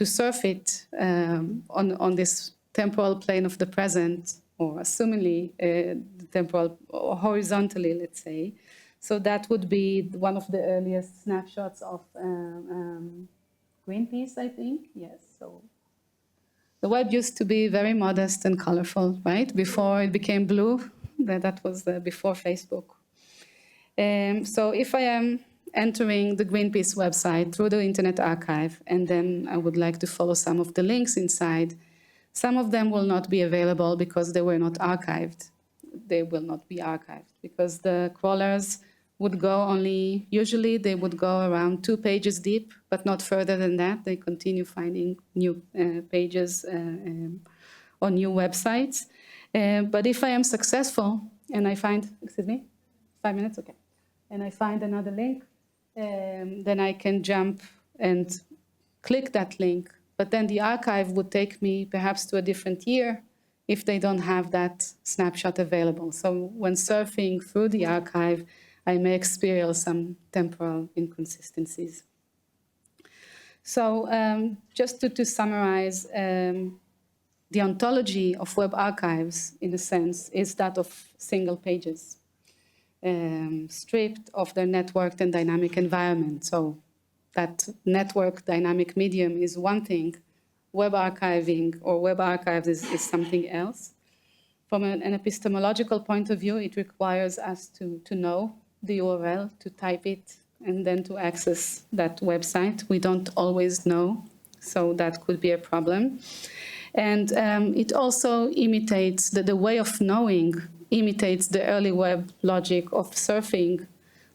surf it on this temporal plane of the present, or assumingly the temporal, or horizontally, let's say. So that would be one of the earliest snapshots of Greenpeace, I think. Yes. So the web used to be very modest and colorful, right? Before it became blue. That was before Facebook. So if I am entering the Greenpeace website through the Internet Archive, and then I would like to follow some of the links inside, some of them will not be available because they were not archived. They will not be archived because the crawlers would go only, usually they would go around 2 pages deep, but not further than that. They continue finding new pages on new websites. But if I am successful and I find, excuse me, 5 minutes, okay. And I find another link, then I can jump and click that link. But then the archive would take me perhaps to a different year if they don't have that snapshot available. So when surfing through the archive, I may experience some temporal inconsistencies. So just to summarize, the ontology of web archives, in a sense, is that of single pages, stripped of their networked and dynamic environment. So that network dynamic medium is one thing. Web archiving or web archives is something else. From an epistemological point of view, it requires us to know the URL, to type it, and then to access that website. We don't always know, so that could be a problem. And it also imitates, the way of knowing imitates the early web logic of surfing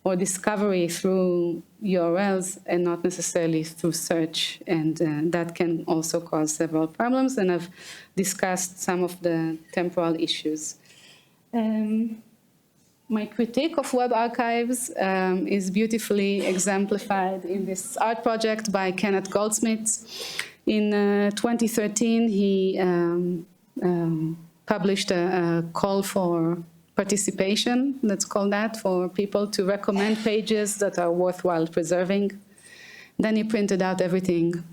or discovery through URLs and not necessarily through search. And that can also cause several problems. And I've discussed some of the temporal issues. My critique of web archives is beautifully exemplified in this art project by Kenneth Goldsmith. In 2013, he published a call for participation, let's call that, for people to recommend pages that are worthwhile preserving. Then he printed out everything.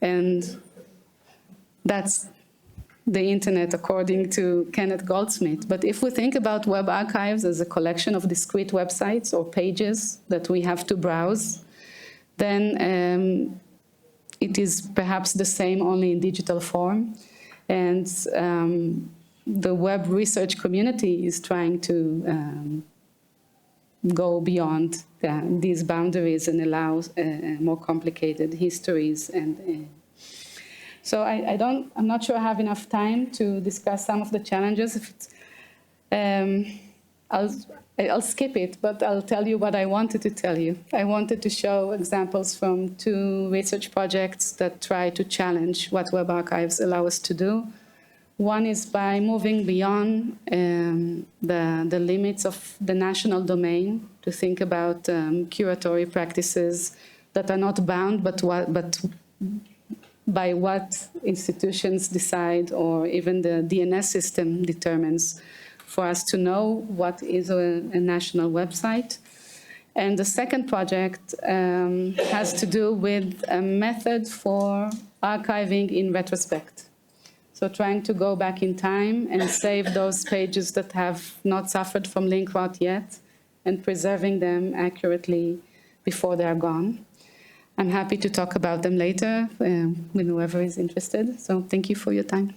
And that's the internet, according to Kenneth Goldsmith. But if we think about web archives as a collection of discrete websites or pages that we have to browse, then it is perhaps the same only in digital form. And the web research community is trying to go beyond these boundaries and allow more complicated histories. And so I'm not sure I have enough time to discuss some of the challenges. If it's, I'll skip it, but I'll tell you what I wanted to tell you. I wanted to show examples from 2 research projects that try to challenge what web archives allow us to do. One is by moving beyond the limits of the national domain to think about curatory practices that are not bound, but by what institutions decide, or even the DNS system determines, for us to know what is a national website. And the second project has to do with a method for archiving in retrospect. So trying to go back in time and save those pages that have not suffered from link rot yet, and preserving them accurately before they are gone. I'm happy to talk about them later with whoever is interested. So thank you for your time.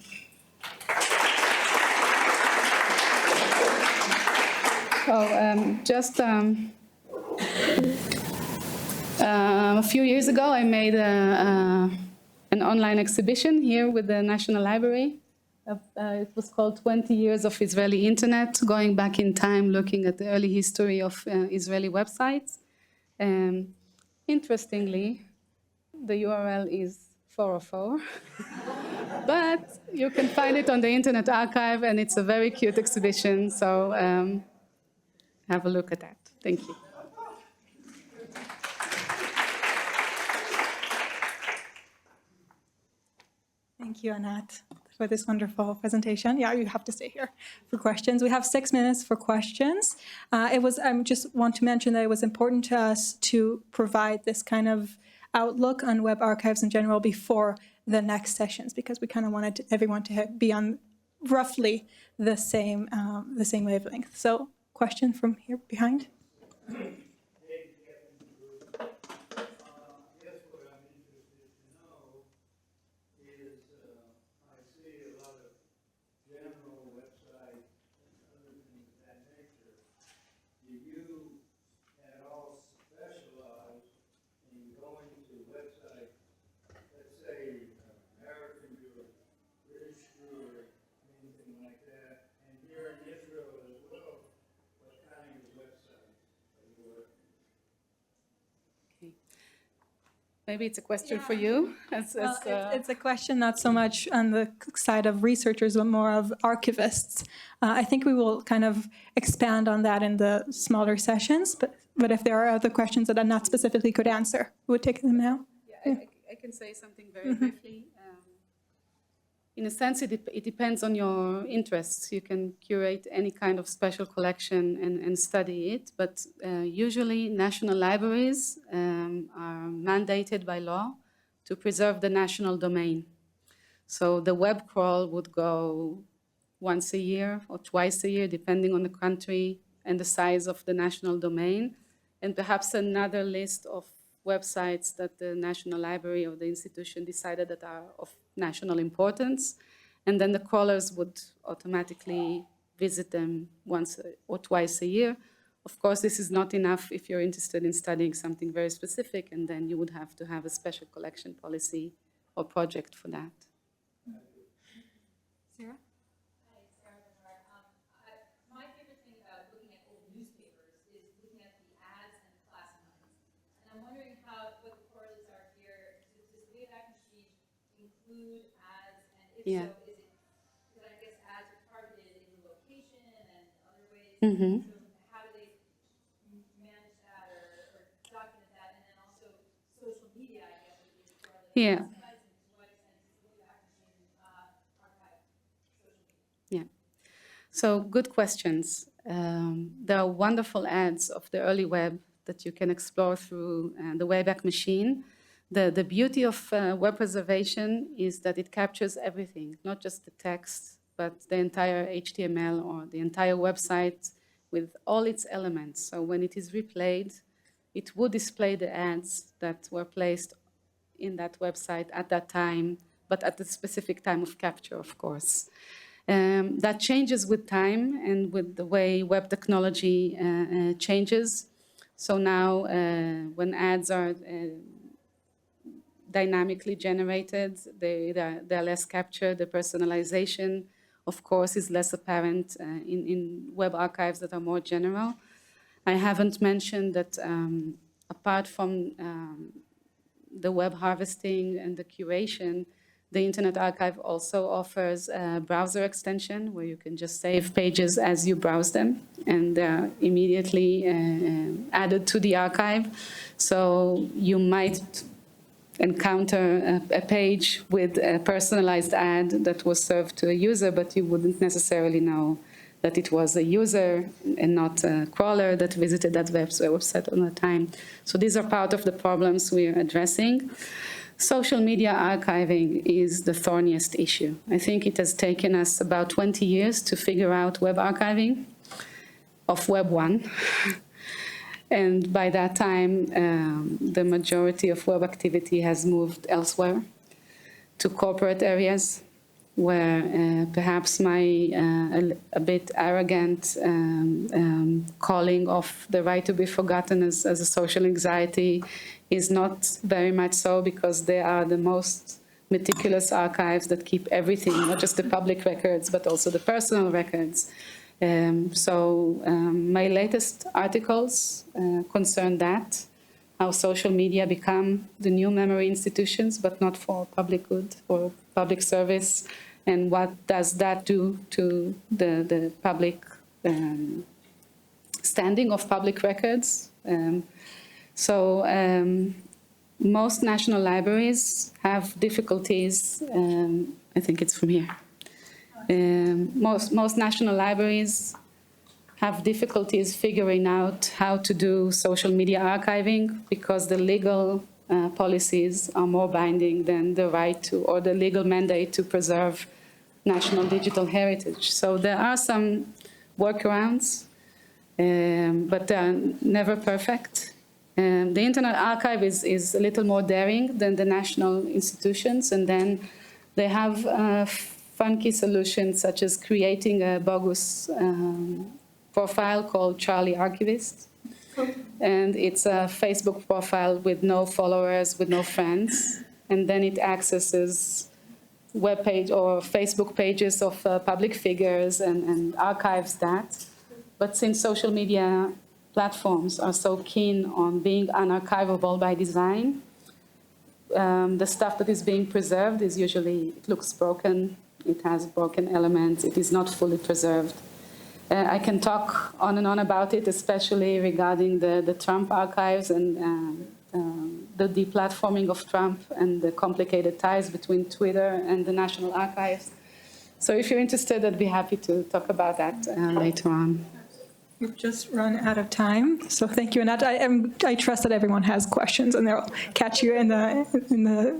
A few years ago, I made an online exhibition here with the National Library. It was called 20 Years of Israeli Internet, going back in time, looking at the early history of Israeli websites. Interestingly, the URL is 404, but you can find it on the Internet Archive, and it's a very cute exhibition, so have a look at that. Thank you. Thank you, Anat, for this wonderful presentation. Yeah, you have to stay here for questions. We have 6 minutes for questions. I just want to mention that it was important to us to provide this kind of outlook on web archives in general before the next sessions, because we kind of wanted everyone to be on roughly the same wavelength. So, question from here behind. Maybe it's a question for you. It's a question not so much on the side of researchers, but more of archivists. I think we will kind of expand on that in the smaller sessions, but if there are other questions that Anat specifically could answer, we would take them now. Yeah, I can say something very briefly. In a sense, it depends on your interests. You can curate any kind of special collection and study it, but usually national libraries are mandated by law to preserve the national domain. So the web crawl would go once a year or twice a year, depending on the country and the size of the national domain, and perhaps another list of websites that the National Library or the institution decided that are of national importance, and then the crawlers would automatically visit them once or twice a year. Of course, this is not enough if you're interested in studying something very specific, and then you would have to have a special collection policy or project for that. Sarah? Yeah. So is it, because I guess ads are targeted in location and other ways. Mm-hmm. So how do they manage that or document that? And then also social media, I guess, would be the part of the Yeah. sites, and to what extent does the Wayback Machine archive social media? Yeah. So good questions. There are wonderful ads of the early web that you can explore through the Wayback Machine. The beauty of web preservation is that it captures everything, not just the text, but the entire HTML or the entire website with all its elements. So when it is replayed, it would display the ads that were placed in that website at that time, but at the specific time of capture, of course. That changes with time and with the way web technology changes. So now when ads are dynamically generated, they're less captured. The personalization, of course, is less apparent in web archives that are more general. I haven't mentioned that apart from the web harvesting and the curation, the Internet Archive also offers a browser extension where you can just save pages as you browse them, and they're immediately added to the archive. So you might encounter a page with a personalized ad that was served to a user, but you wouldn't necessarily know that it was a user and not a crawler that visited that website on the time. So these are part of the problems we are addressing. Social media archiving is the thorniest issue. I think it has taken us about 20 years to figure out web archiving of Web 1. And by that time, the majority of web activity has moved elsewhere to corporate areas, where perhaps my a bit arrogant calling of the right to be forgotten as a social anxiety is not very much so, because they are the most meticulous archives that keep everything, not just the public records, but also the personal records. My latest articles concern that, how social media become the new memory institutions, but not for public good or public service, and what does that do to the public standing of public records. Most national libraries have difficulties, I think it's from here. Most national libraries have difficulties figuring out how to do social media archiving, because the legal policies are more binding than the right to, or the legal mandate to preserve national digital heritage. So there are some workarounds, but they're never perfect. The Internet Archive is a little more daring than the national institutions, and then they have funky solutions, such as creating a bogus profile called Charlie Archivist. And it's a Facebook profile with no followers, with no friends. And then it accesses web page or Facebook pages of public figures and archives that. But since social media platforms are so keen on being unarchivable by design, the stuff that is being preserved is usually, it looks broken, it has broken elements, it is not fully preserved. I can talk on and on about it, especially regarding the Trump archives and the deplatforming of Trump and the complicated ties between Twitter and the National Archives. So if you're interested, I'd be happy to talk about that later on. We've just run out of time, so thank you, Anat. I trust that everyone has questions, and they'll catch you in the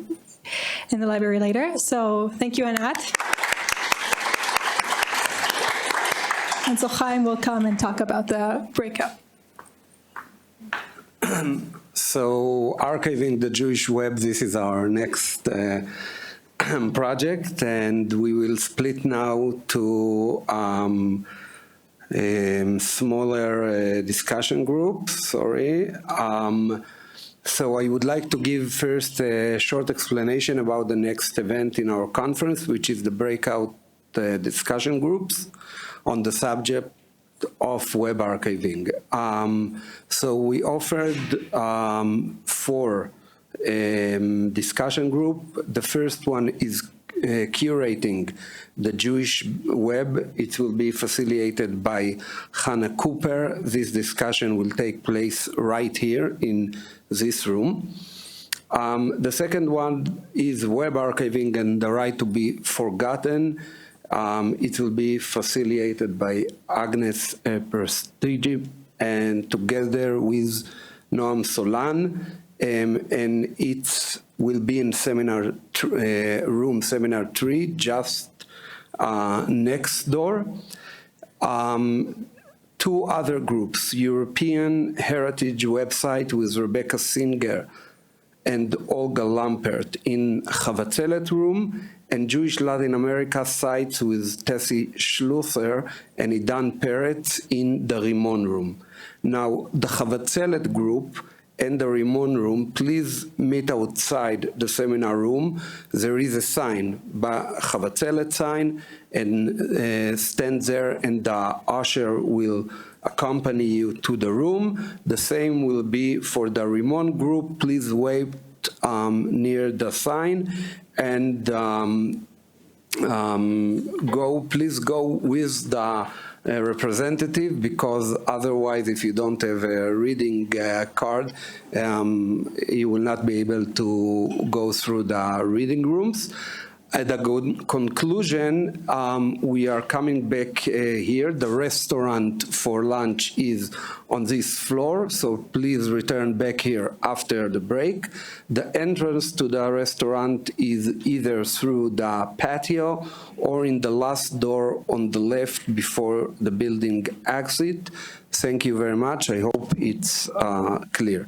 library later. So thank you, Anat. And so Chaim will come and talk about the breakout. So archiving the Jewish web, this is our next project, and we will split now to smaller discussion groups, So I would like to give first a short explanation about the next event in our conference, which is the breakout discussion groups on the subject of web archiving. So we offered 4 discussion groups. The first one is curating the Jewish web. It will be facilitated by Hana Cooper. This discussion will take place right here in this room. The second one is web archiving and the right to be forgotten. It will be facilitated by Agnes Prestigi and together with Noam Solan, and it will be in seminar room seminar 3, just next door. 2 other groups: European Heritage website with Rebecca Singer and Olga Lampert in Chavatzelet room, and Jewish Latin America sites with Tessie Schlusser and Idan Peretz in the Rimon room. Now, the Chavatzelet group and the Rimon room, please meet outside the seminar room. There is a sign, Chavatzelet sign, and stand there, and the usher will accompany you to the room. The same will be for the Rimon group. Please wait near the sign, and please go with the representative, because otherwise, if you don't have a reading card, you will not be able to go through the reading rooms. At the conclusion, we are coming back here. The restaurant for lunch is on this floor, so please return back here after the break. The entrance to the restaurant is either through the patio or in the last door on the left before the building exit. Thank you very much. I hope it's clear.